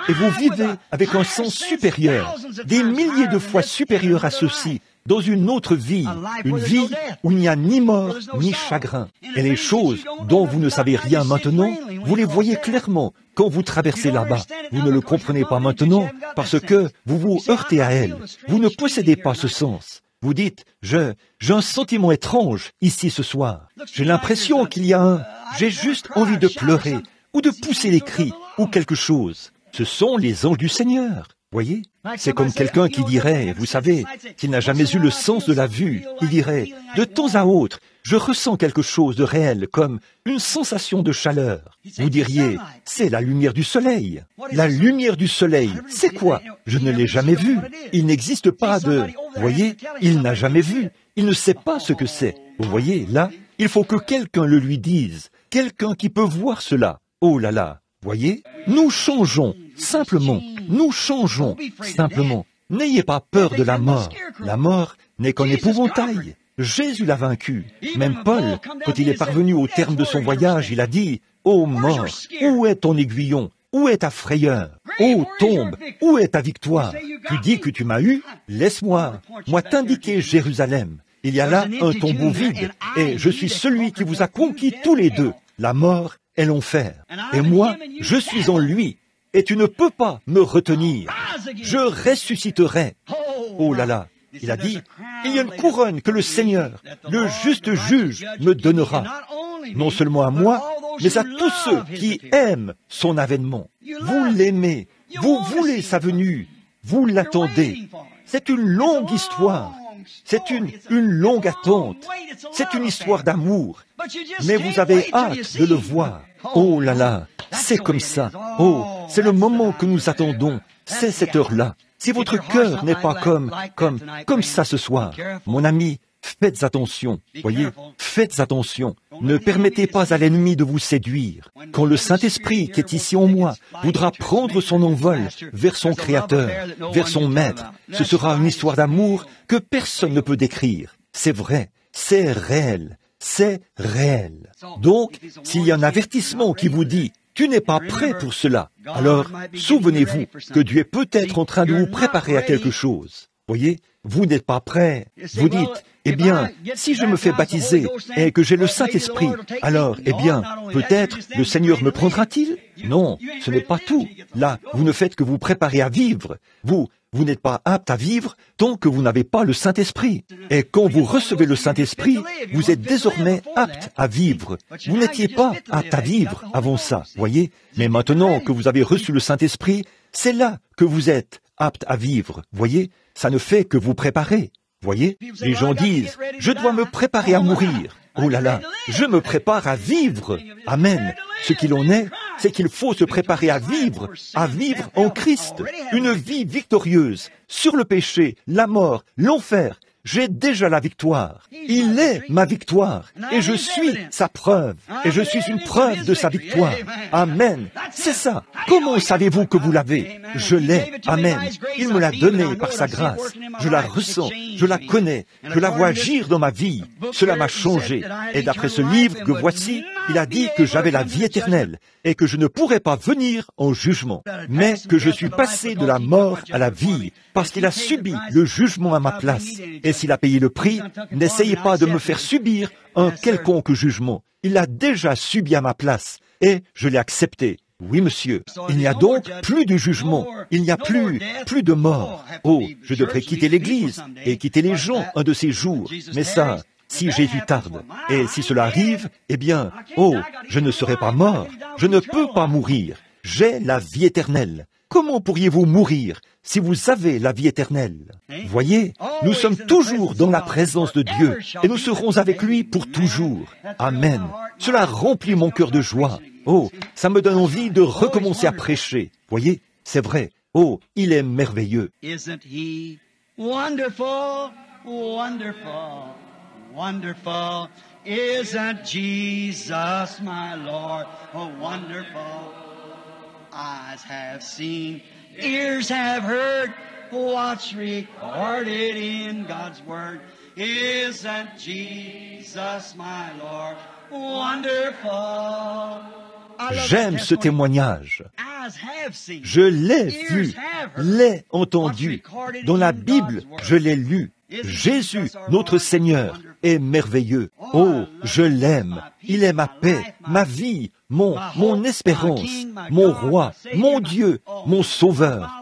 Et vous vivez avec un sens supérieur, des milliers de fois supérieur à ceci, dans une autre vie, une vie où il n'y a ni mort ni chagrin. Et les choses dont vous ne savez rien maintenant, vous les voyez clairement quand vous traversez là-bas. Vous ne le comprenez pas maintenant parce que vous vous heurtez à elles. Vous ne possédez pas ce sens. Vous dites, j'ai un sentiment étrange ici ce soir. J'ai l'impression qu'il y a j'ai juste envie de pleurer, ou de pousser les cris, ou quelque chose. Ce sont les anges du Seigneur. Voyez, c'est comme quelqu'un qui dirait, vous savez, qu'il n'a jamais eu le sens de la vue. Il dirait, de temps à autre, je ressens quelque chose de réel, comme une sensation de chaleur. Vous diriez, c'est la lumière du soleil. La lumière du soleil, c'est quoi? Je ne l'ai jamais vu. Il n'existe pas de... Vous voyez, il n'a jamais vu. Il ne sait pas ce que c'est. Vous voyez, là, il faut que quelqu'un le lui dise. Quelqu'un qui peut voir cela. Oh là là, voyez, nous changeons, simplement. Nous changeons, simplement. N'ayez pas peur de la mort. La mort n'est qu'un épouvantail. Jésus l'a vaincu. Même Paul, quand il est parvenu au terme de son voyage, il a dit, « Ô mort, où est ton aiguillon? Où est ta frayeur? Ô tombe, où est ta victoire? Tu dis que tu m'as eu? Laisse-moi, moi t'indiquer Jérusalem. Il y a là un tombeau vide, et je suis celui qui vous a conquis tous les deux, la mort et l'enfer. Et moi, je suis en lui, et tu ne peux pas me retenir. Je ressusciterai. » Oh là là, il a dit, il y a une couronne que le Seigneur, le juste juge, me donnera. Non seulement à moi, mais à tous ceux qui aiment son avènement. Vous l'aimez, vous voulez sa venue, vous l'attendez. C'est une longue histoire. C'est une longue attente. C'est une histoire d'amour. Mais vous avez hâte de le voir. Oh là là, c'est comme ça. Oh, c'est le moment que nous attendons. C'est cette heure-là. si votre cœur n'est pas comme ça ce soir, mon ami, faites attention, voyez, faites attention. Ne permettez pas à l'ennemi de vous séduire. Quand le Saint-Esprit qui est ici en moi voudra prendre son envol vers son Créateur, vers son Maître, ce sera une histoire d'amour que personne ne peut décrire. C'est vrai, c'est réel, c'est réel. Donc, s'il y a un avertissement qui vous dit « Tu n'es pas prêt pour cela », alors souvenez-vous que Dieu est peut-être en train de vous préparer à quelque chose. Voyez, vous n'êtes pas prêt. Vous dites, eh bien, si je me fais baptiser et que j'ai le Saint-Esprit, alors, eh bien, peut-être le Seigneur me prendra-t-il? Non, ce n'est pas tout. Là, vous ne faites que vous préparer à vivre. Vous n'êtes pas apte à vivre tant que vous n'avez pas le Saint-Esprit. Et quand vous recevez le Saint-Esprit, vous êtes désormais apte à vivre. Vous n'étiez pas apte à vivre avant ça, voyez? Mais maintenant que vous avez reçu le Saint-Esprit, c'est là que vous êtes apte à vivre, voyez? Ça ne fait que vous préparer. Voyez, les gens disent, je dois me préparer à mourir. Oh là là, je me prépare à vivre. Amen. Ce qu'il en est, c'est qu'il faut se préparer à vivre en Christ. Une vie victorieuse sur le péché, la mort, l'enfer. J'ai déjà la victoire. Il est ma victoire. Et je suis sa preuve. Et je suis une preuve de sa victoire. Amen. C'est ça. Comment savez-vous que vous l'avez? Je l'ai. Amen. Il me l'a donnée par sa grâce. Je la ressens. Je la connais. Je la vois agir dans ma vie. Cela m'a changé. Et d'après ce livre que voici, il a dit que j'avais la vie éternelle et que je ne pourrais pas venir en jugement, mais que je suis passé de la mort à la vie parce qu'il a subi le jugement à ma place. Et s'il a payé le prix, n'essayez pas de me faire subir un quelconque jugement. Il l'a déjà subi à ma place et je l'ai accepté. Oui, monsieur. Il n'y a donc plus de jugement. Il n'y a plus de mort. Oh, je devrais quitter l'église et quitter les gens un de ces jours. Mais ça, si Jésus tarde, et si cela arrive, eh bien, oh, je ne serai pas mort. Je ne peux pas mourir. J'ai la vie éternelle. Comment pourriez-vous mourir si vous avez la vie éternelle? Voyez, nous sommes toujours dans la présence de Dieu et nous serons avec lui pour toujours. Amen. Cela remplit mon cœur de joie. Oh, ça me donne envie de recommencer à prêcher. Voyez, c'est vrai. Oh, il est merveilleux. Isn't he wonderful, wonderful, wonderful? Isn't Jesus my Lord, oh wonderful? Eyes have seen, ears have heard, what's recorded in God's Word. Isn't Jesus my Lord, wonderful? J'aime ce témoignage. Je l'ai vu, l'ai entendu. Dans la Bible, je l'ai lu. Jésus, notre Seigneur, est merveilleux. Oh, je l'aime. Il est ma paix, ma vie, mon espérance, mon roi, mon Dieu, mon sauveur,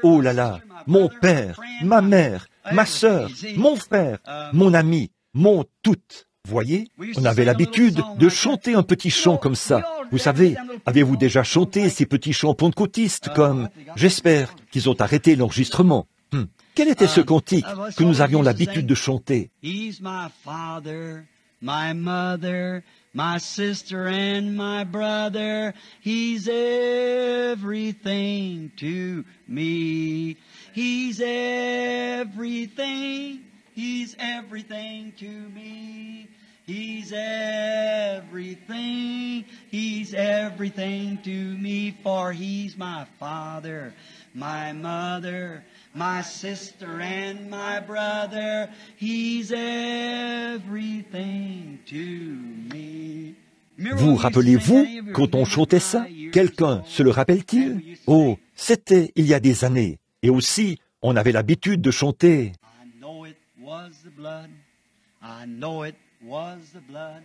oh là là, mon père, ma mère, ma sœur, mon frère, mon ami, mon tout. Voyez, on avait l'habitude de chanter un petit chant comme ça. Vous savez, avez-vous déjà chanté ces petits chants pentecôtistes comme « J'espère qu'ils ont arrêté l'enregistrement ». Quel était ce cantique que nous avions l'habitude de chanter? He's my father, my mother, my sister and my brother. He's everything to me. He's everything. He's everything to me. He's everything. He's everything to me. For He's my father, my mother, my sister and my brother. He's everything to me. Vous rappelez-vous quand on chantait ça? Quelqu'un se le rappelle-t-il? Oh, c'était il y a des années. Et aussi, on avait l'habitude de chanter. I know it was the blood. I know it was the blood.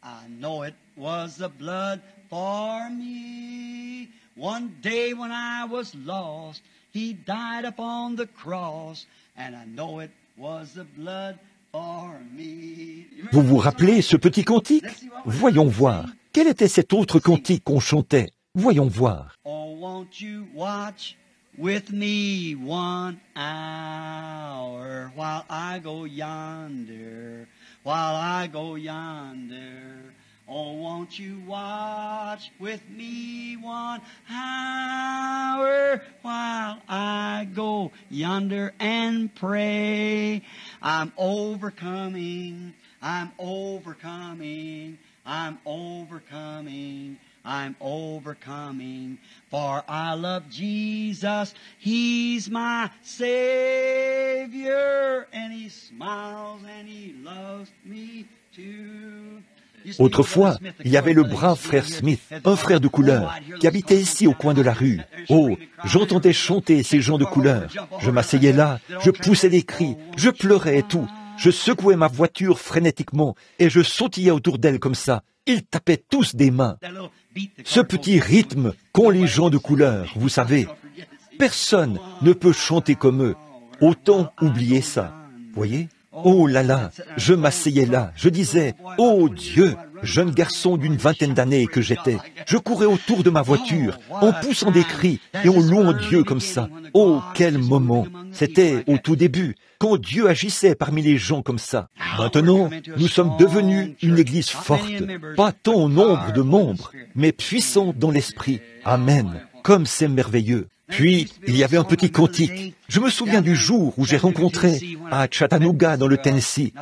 I know it was the blood for me. One day when I was lost, He died upon the cross, and I know it was the blood for me. Vous vous rappelez ce petit cantique? Voyons voir. Quel était cet autre cantique qu'on chantait? Voyons voir. Oh, won't you watch with me 1 hour while I go yonder, while I go yonder. Oh, won't you watch with me 1 hour while I go yonder and pray? I'm overcoming, I'm overcoming, I'm overcoming, I'm overcoming. For I love Jesus, He's my Savior, and He smiles and He loves me too. Autrefois, il y avait le brave frère Smith, un frère de couleur, qui habitait ici au coin de la rue. Oh, j'entendais chanter ces gens de couleur. Je m'asseyais là, je poussais des cris, je pleurais et tout. Je secouais ma voiture frénétiquement et je sautillais autour d'elle comme ça. Ils tapaient tous des mains. Ce petit rythme qu'ont les gens de couleur, vous savez, personne ne peut chanter comme eux. Autant oublier ça, voyez? Oh là là, je m'asseyais là, je disais, oh Dieu, jeune garçon d'une vingtaine d'années que j'étais, je courais autour de ma voiture, en poussant des cris et en louant Dieu comme ça. Oh, quel moment! C'était au tout début, quand Dieu agissait parmi les gens comme ça. Maintenant, nous sommes devenus une église forte, pas tant au nombre de membres, mais puissante dans l'esprit. Amen. Comme c'est merveilleux. Puis, il y avait un petit cantique. Je me souviens du jour où j'ai rencontré à Chattanooga, dans le Tennessee,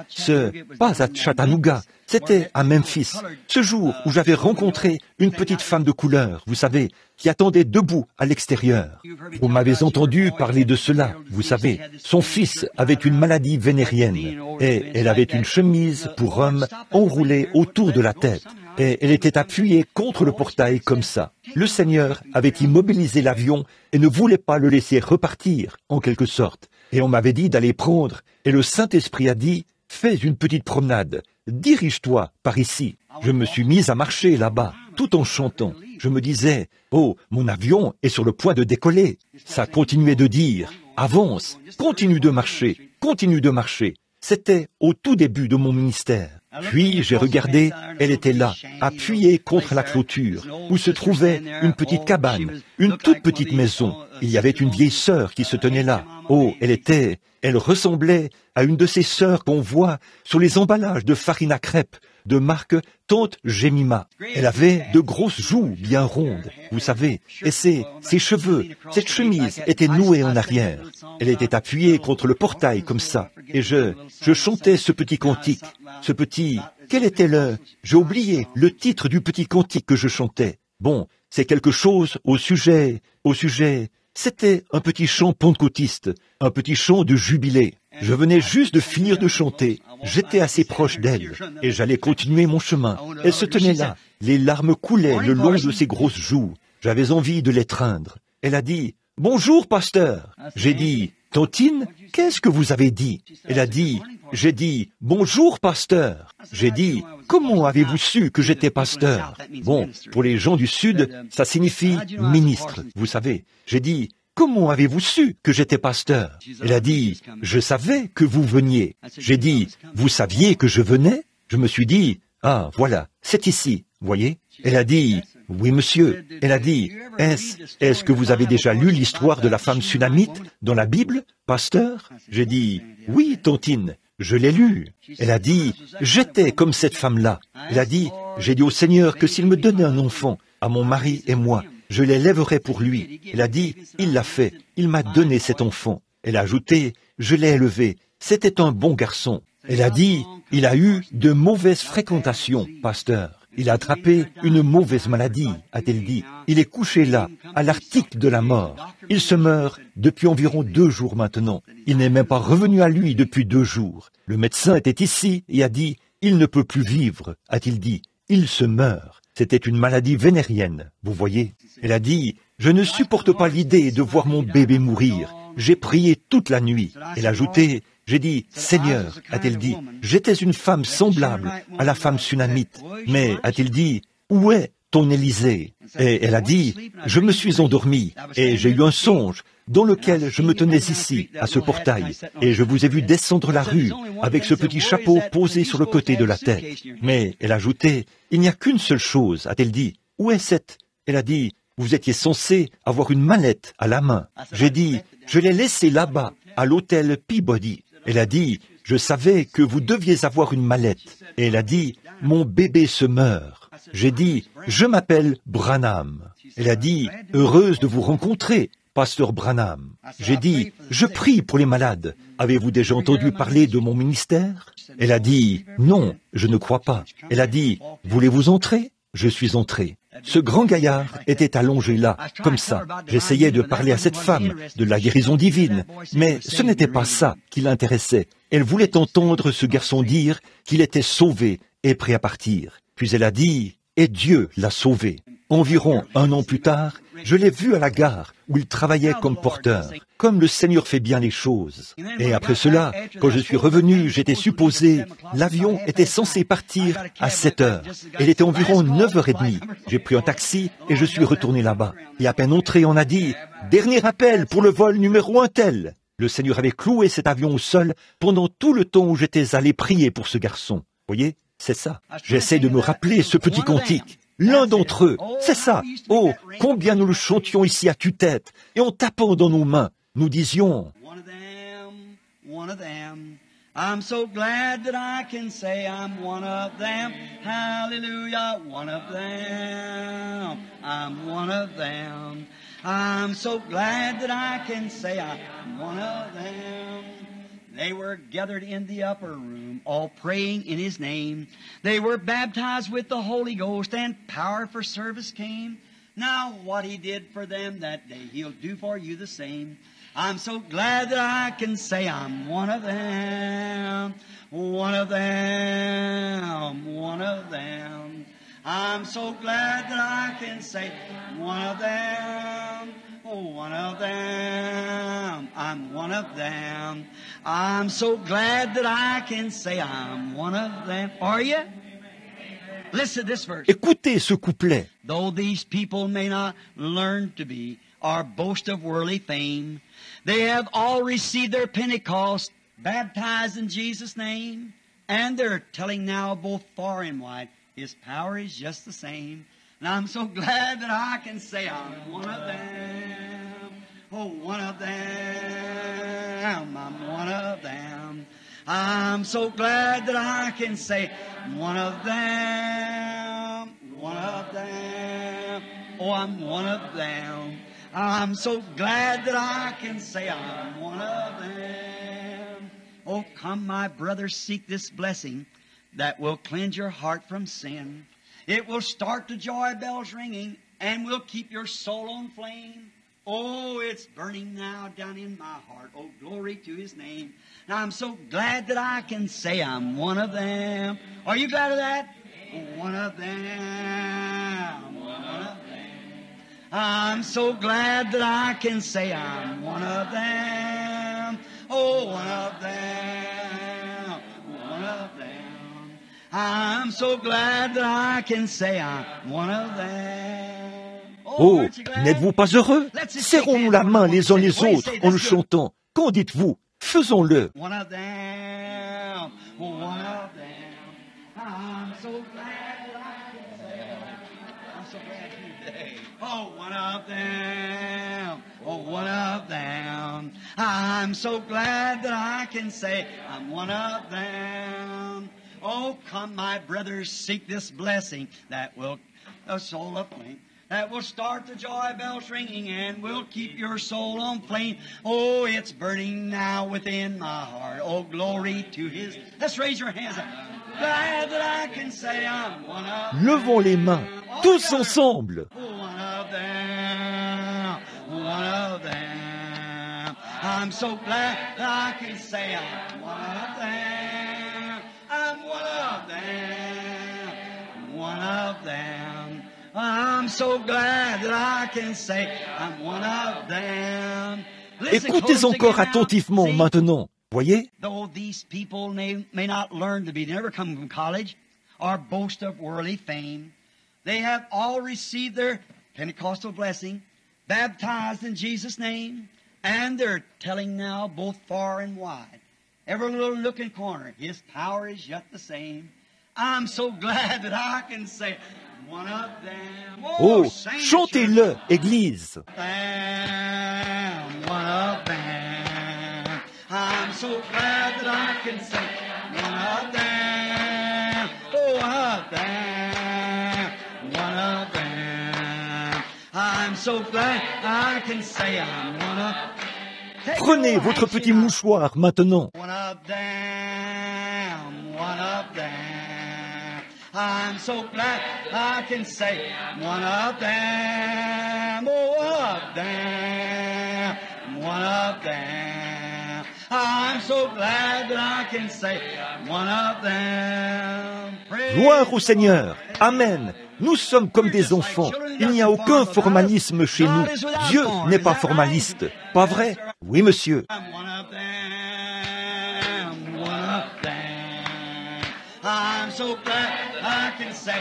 pas à Chattanooga, c'était à Memphis, ce jour où j'avais rencontré une petite femme de couleur, vous savez, qui attendait debout à l'extérieur. Vous m'avez entendu parler de cela, vous savez. Son fils avait une maladie vénérienne et elle avait une chemise pour homme enroulée autour de la tête. Et elle était appuyée contre le portail comme ça. Le Seigneur avait immobilisé l'avion et ne voulait pas le laisser repartir, en quelque sorte. Et on m'avait dit d'aller prendre, et le Saint-Esprit a dit, « Fais une petite promenade, dirige-toi par ici. » Je me suis mis à marcher là-bas, tout en chantant. Je me disais, « Oh, mon avion est sur le point de décoller. » Ça continuait de dire, « Avance, continue de marcher, continue de marcher. » C'était au tout début de mon ministère. Puis j'ai regardé, elle était là, appuyée contre la clôture, où se trouvait une petite cabane, une toute petite maison. Il y avait une vieille sœur qui se tenait là. Oh, elle ressemblait à une de ces sœurs qu'on voit sur les emballages de farine à crêpes de marque Tante Jemima. Elle avait de grosses joues bien rondes, vous savez, et ses cheveux, cette chemise était nouée en arrière. Elle était appuyée contre le portail comme ça, et je chantais ce petit cantique, quel était j'ai oublié le titre du petit cantique que je chantais. Bon, c'est quelque chose au sujet, c'était un petit chant pentecôtiste, un petit chant de jubilé. Je venais juste de finir de chanter, j'étais assez proche d'elle, et j'allais continuer mon chemin. Elle se tenait là, les larmes coulaient le long de ses grosses joues. J'avais envie de l'étreindre. Elle a dit, « Bonjour, pasteur !» J'ai dit, « Tantine, qu'est-ce que vous avez dit ?» Elle a dit, « J'ai dit, bonjour, pasteur !» J'ai dit, « Comment avez-vous su que j'étais pasteur ?» Bon, pour les gens du Sud, ça signifie ministre, vous savez. J'ai dit, « Comment avez-vous su que j'étais pasteur ?» Elle a dit, « Je savais que vous veniez. » J'ai dit, « Vous saviez que je venais ?» Je me suis dit, « Ah, voilà, c'est ici, voyez ?» Elle a dit, « Oui, monsieur. » Elle a dit, « Est-ce que vous avez déjà lu l'histoire de la femme sunamite dans la Bible, pasteur ?» J'ai dit, « Oui, Tantine, je l'ai lu. » Elle a dit, « J'étais comme cette femme-là. » Elle a dit, « J'ai dit au Seigneur que s'il me donnait un enfant, à mon mari et moi, je l'élèverai pour lui. » Elle a dit, « Il l'a fait. Il m'a donné cet enfant. » Elle a ajouté, « Je l'ai élevé. C'était un bon garçon. » Elle a dit, « Il a eu de mauvaises fréquentations, pasteur. Il a attrapé une mauvaise maladie, a-t-elle dit. Il est couché là, à l'article de la mort. Il se meurt depuis environ 2 jours maintenant. Il n'est même pas revenu à lui depuis 2 jours. Le médecin était ici et a dit, « Il ne peut plus vivre, a-t-il dit. Il se meurt. » C'était une maladie vénérienne, vous voyez. Elle a dit, « Je ne supporte pas l'idée de voir mon bébé mourir. J'ai prié toute la nuit. » Elle a ajouté, j'ai dit, « Seigneur, a-t-elle dit, j'étais une femme semblable à la femme sunamite. Mais, a-t-elle dit, où est ton Élisée ?» Et elle a dit, « Je me suis endormie et j'ai eu un songe dans lequel je me tenais ici, à ce portail, et je vous ai vu descendre la rue avec ce petit chapeau posé sur le côté de la tête. » Mais elle a ajouté, « Il n'y a qu'une seule chose, a-t-elle dit. Où est cette ?» Elle a dit, « Vous étiez censé avoir une mallette à la main. » J'ai dit, « Je l'ai laissée là-bas, à l'hôtel Peabody. » Elle a dit, « Je savais que vous deviez avoir une mallette. Et elle a dit, mon bébé se meurt. J'ai dit, je m'appelle Branham. Elle a dit, heureuse de vous rencontrer, pasteur Branham. J'ai dit, je prie pour les malades. Avez-vous déjà entendu parler de mon ministère? Elle a dit, non, je ne crois pas. Elle a dit, voulez-vous entrer? Je suis entré. Ce grand gaillard était allongé là, comme ça. J'essayais de parler à cette femme de la guérison divine, mais ce n'était pas ça qui l'intéressait. Elle voulait entendre ce garçon dire qu'il était sauvé et prêt à partir. Puis elle a dit, et Dieu l'a sauvé. Environ 1 an plus tard, je l'ai vu à la gare où il travaillait comme porteur, comme le Seigneur fait bien les choses. Et après cela, quand je suis revenu, j'étais supposé, l'avion était censé partir à 7 heures. Il était environ 9h30. J'ai pris un taxi et je suis retourné là-bas. Et à peine entré, on a dit, dernier appel pour le vol numéro 1 tel. Le Seigneur avait cloué cet avion au sol pendant tout le temps où j'étais allé prier pour ce garçon. Voyez, c'est ça. J'essaie de me rappeler ce petit cantique. L'un d'entre eux, c'est ça. Oh, combien nous le chantions ici à tue-tête, et en tapant dans nos mains, nous disions, one of them. I'm so glad that I can say I'm one of them. Hallelujah, one of them. I'm one of them. I'm so glad that I can say I'm one of them. They were gathered in the upper room, all praying in His name. They were baptized with the Holy Ghost, and power for service came. Now what He did for them that day, He'll do for you the same. I'm so glad that I can say I'm one of them, one of them, one of them. I'm so glad that I can say one of them. Oh, one of them, I'm one of them. I'm so glad that I can say I'm one of them. Are you? Listen to this verse. écoutez ce couplet. Though these people may not learn to be or boast of worldly fame, they have all received their Pentecost, baptized in Jesus' name, and they're telling now both far and wide, His power is just the same. And I'm so glad that I can say I'm one of them. Oh, one of them. I'm one of them. I'm so glad that I can say one of them. One of them. Oh, I'm one of them. I'm so glad that I can say I'm one of them. Oh, come, my brothers, seek this blessing that will cleanse your heart from sin. It will start the joy bells ringing and will keep your soul on flame. Oh, it's burning now down in my heart. Oh, glory to His name. Now, I'm so glad that I can say I'm one of them. Are you glad of that? Oh, one of them. One of them. I'm so glad that I can say I'm one of them. Oh, one of them. One of them. I'm so glad that I can say I'm one of them. Oh, n'êtes-vous pas heureux? Serrons-nous la main les uns les autres en le chantant. Qu'en dites-vous? Faisons-le. One of them, one of them. I'm so glad that I can say I'm so glad today. Oh, one of them, oh, one of them. I'm so glad that I can say I'm one of them. Oh, come, my brothers, seek this blessing that will a soul aflame, that will start the joy bells ringing and will keep your soul on flame. Oh, it's burning now within my heart. Oh, glory to His. Let's raise your hands up. Glad that I can say I'm one of them. Levons les mains, tous ensemble. One of them, one of them. I'm so glad that I can say I'm one of them. I'm one of them, one of them. I'm so glad that I can say I'm one of them. Écoutez encore attentivement maintenant. Voyez? Though these people may not learn to be, they never come from college or boast of worldly fame, they have all received their Pentecostal blessing, baptized in Jesus' name, and they're telling now both far and wide, every little nook and corner, His power is yet the same. I'm so glad that I can say one of them. Oh, chantez-le, Église. One of them. I'm so glad that I can say, one of them, oh, one of them, one of them. I'm so glad I can say I'm one of them. Prenez votre petit mouchoir maintenant. One of them, one of them. I'm so glad I can say one of them, oh, one of them, one of them. I'm so glad that I can say one of them. Gloire au Seigneur. Amen. Nous sommes comme des enfants. Il n'y a aucun formalisme chez nous. Dieu n'est pas formaliste. Pas vrai? Oui, monsieur. One of them, one of them. I'm so glad I can say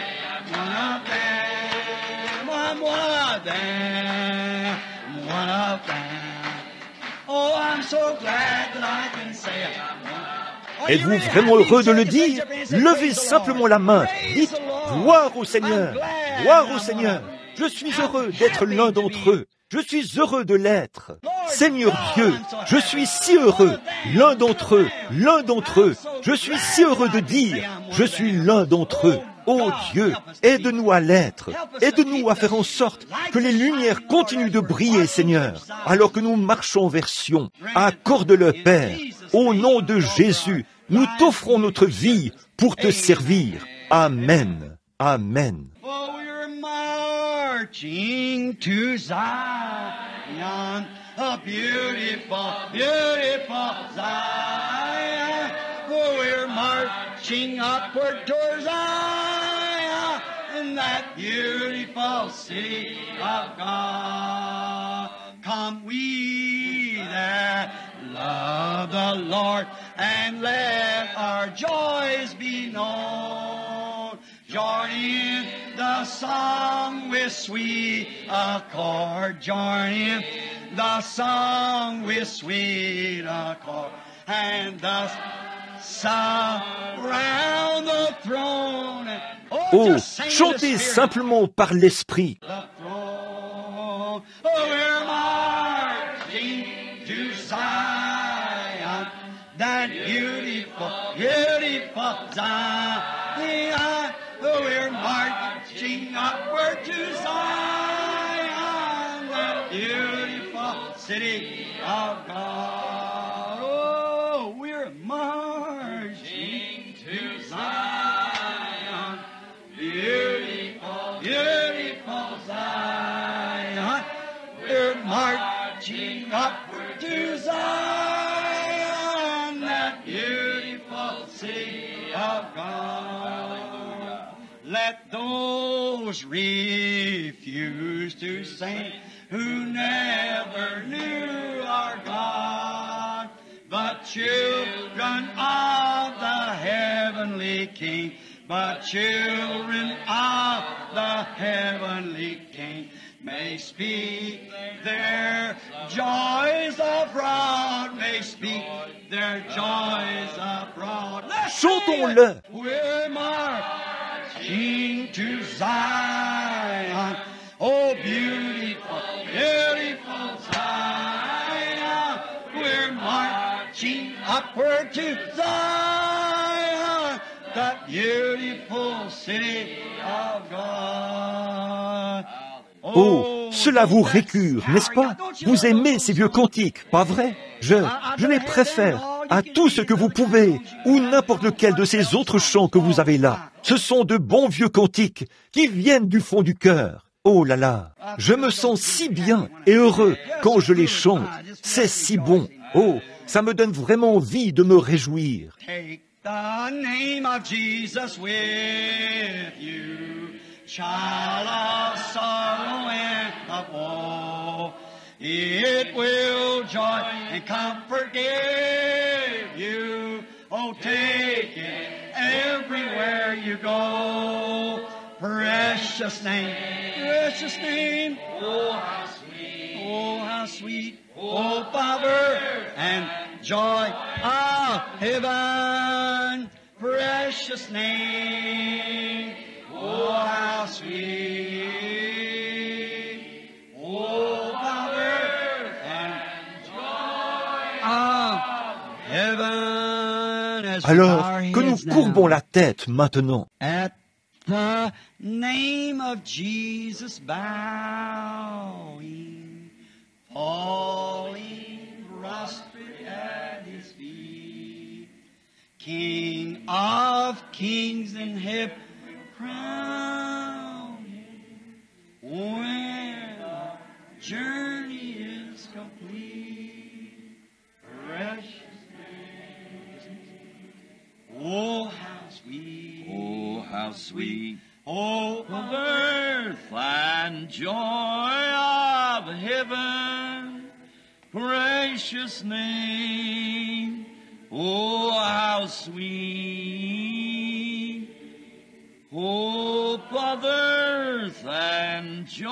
one of them. I'm one of them, one of them. Oh, I'm so glad that I can say it. Êtes-vous vraiment heureux de le dire? Levez simplement la main. Dites « Gloire au Seigneur! Gloire au Seigneur! Je suis heureux d'être l'un d'entre eux. Je suis heureux de l'être. Seigneur Dieu, je suis si heureux. L'un d'entre eux, l'un d'entre eux. Je suis si heureux de dire « Je suis l'un d'entre eux ». Oh Dieu, aide-nous à l'être. Aide-nous à faire en sorte que les lumières continuent de briller, Seigneur, alors que nous marchons vers Sion. Accorde-le, Père. Au nom de Jésus, nous t'offrons notre vie pour te servir. Amen. Amen. Oh, we're marching to Zion, a beautiful, beautiful Zion. Oh, we're marching upward towards Zion, in that beautiful city of God. Come we that love the Lord, and let our joys be known. Join in the song with sweet accord. Join in the song with sweet accord. And thus surround the throne. Oh, chantez simplement par l'Esprit. The throne. Oh, we're marching to Zion, that beautiful, beautiful Zion. Oh, we're marching upward to Zion, that beautiful city of God. Oh, we're marching to Zion, beautiful, beautiful Zion. We're marching upward to Zion, that beautiful city of God. Let those refuse to sing who never knew our God, but children of the heavenly King, but children of the heavenly King, may speak their joys abroad, may speak their joys abroad. Chantons-le. We're marching to Zion, oh beautiful, beautiful Zion. We're marching upward to Zion, that beautiful city of God. Oh, cela vous récure, n'est-ce pas? Vous aimez ces vieux cantiques, pas vrai? Je les préfère à tout ce que vous pouvez, ou n'importe lequel de ces autres chants que vous avez là. Ce sont de bons vieux cantiques qui viennent du fond du cœur. Oh là là, je me sens si bien et heureux quand je les chante. C'est si bon. Oh, ça me donne vraiment envie de me réjouir. Take the name of Jesus with you, child of sorrow and of woe. It will joy and comfort give you. Oh, take it everywhere you go. Precious name, precious name. Oh, how sweet, oh, how sweet. Oh, power and joy of heaven. Precious name. Oh, how sweet. Oh, power and joy of heaven. Alors que nous courbons la tête maintenant. At the name of Jesus bowing, falling prostrate at his feet, King of kings and heaven crown him, when the journey is complete, precious name. Oh, how sweet. Oh, how sweet. Oh, Of earth and joy of heaven, precious name. Oh, how sweet. Hope of earth and joy